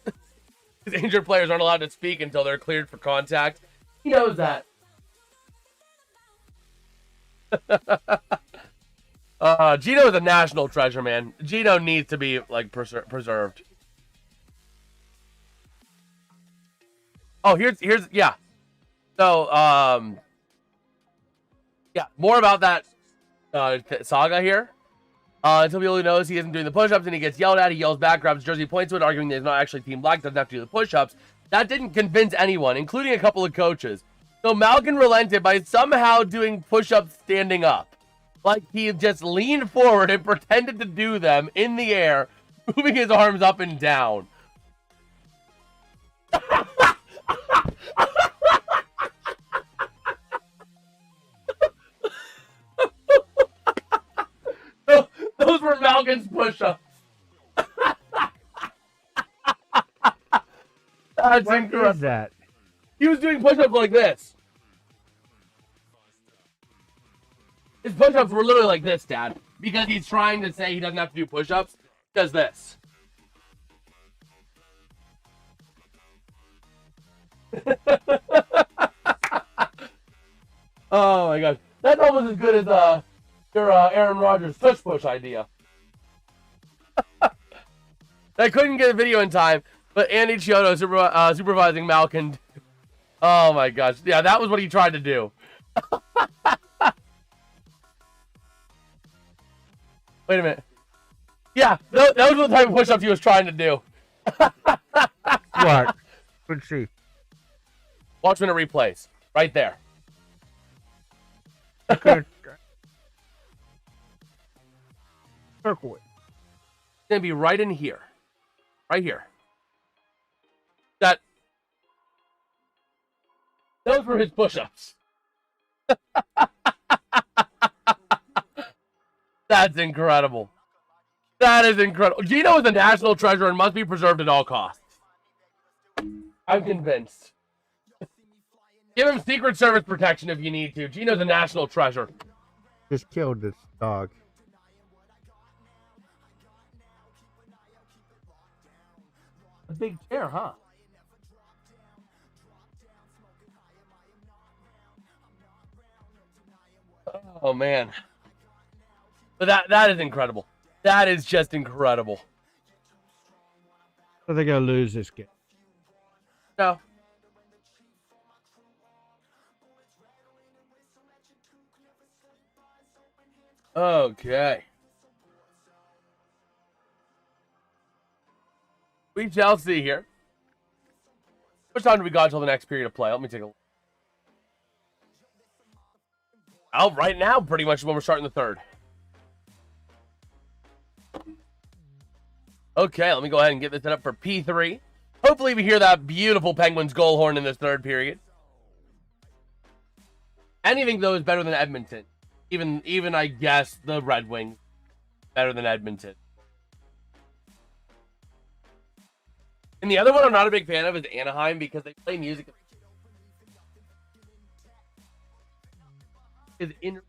A: These injured players aren't allowed to speak until they're cleared for contact. He knows that. Gino is a national treasure, man. Gino needs to be, like, preserved. Oh, here's, yeah. So, yeah, more about that saga here. Until people knows he isn't doing the push-ups and he gets yelled at, he yells back, grabs his jersey, points to it, arguing that he's not actually Team Black, doesn't have to do the push-ups. That didn't convince anyone, including a couple of coaches. So Malkin relented by somehow doing push-ups standing up. Like he just leaned forward and pretended to do them in the air, moving his arms up and down. Those were Malkin's push-ups. That's incredible.
B: What is that?
A: He was doing push-ups like this. His push-ups were literally like this, Dad. Because he's trying to say he doesn't have to do push-ups. He does this. Oh my gosh. That's almost as good as your Aaron Rodgers touch push idea. I couldn't get a video in time, but Andy Chiodo supervising Malkin. Oh my gosh. Yeah, that was what he tried to do. Wait a minute. Yeah, that was the type of push-ups he was trying to do.
B: What? Let's see.
A: Watch when it replays. Right there.
B: Okay. Circle it.
A: It's going to be right in here. Right here. Those were his push-ups. That's incredible. That is incredible. Gino is a national treasure and must be preserved at all costs. I'm convinced. Give him Secret Service protection if you need to. Gino's a national treasure.
B: Just killed this dog.
A: A big chair, huh? Oh, man. But that is incredible. That is just incredible.
B: So they're going to lose this game.
A: No. Okay. We shall see here. much time do we got until the next period of play? Let me take a look. Oh, right now, pretty much when we're starting the third. Okay, let me go ahead and get this set up for P3. Hopefully we hear that beautiful Penguins goal horn in this third period. Anything, though, is better than Edmonton. Even I guess, the Red Wings. Better than Edmonton. And the other one I'm not a big fan of is Anaheim because they play music. You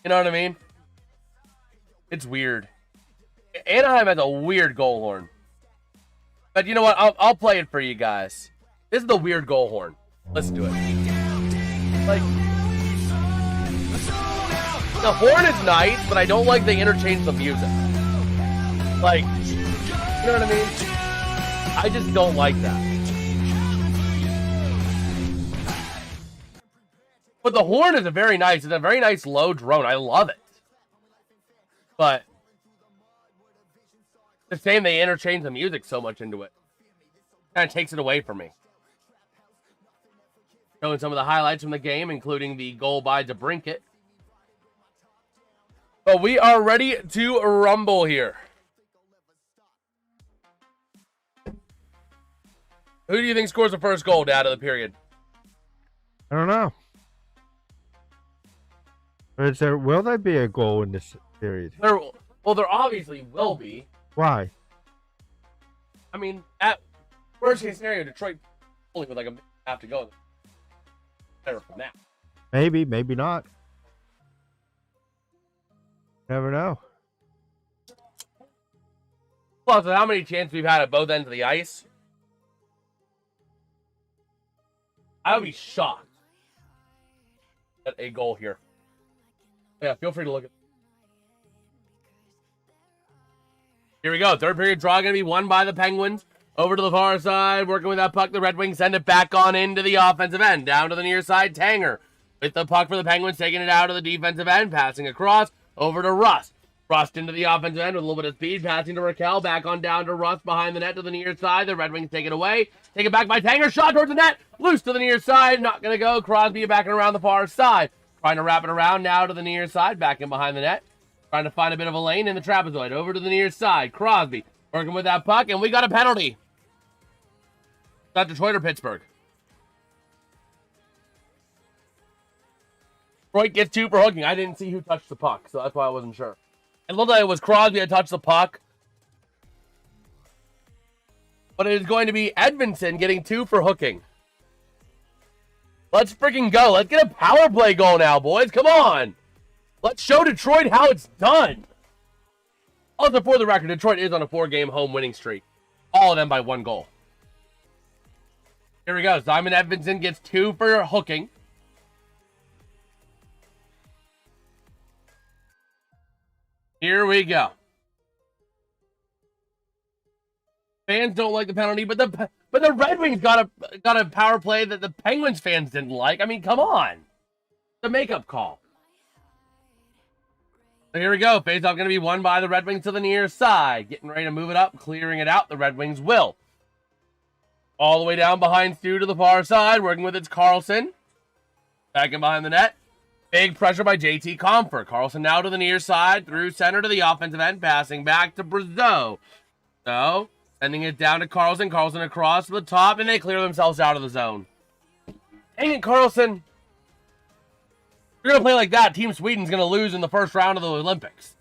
A: know what I mean? It's weird. Anaheim has a weird goal horn. But you know what? I'll play it for you guys. This is the weird goal horn. Listen to it. Like, the horn is nice, but I don't like they interchange the music. Like, you know what I mean? I just don't like that. But the horn is it's a very nice low drone. I love it. But the same, they interchange the music so much into it. Kind of takes it away from me. Showing some of the highlights from the game, including the goal by DeBrincat. But we are ready to rumble here. Who do you think scores the first goal, Dad, of the period?
B: I don't know. Will there be a goal in this period?
A: There obviously will be.
B: Why?
A: I mean, at worst case scenario, Detroit only with like a minute and a half to go. Better from that.
B: Maybe not. Never know.
A: Plus, how many chances we've had at both ends of the ice? I would be shocked at a goal here. Yeah, feel free to look at. Here we go. Third period draw going to be won by the Penguins. Over to the far side, working with that puck. The Red Wings send it back on into the offensive end. Down to the near side, Tanger. With the puck for the Penguins, taking it out of the defensive end. Passing across, over to Rust. Rust into the offensive end with a little bit of speed. Passing to Raquel, back on down to Rust behind the net to the near side. The Red Wings take it away. Take it back by Tanger. Shot towards the net. Loose to the near side. Not going to go. Crosby backing around the far side. Trying to wrap it around now to the near side. Back in behind the net. Trying to find a bit of a lane in the trapezoid. Over to the near side. Crosby working with that puck. And we got a penalty. Is that Detroit or Pittsburgh? Detroit gets 2 for hooking. I didn't see who touched the puck, so that's why I wasn't sure. It looked like it was Crosby that touched the puck. But it is going to be Edmondson getting 2 for hooking. Let's freaking go. Let's get a power play goal now, boys. Come on. Let's show Detroit how it's done. Also, for the record, Detroit is on a 4-game home winning streak. All of them by 1 goal. Here we go. Simon Edmondson gets 2 for hooking. Here we go. Fans don't like the penalty, but the Red Wings got a power play that the Penguins fans didn't like. I mean, come on. The makeup call. So here we go. Faceoff going to be won by the Red Wings to the near side. Getting ready to move it up, clearing it out. The Red Wings will. All the way down behind Stu to the far side. Working with its Carlson. Back in behind the net. Big pressure by JT Comfort. Carlson now to the near side. Through center to the offensive end. Passing back to Brazeau. So, sending it down to Carlson. Carlson across to the top. And they clear themselves out of the zone. Dang it, Carlson. If you're going to play like that, Team Sweden's going to lose in the first round of the Olympics.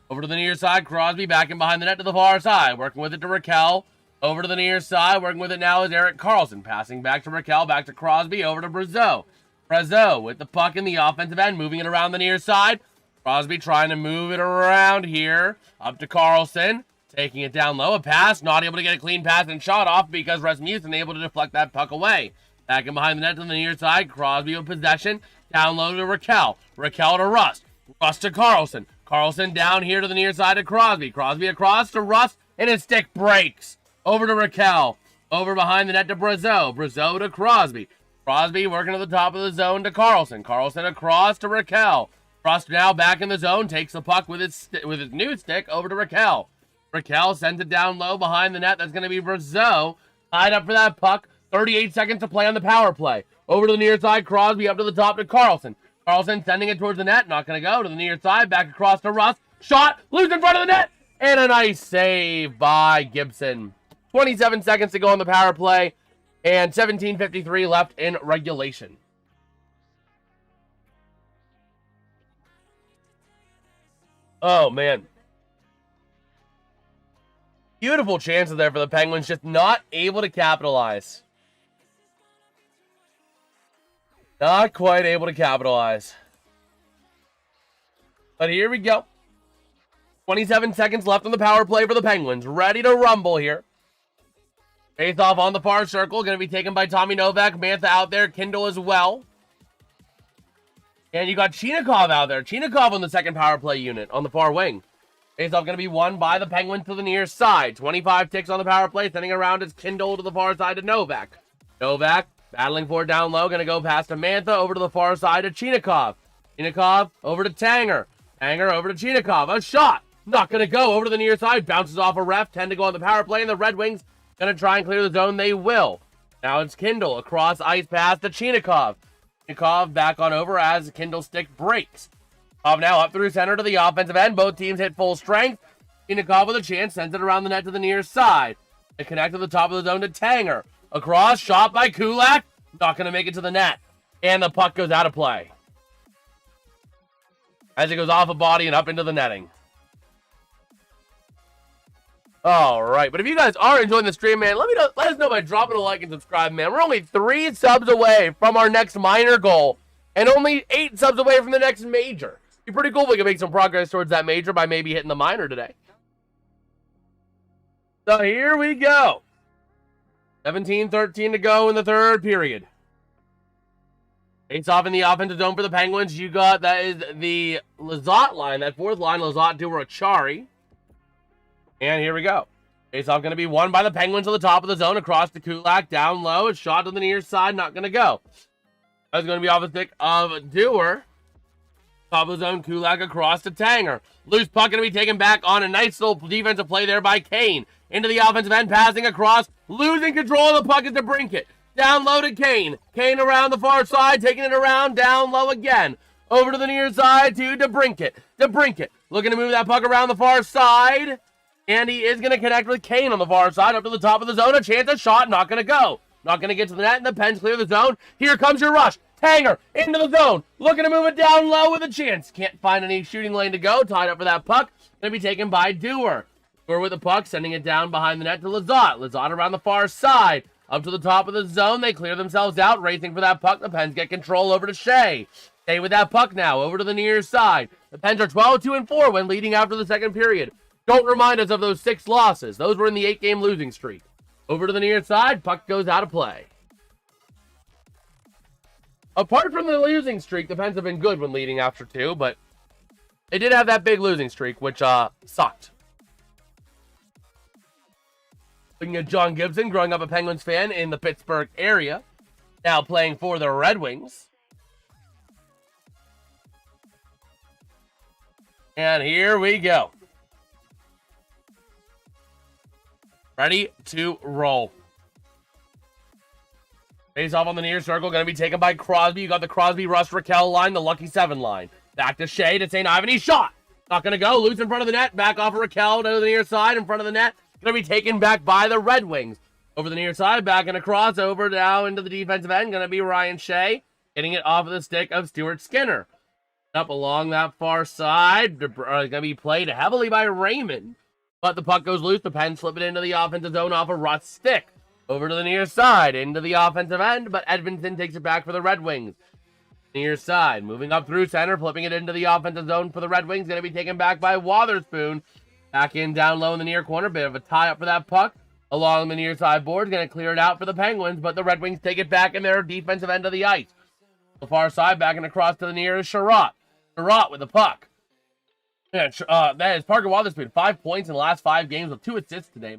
A: Over to the near side. Crosby back in behind the net to the far side. Working with it to Raquel. Over to the near side. Working with it now is Eric Carlson. Passing back to Raquel. Back to Crosby. Over to Brazeau. Brazeau with the puck in the offensive end. Moving it around the near side. Crosby trying to move it around here. Up to Carlson. Taking it down low. A pass. Not able to get a clean pass and shot off because Rasmussen able to deflect that puck away. Back in behind the net to the near side. Crosby with possession. Down low to Raquel. Raquel to Rust. Rust to Carlson. Carlson down here to the near side to Crosby. Crosby across to Rust. And his stick breaks. Over to Raquel. Over behind the net to Brazeau. Brazeau to Crosby. Crosby working to the top of the zone to Carlson. Carlson across to Raquel. Rust now back in the zone. Takes the puck with his new stick over to Raquel. Raquel sends it down low behind the net. That's going to be Brazeau. Tied up for that puck. 38 seconds to play on the power play. Over to the near side. Crosby up to the top to Carlson. Carlson sending it towards the net. Not going to go to the near side. Back across to Russ. Shot. Loose in front of the net. And a nice save by Gibson. 27 seconds to go on the power play. And 17:53 left in regulation. Oh, man. Beautiful chances there for the Penguins, just not able to capitalize. Not quite able to capitalize. But here we go. 27 seconds left on the power play for the Penguins. Ready to rumble here. Face off on the far circle. Going to be taken by Tommy Novak. Mantha out there. Kindle as well. And you got Chinakhov out there. Chinakhov on the second power play unit on the far wing. Face off going to be won by the Penguins to the near side. 25 ticks on the power play. Sending around is Kindle to the far side to Novak. Novak battling for it down low. Going to go past to Mantha. Over to the far side to Chinakhov. Chinakhov over to Tanger. Tanger over to Chinakhov. A shot. Not going to go. Over to the near side. Bounces off a ref. 10 to go on the power play. And the Red Wings going to try and clear the zone. They will. Now it's Kindle. Across ice pass to Chinakhov. Chinakhov back on over as Kindle stick breaks. Now up through center to the offensive end. Both teams hit full strength. Chinakhov with a chance. Sends it around the net to the near side. They connect to the top of the zone to Tanger. Across. Shot by Kulak. Not going to make it to the net. And the puck goes out of play. As it goes off a body and up into the netting. All right, but if you guys are enjoying the stream, man, let us know by dropping a like and subscribe, man. We're only 3 subs away from our next minor goal, and only 8 subs away from the next major. It'd be pretty cool if we could make some progress towards that major by maybe hitting the minor today. So here we go. 17-13 to go in the third period. Face off in the offensive zone for the Penguins. You got, that is the Lizotte line, that fourth line, Lizotte, Dewar, Achari. And here we go. Face-off going to be won by the Penguins to the top of the zone. Across to Kulak. Down low. A shot to the near side. Not going to go. That's going to be off the stick of Dewar. Top of the zone. Kulak across to Tanger. Loose puck going to be taken back on a nice little defensive play there by Kane. Into the offensive end. Passing across. Losing control of the puck is DeBrincat. Down low to Kane. Kane around the far side. Taking it around. Down low again. Over to the near side to DeBrincat. DeBrincat looking to move that puck around the far side. And he is going to connect with Kane on the far side up to the top of the zone. A chance, a shot, not going to go. Not going to get to the net, and the Pens clear the zone. Here comes your rush. Tanger into the zone. Looking to move it down low with a chance. Can't find any shooting lane to go. Tied up for that puck. Going to be taken by Dewar. Dewar with the puck, sending it down behind the net to Lizotte. Lizotte around the far side. Up to the top of the zone. They clear themselves out, racing for that puck. The Pens get control over to Shea. Shea with that puck now, over to the near side. The Pens are 12-2-4 when leading after the second period. Don't remind us of those 6 losses. Those were in the 8-game losing streak. Over to the near side, puck goes out of play. Apart from the losing streak, the Pens have been good when leading after 2, but they did have that big losing streak, which sucked. Looking at John Gibson, growing up a Penguins fan in the Pittsburgh area, now playing for the Red Wings. And here we go. Ready to roll. Face off on the near circle. Going to be taken by Crosby. You got the Crosby, Russ, Raquel line, the Lucky 7 line. Back to Shea to St. Ivan. He shot. Not going to go. Loose in front of the net. Back off of Raquel to the near side in front of the net. Going to be taken back by the Red Wings. Over the near side. Back and across. Over now into the defensive end. Going to be Ryan Shea. Getting it off of the stick of Stuart Skinner. Up along that far side. Going to be played heavily by Raymond. But the puck goes loose. The Pens slip it into the offensive zone off a Russ stick. Over to the near side. Into the offensive end. But Edmonton takes it back for the Red Wings. Near side. Moving up through center. Flipping it into the offensive zone for the Red Wings. Going to be taken back by Wotherspoon. Back in down low in the near corner. Bit of a tie up for that puck. Along the near side board. Going to clear it out for the Penguins. But the Red Wings take it back in their defensive end of the ice. The far side. Back and across to the near is Sherratt. Sherratt with the puck. Yeah, that is Parker Wotherspoon. 5 points in the last 5 games with 2 assists today.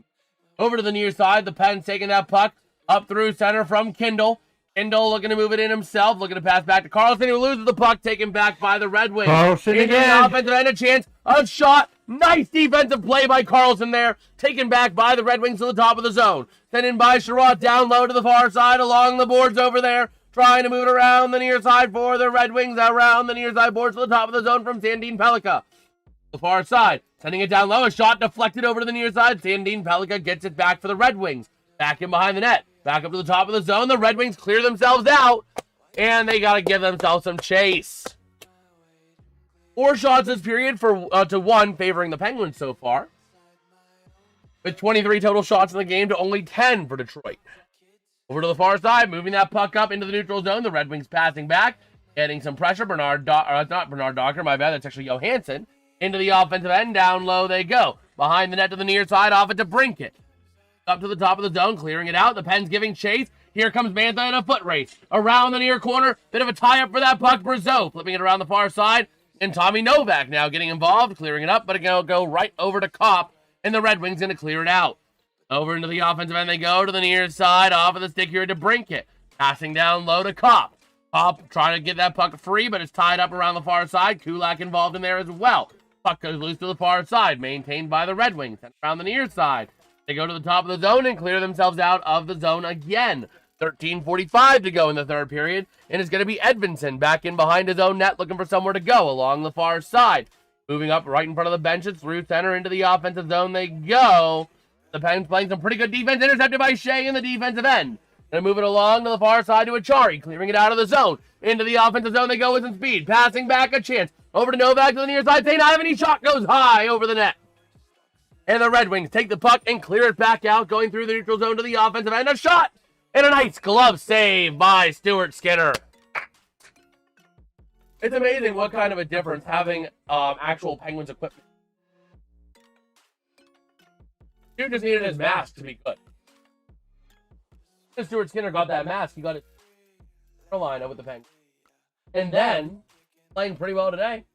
A: Over to the near side. The Pens taking that puck up through center from Kindle. Kindle looking to move it in himself. Looking to pass back to Carlson, who loses the puck. Taken back by the Red Wings.
B: Carlson
A: again. The offensive end, a chance. A shot. Nice defensive play by Carlson there. Taken back by the Red Wings to the top of the zone. Sent in by Sherratt down low to the far side along the boards over there. Trying to move it around the near side for the Red Wings. Around the near side boards to the top of the zone from Sandin Pellikka. The far side. Sending it down low. A shot deflected over to the near side. Sandin Pellikka gets it back for the Red Wings. Back in behind the net. Back up to the top of the zone. The Red Wings clear themselves out. And they got to give themselves some chase. 4 shots this period to 1 favoring the Penguins so far. With 23 total shots in the game to only 10 for Detroit. Over to the far side, moving that puck up into the neutral zone. The Red Wings passing back, getting some pressure. Not Bernard Docker, my bad. That's actually Johansson. Into the offensive end, down low they go. Behind the net to the near side, off it to Brinkett. Up to the top of the zone, clearing it out. The Pens giving chase. Here comes Mantha in a foot race. Around the near corner, bit of a tie-up for that puck. Brazeau flipping it around the far side. And Tommy Novak now getting involved, clearing it up, but it's going to go right over to Kopp, and the Red Wings going to clear it out. Over into the offensive end they go to the near side, off of the stick here to Brinkett. Passing down low to Kopp. Kopp trying to get that puck free, but it's tied up around the far side. Kulak involved in there as well. Puck goes loose to the far side, maintained by the Red Wings. And around the near side, they go to the top of the zone and clear themselves out of the zone again. 13:45 to go in the third period, and it's going to be Edvinsson back in behind his own net looking for somewhere to go along the far side. Moving up right in front of the benches, through center into the offensive zone they go. The Pens playing some pretty good defense, intercepted by Shea in the defensive end. Gonna move it along to the far side to Achari, clearing it out of the zone. Into the offensive zone they go with some speed, passing back a chance. Over to Novak to the near side, St. Ivan, shot goes high over the net. And the Red Wings take the puck and clear it back out, going through the neutral zone to the offensive end. A shot! And a nice glove save by Stuart Skinner. It's amazing what kind of a difference having actual Penguins equipment. Dude just needed his mask to be good. Stuart Skinner got that mask. He got it in Carolina with the Penguins. And then, playing pretty well today.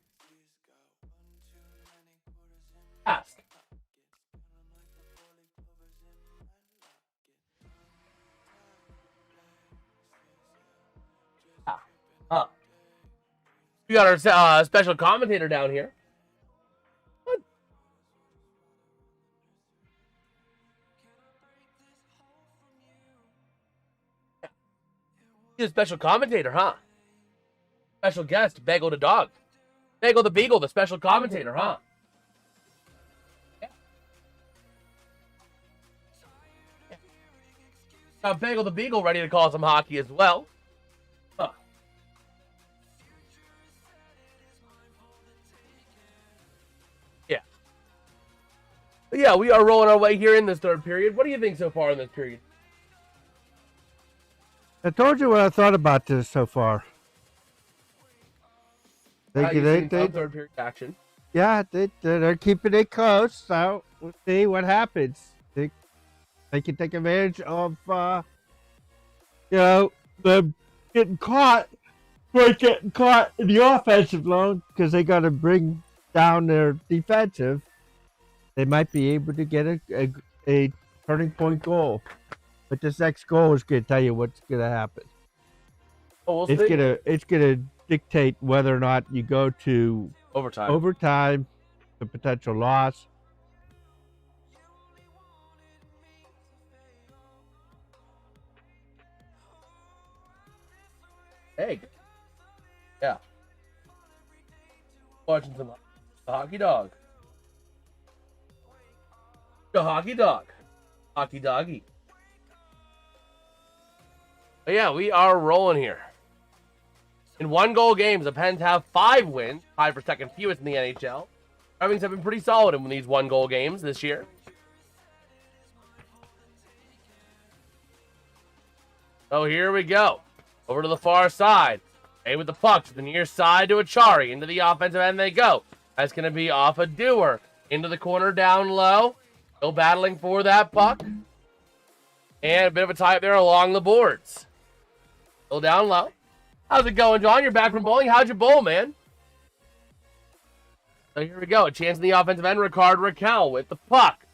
A: Mask. We got our special commentator down here. What? He's a special commentator, huh? Special guest, Bagel the dog. Bagel the Beagle, the special commentator, huh? Yeah. Got Bagel the Beagle ready to call some hockey as well. Yeah, we are rolling our way here in this third period. What do you think so far in this period?
B: I told you what I thought about this so far.
A: Third period action.
B: Yeah, they're keeping it close, so we'll see what happens. They can take advantage of, them getting caught in the offensive zone because they got to bring down their defensive. They might be able to get a turning point goal. But this next goal is going to tell you what's going to happen.
A: Oh, we'll see.
B: It's gonna dictate whether or not you go to overtime, the potential loss.
A: Hey. Yeah. Watching some hockey dog. The hockey dog. Hockey doggy. But yeah, we are rolling here. In 1-goal games, the Pens have 5 wins, tied for second fewest in the NHL. Red Wings have been pretty solid in these 1-goal games this year. So here we go. Over to the far side. Hey, with the puck to the near side to Achari. Into the offensive end they go. That's going to be off a Dewar. Into the corner down low. Still battling for that puck. And a bit of a tie up there along the boards. Still down low. How's it going, John? You're back from bowling. How'd you bowl, man? So here we go. A chance in the offensive end. Ricard Raquel with the puck.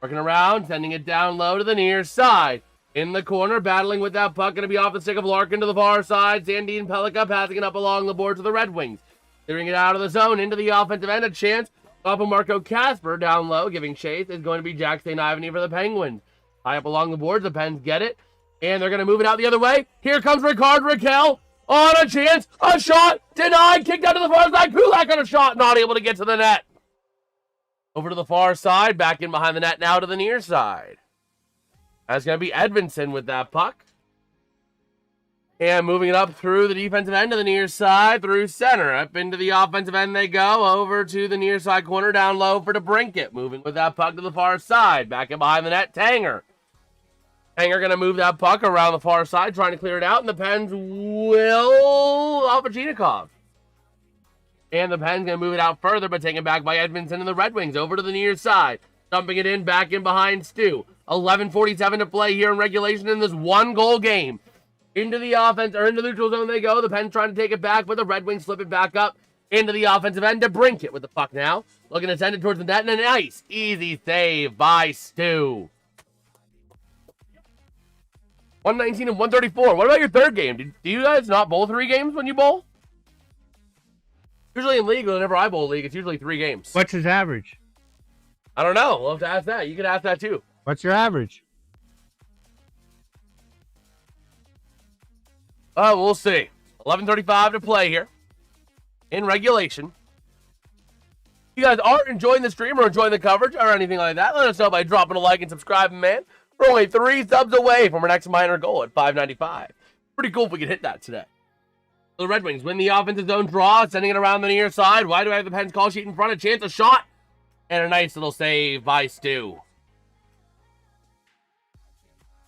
A: Working around, sending it down low to the near side. In the corner, battling with that puck. Going to be off the stick of Larkin to the far side. Sandin Pellikka passing it up along the board to the Red Wings. Clearing it out of the zone into the offensive end. A chance Off of Marco Casper down low, giving chase, is going to be Jack St. Ivany for the Penguins. High up along the boards, the Pens get it, and they're going to move it out the other way. Here comes Ricard Raquel on a chance, a shot, denied, kicked out to the far side. Kulak on a shot, not able to get to the net. Over to the far side, back in behind the net now to the near side. That's going to be Edvinsson with that puck. And moving it up through the defensive end to the near side, through center. Up into the offensive end they go, over to the near side corner, down low for DeBrincat. Moving with that puck to the far side. Back in behind the net, Tanger. Tanger going to move that puck around the far side, trying to clear it out, and the Pens will off of Chinikov. And the Pens going to move it out further, but taken back by Edvinsson and the Red Wings, over to the near side. Dumping it in, back in behind Stu. 11:47 to play here in regulation in this one-goal game. Into the offense, or into the neutral zone they go. The Pens trying to take it back, but the Red Wings slip it back up into the offensive end to DeBrincat with the puck now. Looking to send it towards the net, and a nice, easy save by Stu. 119 and 134. What about your third game? Do you guys not bowl 3 games when you bowl? Usually in league, whenever I bowl league, it's usually 3 games.
B: What's his average?
A: I don't know. We'll have to ask that. You could ask that too.
B: What's your average?
A: We'll see. 11:35 to play here in regulation. If you guys aren't enjoying the stream or enjoying the coverage or anything like that, let us know by dropping a like and subscribing, man. We're only 3 subs away from our next minor goal at 595. Pretty cool if we could hit that today. The Red Wings win the offensive zone draw, sending it around the near side. Why do I have the Pens call sheet in front? A chance, a shot, and a nice little save by Stu.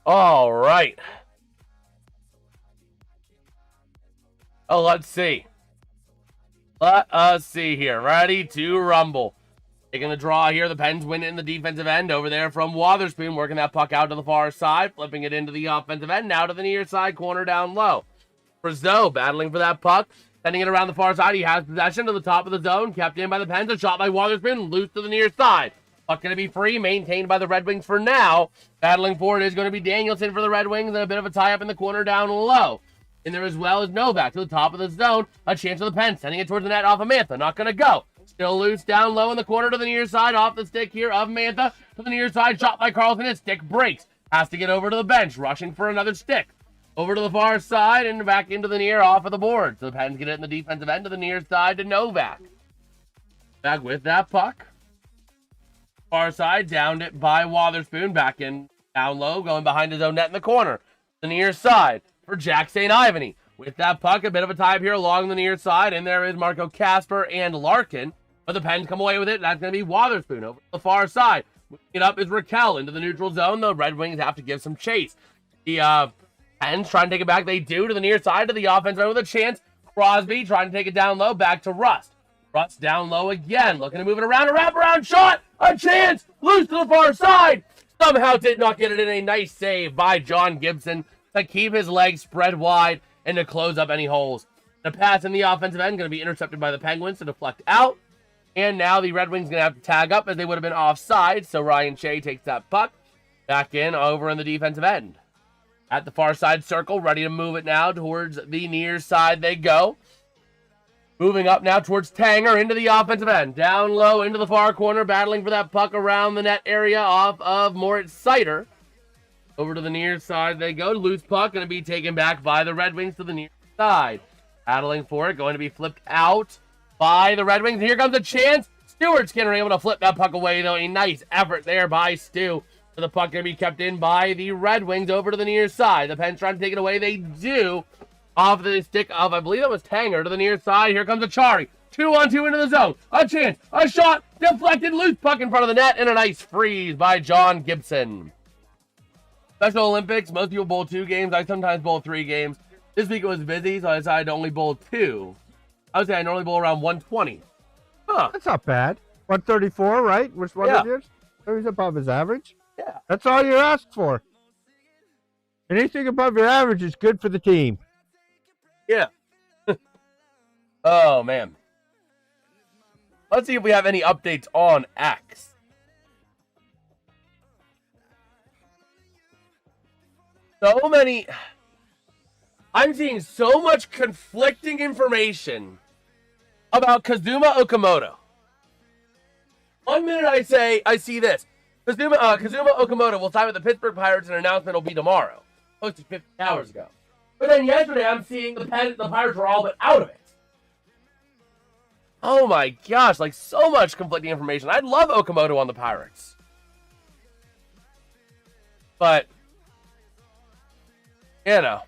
A: All right. Oh, let's see. Let us see here. Ready to rumble. Taking the draw here. The Pens win it in the defensive end. Over there from Wotherspoon. Working that puck out to the far side. Flipping it into the offensive end. Now to the near side corner down low. Brazeau battling for that puck. Sending it around the far side. He has possession to the top of the zone. Kept in by the Pens. A shot by Wotherspoon. Loose to the near side. Puck going to be free. Maintained by the Red Wings for now. Battling for it is going to be Danielson for the Red Wings. And a bit of a tie up in the corner down low. In there as well as Novak to the top of the zone. A chance for the Pens. Sending it towards the net off of Mantha. Not going to go. Still loose down low in the corner to the near side. Off the stick here of Mantha. To the near side. Shot by Carlson. His stick breaks. Has to get over to the bench. Rushing for another stick. Over to the far side and back into the near off of the board. So the Pens get it in the defensive end to the near side to Novak. Back with that puck. Far side. Downed it by Wotherspoon. Back in down low. Going behind his own net in the corner. The near side. For Jack St. Ivany. With that puck, a bit of a tie up here along the near side, and there is Marco Casper and Larkin. But the Pens come away with it. That's going to be Wotherspoon over the far side. Moving it up is Raquel into the neutral zone. The Red Wings have to give some chase. The Pens trying to take it back. They do to the near side to the offense with a chance. Crosby trying to take it down low. Back to Rust. Rust down low again. Looking to move it around. A wraparound shot. A chance. Loose to the far side. Somehow did not get it in. A nice save by John Gibson to keep his legs spread wide and to close up any holes. The pass in the offensive end going to be intercepted by the Penguins to deflect out. And now the Red Wings going to have to tag up as they would have been offside. So Ryan Shea takes that puck back in over in the defensive end. At the far side circle, ready to move it now towards the near side they go. Moving up now towards Tanger into the offensive end. Down low into the far corner, battling for that puck around the net area off of Moritz Seider. Over to the near side they go. Loose puck going to be taken back by the Red Wings to the near side. Battling for it. Going to be flipped out by the Red Wings. And here comes a chance. Stuart Skinner able to flip that puck away, though. A nice effort there by Stu. So the puck going to be kept in by the Red Wings over to the near side. The Pens trying to take it away. They do. Off the stick of, I believe that was Tanger to the near side. Here comes Achari. 2-on-2 into the zone. A chance. A shot. Deflected. Loose puck in front of the net. And a nice freeze by John Gibson. Special Olympics, most people bowl 2 games. I sometimes bowl 3 games. This week it was busy, so I decided to only bowl 2. I would say I normally bowl around 120. Huh.
B: That's not bad. 134, right? Which one
A: Yeah.
B: it is? So he's above his average.
A: Yeah.
B: That's all you're asked for. Anything above your average is good for the team.
A: Yeah. Oh, man. Let's see if we have any updates on X. So many. I'm seeing so much conflicting information about Kazuma Okamoto. 1 minute I see this. Kazuma Okamoto will sign with the Pittsburgh Pirates, and an announcement will be tomorrow. Posted 50 hours ago. But then yesterday I'm seeing the Pirates were all but out of it. Oh my gosh, like so much conflicting information. I'd love Okamoto on the Pirates. But, you know.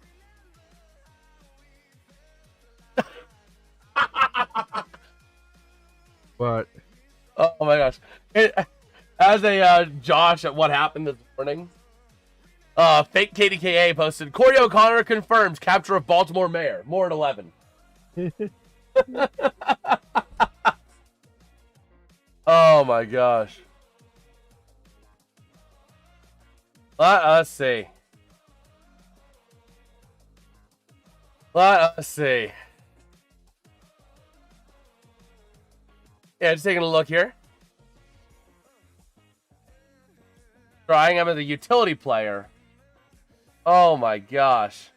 B: But
A: oh my gosh. As a Josh at what happened this morning, fake KDKA posted, Corey O'Connor confirms capture of Baltimore mayor. More at 11. Oh my gosh. Let us see. Let us see. Yeah, just taking a look here. Trying him as a utility player. Oh my gosh.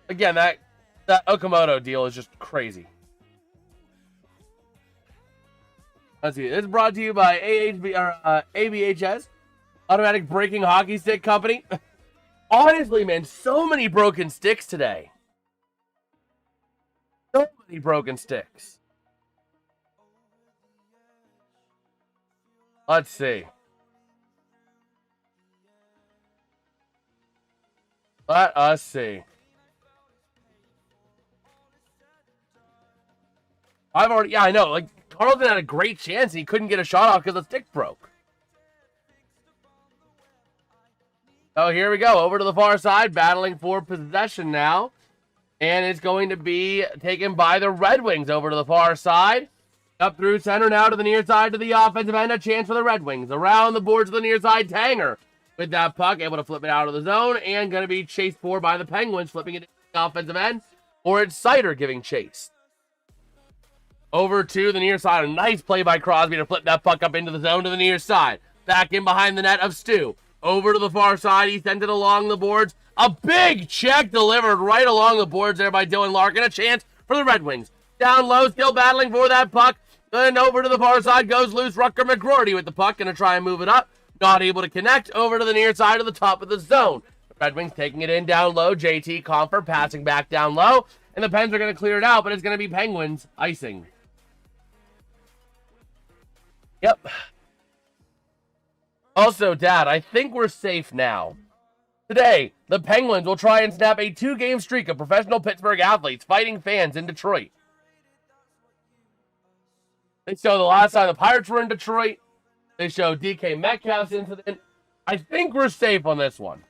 A: Again, that Okamoto deal is just crazy. Let's see. This is brought to you by ABHS, Automatic Braking Hockey Stick Company. Honestly, man, so many broken sticks today. So many broken sticks. Let's see. Let us see. Yeah, I know. Like, Carlton had a great chance and he couldn't get a shot off because the stick broke. Oh, here we go. Over to the far side, battling for possession now. And it's going to be taken by the Red Wings over to the far side. Up through center now to the near side to the offensive end. A chance for the Red Wings. Around the boards to the near side, Tanger with that puck, able to flip it out of the zone, and going to be chased for by the Penguins, flipping it to the offensive end, or it's Sider giving chase. Over to the near side, a nice play by Crosby to flip that puck up into the zone to the near side. Back in behind the net of Stu. Over to the far side, he sent it along the boards. A big check delivered right along the boards there by Dylan Larkin. A chance for the Red Wings. Down low, still battling for that puck. Then over to the far side goes loose. Rutger McGroarty with the puck, going to try and move it up. Not able to connect. Over to the near side of the top of the zone. The Red Wings taking it in down low. JT Comfort passing back down low. And the Pens are going to clear it out, but it's going to be Penguins icing. Yep. Also, Dad, I think we're safe now. Today, the Penguins will try and snap a 2-game streak of professional Pittsburgh athletes fighting fans in Detroit. They show the last time the Pirates were in Detroit. They show DK Metcalf's incident. I think we're safe on this one.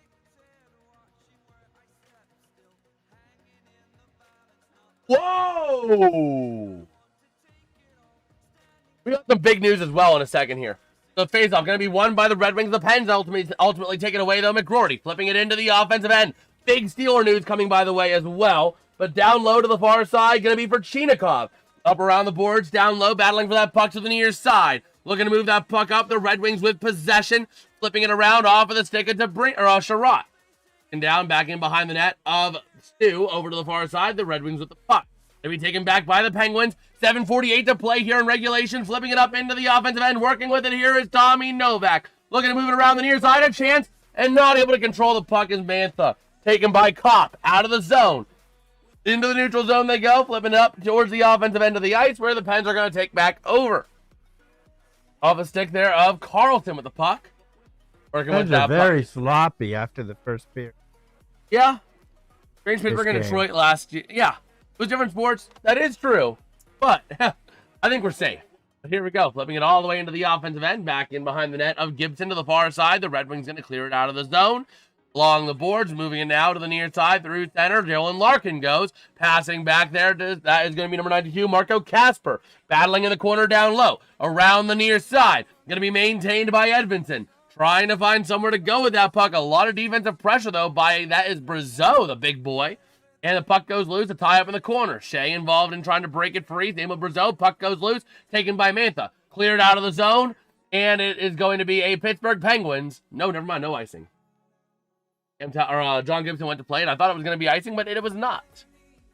A: Whoa! We got some big news as well in a second here. The faceoff going to be won by the Red Wings. The Pens ultimately take it away, though. McGroarty flipping it into the offensive end. Big Steeler news coming by the way as well. But down low to the far side, going to be for Chinikov. Up around the boards, down low, battling for that puck to the near side. Looking to move that puck up. The Red Wings with possession. Flipping it around off of the stick to Sherratt. And down, back in behind the net of Stu. Over to the far side, the Red Wings with the puck. They'll be taken back by the Penguins. 7:48 to play here in regulation. Flipping it up into the offensive end. Working with it here is Tommy Novak. Looking to move it around the near side. A chance. And not able to control the puck is Mantha. Taken by Kopp. Out of the zone. Into the neutral zone they go. Flipping it up towards the offensive end of the ice where the Pens are going to take back over. Off a stick there of Carlton with the puck. Working with that
B: very
A: puck.
B: sloppy after the first period.
A: Yeah. Strange Pittsburgh and Detroit last year. Yeah. It was different sports. That is true. But I think we're safe. But here we go. Flipping it all the way into the offensive end. Back in behind the net of Gibson to the far side. The Red Wings going to clear it out of the zone. Along the boards. Moving it now to the near side. Through center. Dylan Larkin goes. Passing back there. That is going to be number 92. Marco Kasper. Battling in the corner down low. Around the near side. Going to be maintained by Edvinson. Trying to find somewhere to go with that puck. A lot of defensive pressure, though, that is Brazeau, the big boy. And the puck goes loose, a tie up in the corner. Shea involved in trying to break it free. Same with Brazeau. Puck goes loose, taken by Mantha. Cleared out of the zone, and it is going to be a Pittsburgh Penguins. No, never mind, no icing. John Gibson went to play it. I thought it was going to be icing, but it was not.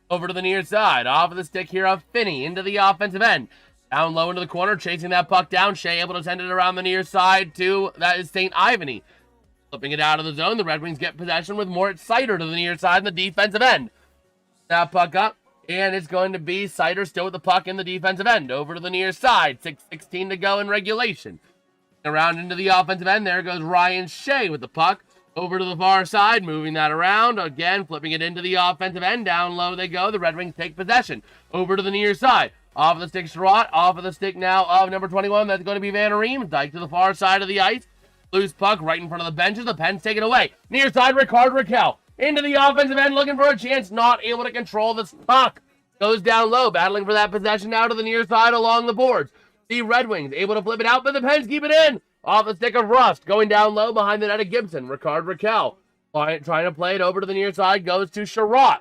A: Over to the near side. Off of the stick here of Finney into the offensive end. Down low into the corner, chasing that puck down. Shea able to send it around the near side to, that is St. Ivany. Flipping it out of the zone, the Red Wings get possession with Moritz Seider to the near side in the defensive end. That puck up, and it's going to be Seider still with the puck in the defensive end. Over to the near side, 6:16 to go in regulation. Around into the offensive end, there goes Ryan Shea with the puck. Over to the far side, moving that around. Again, flipping it into the offensive end. Down low they go. The Red Wings take possession. Over to the near side. Off of the stick, Sherratt. Off of the stick now of number 21. That's going to be Van Reems. Dyke to the far side of the ice. Loose puck right in front of the benches. The Pens take it away. Near side, Ricard Raquel. Into the offensive end, looking for a chance. Not able to control this puck. Goes down low, battling for that possession now to the near side along the boards. The Red Wings able to flip it out, but the Pens keep it in. Off the stick of Rust. Going down low behind the net of Gibson. Ricard Raquel. Trying to play it over to the near side. Goes to Sherratt.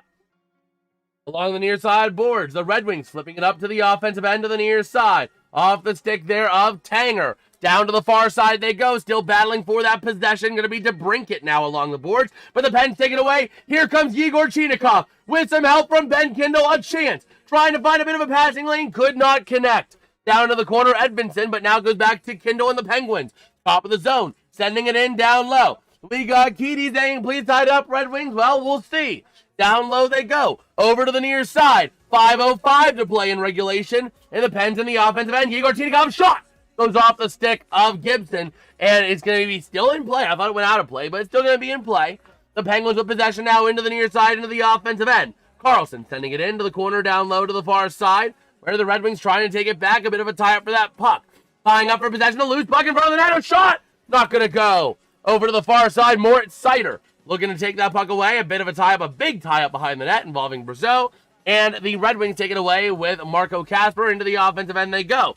A: Along the near side boards. The Red Wings flipping it up to the offensive end of the near side. Off the stick there of Tanger. Down to the far side they go, still battling for that possession. Going to be DeBrincat now along the boards, but the Pens take it away. Here comes Yegor Chinikov with some help from Ben Kindle. A chance, trying to find a bit of a passing lane, could not connect. Down to the corner, Edvinsson, but now goes back to Kindle and the Penguins. Top of the zone, sending it in down low. We got Keedy saying, please tie it up, Red Wings. Well, we'll see. Down low they go, over to the near side. 5:05 to play in regulation, and the Pens in the offensive end. Yegor Chinikov shot. Goes off the stick of Gibson, and it's going to be still in play. I thought it went out of play, but it's still going to be in play. The Penguins with possession now into the near side, into the offensive end. Carlson sending it into the corner down low to the far side, where the Red Wings trying to take it back. A bit of a tie-up for that puck. Tying up for possession, a loose puck in front of the net. A shot! Not going to go. Over to the far side, Moritz Seider looking to take that puck away. A bit of a tie-up, a big tie-up behind the net involving Brazeau. And the Red Wings take it away with Marco Kasper. Into the offensive end they go.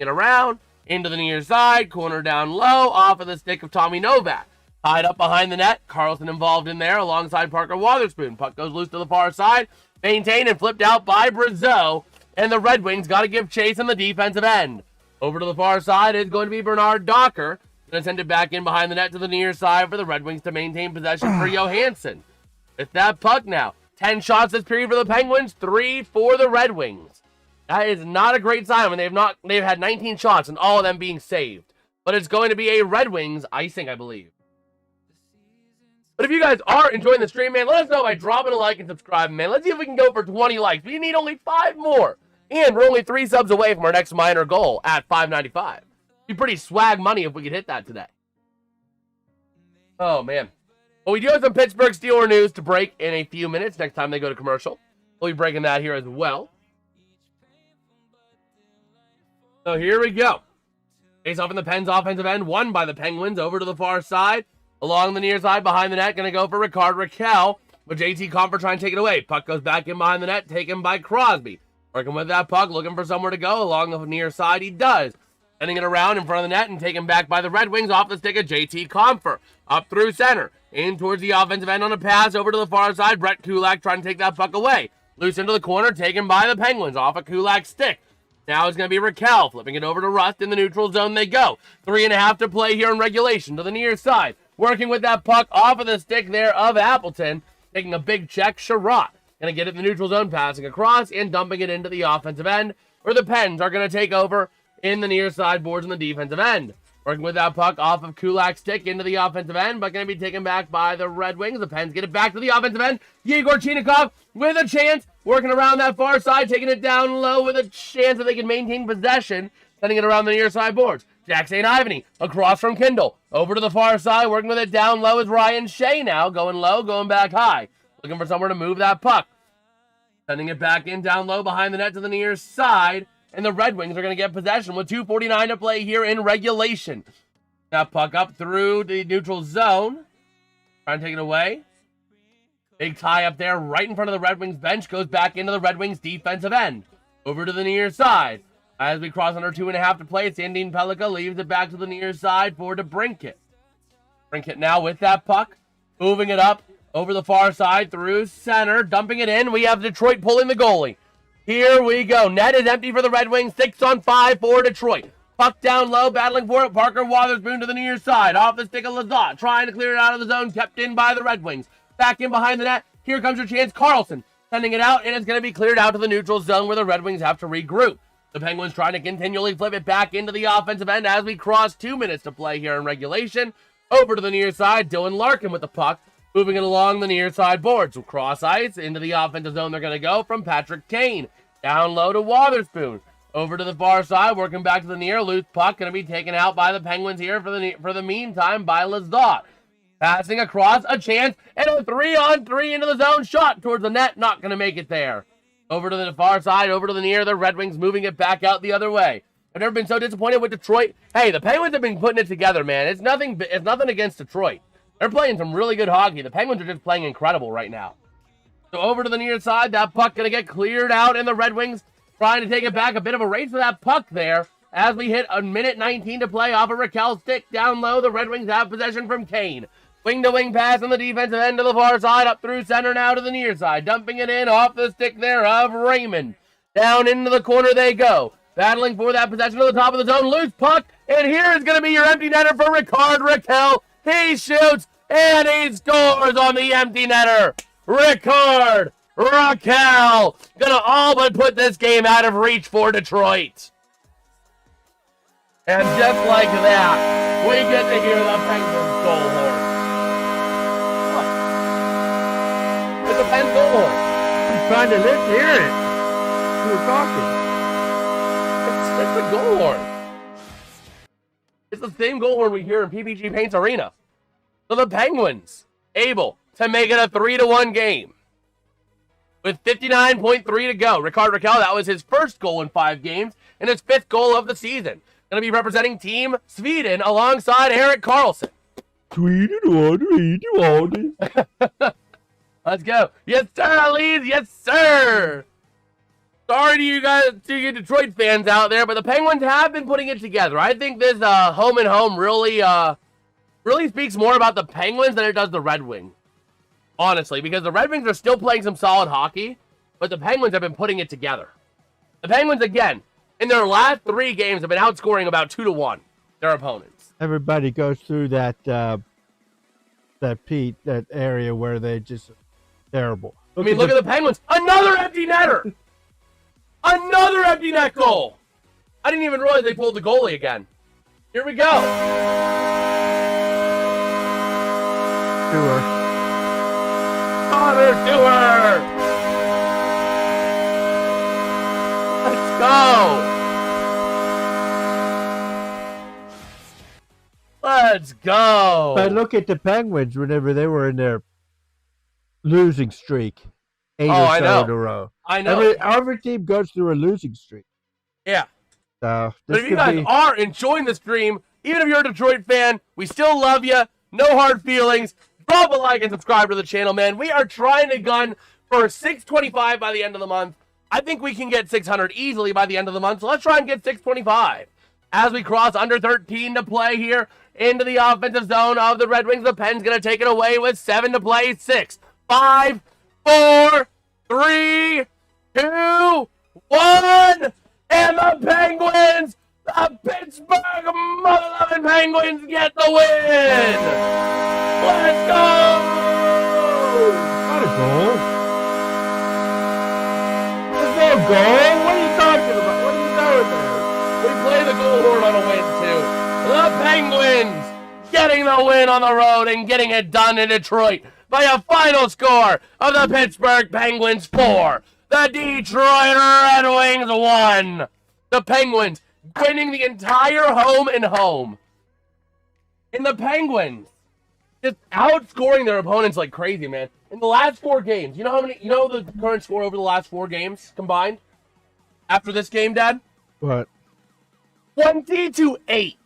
A: Get around. Into the near side, corner down low, off of the stick of Tommy Novak. Tied up behind the net, Carlson involved in there alongside Parker Wotherspoon. Puck goes loose to the far side, maintained and flipped out by Brazeau, and the Red Wings got to give chase on the defensive end. Over to the far side is going to be Bernard Docker. Going to send it back in behind the net to the near side for the Red Wings to maintain possession for Johansson. With that puck now, 10 shots this period for the Penguins, 3 for the Red Wings. That is not a great sign when they've had 19 shots and all of them being saved. But it's going to be a Red Wings icing, I believe. But if you guys are enjoying the stream, man, let us know by dropping a like and subscribing, man. Let's see if we can go for 20 likes. We need only 5 more. And we're only 3 subs away from our next minor goal at $5.95. Be pretty swag money if we could hit that today. Oh, man. Well, we do have some Pittsburgh Steelers news to break in a few minutes next time they go to commercial. We'll be breaking that here as well. So here we go. Face off in the Pens offensive end, won by the Penguins. Over to the far side, along the near side, behind the net, going to go for Ricard Raquel. But JT Comfort trying to take it away. Puck goes back in behind the net, taken by Crosby. Working with that puck, looking for somewhere to go. Along the near side, he does. Sending it around in front of the net and taken back by the Red Wings off the stick of JT Comfort. Up through center, in towards the offensive end on a pass. Over to the far side, Brett Kulak trying to take that puck away. Loose into the corner, taken by the Penguins off of Kulak's stick. Now it's going to be Raquel, flipping it over to Rust. In the neutral zone they go. 3.5 to play here in regulation to the near side. Working with that puck off of the stick there of Appleton. Taking a big check, Sherratt. Going to get it in the neutral zone, passing across and dumping it into the offensive end, where the Pens are going to take over in the near side boards in the defensive end. Working with that puck off of Kulak's stick into the offensive end, but going to be taken back by the Red Wings. The Pens get it back to the offensive end. Yegor Chinikov with a chance. Working around that far side, taking it down low with a chance that they can maintain possession. Sending it around the near side boards. Jack St. Ivany across from Kindle. Over to the far side, working with it down low is Ryan Shea now. Going low, going back high. Looking for somewhere to move that puck. Sending it back in down low behind the net to the near side. And the Red Wings are going to get possession with 2:49 to play here in regulation. That puck up through the neutral zone. Trying to take it away. Big tie up there right in front of the Red Wings bench. Goes back into the Red Wings defensive end. Over to the near side. As we cross under 2.5 to play, Sandine Pellica leaves it back to the near side for DeBrincat. DeBrincat now with that puck. Moving it up over the far side through center. Dumping it in. We have Detroit pulling the goalie. Here we go. Net is empty for the Red Wings. 6-on-5 for Detroit. Puck down low, battling for it. Parker Wotherspoon to the near side. Off the stick of Lazat. Trying to clear it out of the zone. Kept in by the Red Wings. Back in behind the net. Here comes your chance. Carlson sending it out, and it's going to be cleared out to the neutral zone where the Red Wings have to regroup. The Penguins trying to continually flip it back into the offensive end as we cross 2 minutes to play here in regulation. Over to the near side, Dylan Larkin with the puck, moving it along the near side boards. So cross ice into the offensive zone. They're going to go from Patrick Kane. Down low to Wotherspoon. Over to the far side, working back to the near. Loose puck going to be taken out by the Penguins here for the meantime by Lizotte. Passing across, a chance, and a 3-on-3 into the zone. Shot towards the net, not going to make it there. Over to the far side, over to the near. The Red Wings moving it back out the other way. I've never been so disappointed with Detroit. Hey, the Penguins have been putting it together, man. It's nothing against Detroit. They're playing some really good hockey. The Penguins are just playing incredible right now. So over to the near side, that puck going to get cleared out, and the Red Wings trying to take it back. A bit of a race for that puck there as we hit a minute 19 to play off of Raquel's stick. Down low, the Red Wings have possession from Kane. Wing-to-wing pass on the defensive end to the far side, up through center now to the near side. Dumping it in off the stick there of Raymond. Down into the corner they go. Battling for that possession to the top of the zone. Loose puck, and here is going to be your empty netter for Ricard Raquel. He shoots, and he scores on the empty netter. Ricard Raquel going to all but put this game out of reach for Detroit. And just like that, we get to hear the Penguins goal horn. It's a Penn goal horn.
B: I'm trying to hear it. We were talking.
A: It's a goal horn. It's the same goal horn we hear in PPG Paints Arena. So the Penguins able to make it a 3-1 game. With 59.3 to go. Ricard Raquel, that was his first goal in 5 games and his 5th goal of the season. Going to be representing Team Sweden alongside Erik Karlsson.
B: Sweden on.
A: Let's go. Yes, sir, Elise. Yes, sir. Sorry to you Detroit fans out there, but the Penguins have been putting it together. I think this home and home really speaks more about the Penguins than it does the Red Wings. Honestly, because the Red Wings are still playing some solid hockey, but the Penguins have been putting it together. The Penguins, again, in their last 3 games, have been outscoring about 2-1 their opponents.
B: Everybody goes through that area where they just terrible.
A: Look at the Penguins. Another empty netter. Another empty net goal. I didn't even realize they pulled the goalie again. Here we go. Connor Stewart. Let's go. Let's go.
B: But look at the Penguins whenever they were in their losing streak. 8 or so in a row.
A: I know.
B: Every team goes through a losing streak.
A: Yeah.
B: So
A: but if you guys are enjoying the stream, even if you're a Detroit fan, we still love you. No hard feelings. Drop a like and subscribe to the channel, man. We are trying to gun for 625 by the end of the month. I think we can get 600 easily by the end of the month, so let's try and get 625. As we cross under 13 to play here into the offensive zone of the Red Wings, the Pens going to take it away with 7 to play. 6, 5, 4, 3, 2, 1, and the Penguins, the Pittsburgh mother-loving Penguins get the win! Let's go!
B: Not a goal. There's no goal. What are you talking about? What are you doing there?
A: We play the goal horn on a win, too. The Penguins getting the win on the road and getting it done in Detroit by a final score of the Pittsburgh Penguins 4. The Detroit Red Wings 1. The Penguins winning the entire home and home. And the Penguins just outscoring their opponents like crazy, man. In the last 4 games, you know the current score over the last 4 games combined? After this game, Dad?
B: What?
A: 20-8.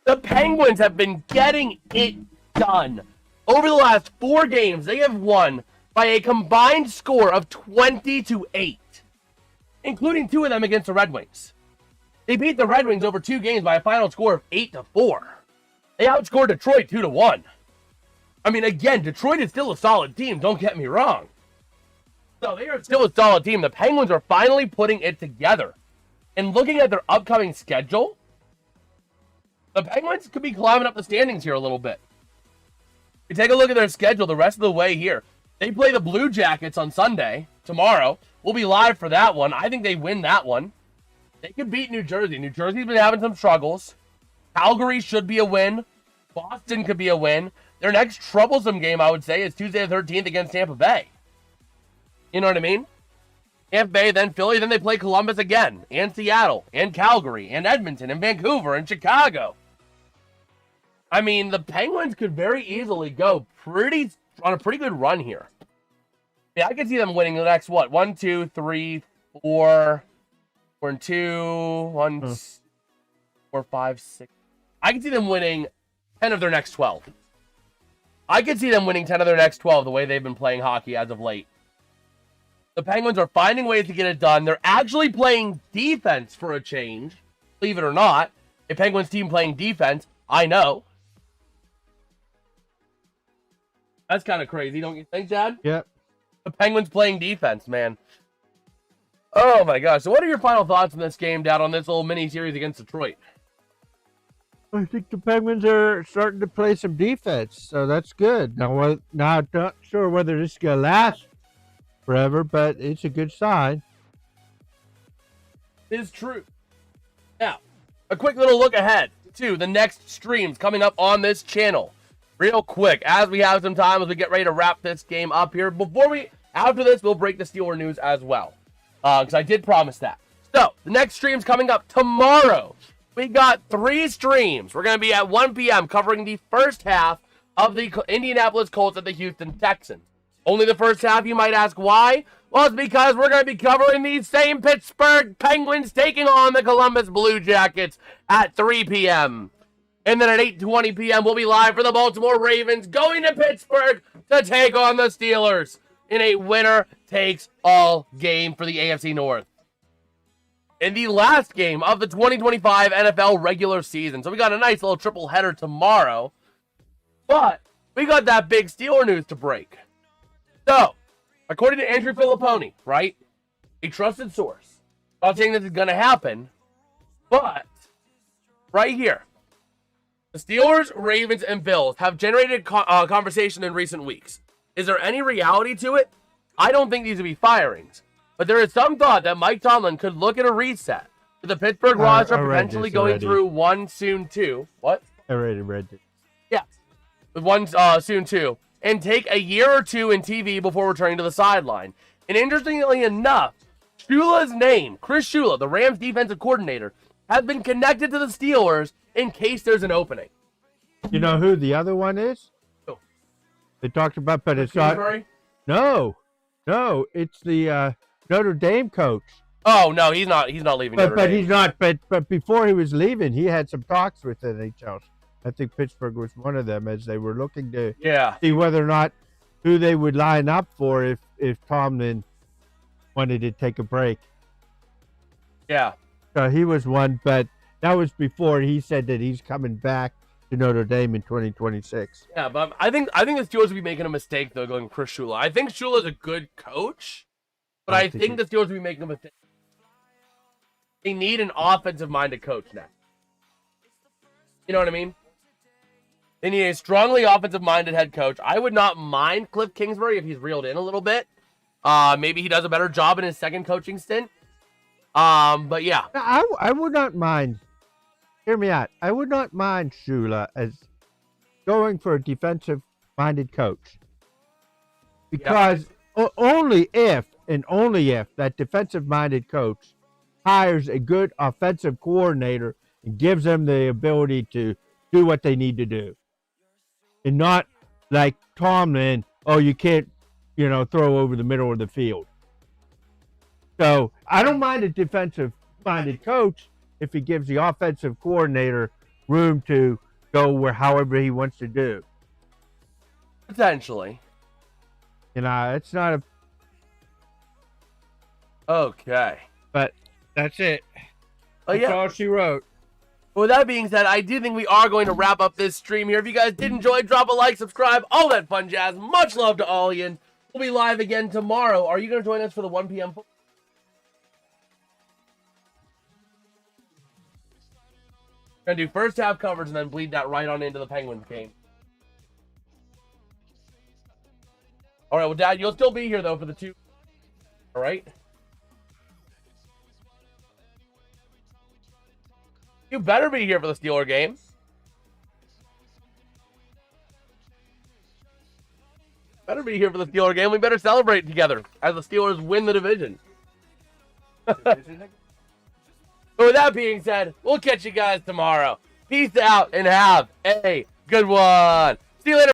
A: The Penguins have been getting it done. Over the last 4 games, they have won by a combined score of 20-8, including 2 of them against the Red Wings. They beat the Red Wings over 2 games by a final score of 8-4. They outscored Detroit 2-1. I mean, again, Detroit is still a solid team, don't get me wrong. So they are still a solid team. The Penguins are finally putting it together. And looking at their upcoming schedule, the Penguins could be climbing up the standings here a little bit. You take a look at their schedule the rest of the way here. They play the Blue Jackets on Sunday, tomorrow. We'll be live for that one. I think they win that one. They could beat New Jersey. New Jersey's been having some struggles. Calgary should be a win. Boston could be a win. Their next troublesome game, I would say, is Tuesday the 13th against Tampa Bay. You know what I mean? Tampa Bay, then Philly, then they play Columbus again, and Seattle, and Calgary, and Edmonton, and Vancouver, and Chicago. I mean, the Penguins could very easily go on a pretty good run here. Yeah, I could see them winning the next, 1, 2, 3, 4, 4 and 2, 1, 4, 5, 6. I could see them winning 10 of their next 12. I could see them winning 10 of their next 12 the way they've been playing hockey as of late. The Penguins are finding ways to get it done. They're actually playing defense for a change. Believe it or not, a Penguins team playing defense, I know. That's kind of crazy, don't you think, Dad?
B: Yep.
A: The Penguins playing defense, man. Oh my gosh. So what are your final thoughts on this game, Dad, on this little mini-series against Detroit?
B: I think the Penguins are starting to play some defense, so that's good. Now I'm not sure whether this is going to last forever, but it's a good sign.
A: It is true. Now, a quick little look ahead to the next streams coming up on this channel. Real quick, as we have some time, as we get ready to wrap this game up here. After this, we'll break the Steeler news as well, because I did promise that. So, the next stream's coming up tomorrow. We got 3 streams. We're going to be at 1 p.m. covering the first half of the Indianapolis Colts at the Houston Texans. Only the first half, you might ask why? Well, it's because we're going to be covering these same Pittsburgh Penguins taking on the Columbus Blue Jackets at 3 p.m. And then at 8:20 p.m., we'll be live for the Baltimore Ravens going to Pittsburgh to take on the Steelers in a winner-takes-all game for the AFC North. In the last game of the 2025 NFL regular season. So we got a nice little triple header tomorrow. But we got that big Steeler news to break. So, according to Andrew Filipponi, right? A trusted source. Not saying this is going to happen. But, right here. The Steelers, Ravens, and Bills have generated conversation in recent weeks. Is there any reality to it? I don't think these would be firings. But there is some thought that Mike Tomlin could look at a reset with the Pittsburgh roster potentially going through 1, soon 2. What?
B: I already read it.
A: Yeah. With 1, soon 2. And take a year or 2 in TV before returning to the sideline. And interestingly enough, Shula's name, Chris Shula, the Rams defensive coordinator, has been connected to the Steelers in case there's an opening.
B: You know who the other one is?
A: Who?
B: They talked about, but it's not. No, it's the Notre Dame coach.
A: Oh no, he's not leaving.
B: But he's not. But before he was leaving, he had some talks with the NHL. I think Pittsburgh was one of them, as they were looking to see whether or not who they would line up for if Tomlin wanted to take a break.
A: Yeah.
B: So he was one, but that was before he said that he's coming back to Notre Dame in 2026.
A: Yeah, but I think the Steelers would be making a mistake though going Chris Shula. I think Shula's a good coach, but I think the Steelers would be making a mistake. They need an offensive-minded coach now. You know what I mean? They need a strongly offensive-minded head coach. I would not mind Cliff Kingsbury if he's reeled in a little bit. Maybe he does a better job in his second coaching stint. But yeah.
B: I would not mind. Hear me out. I would not mind Shula as going for a defensive-minded coach. Because only if that defensive-minded coach hires a good offensive coordinator and gives them the ability to do what they need to do. And not like Tomlin, you can't, throw over the middle of the field. So I don't mind a defensive-minded coach if he gives the offensive coordinator room to go however he wants to do.
A: Potentially.
B: It's not a...
A: Okay.
B: But that's it.
A: That's
B: all she wrote.
A: With that being said, I do think we are going to wrap up this stream here. If you guys did enjoy, drop a like, subscribe, all that fun jazz. Much love to all of you. We'll be live again tomorrow. Are you going to join us for the 1 p.m. We're going to do first half coverage and then bleed that right on into the Penguins game. All right, well, Dad, you'll still be here, though, for the 2. All right? You better be here for the Steeler game. Better be here for the Steeler game. We better celebrate together as the Steelers win the division. But with that being said, we'll catch you guys tomorrow. Peace out and have a good one. See you later.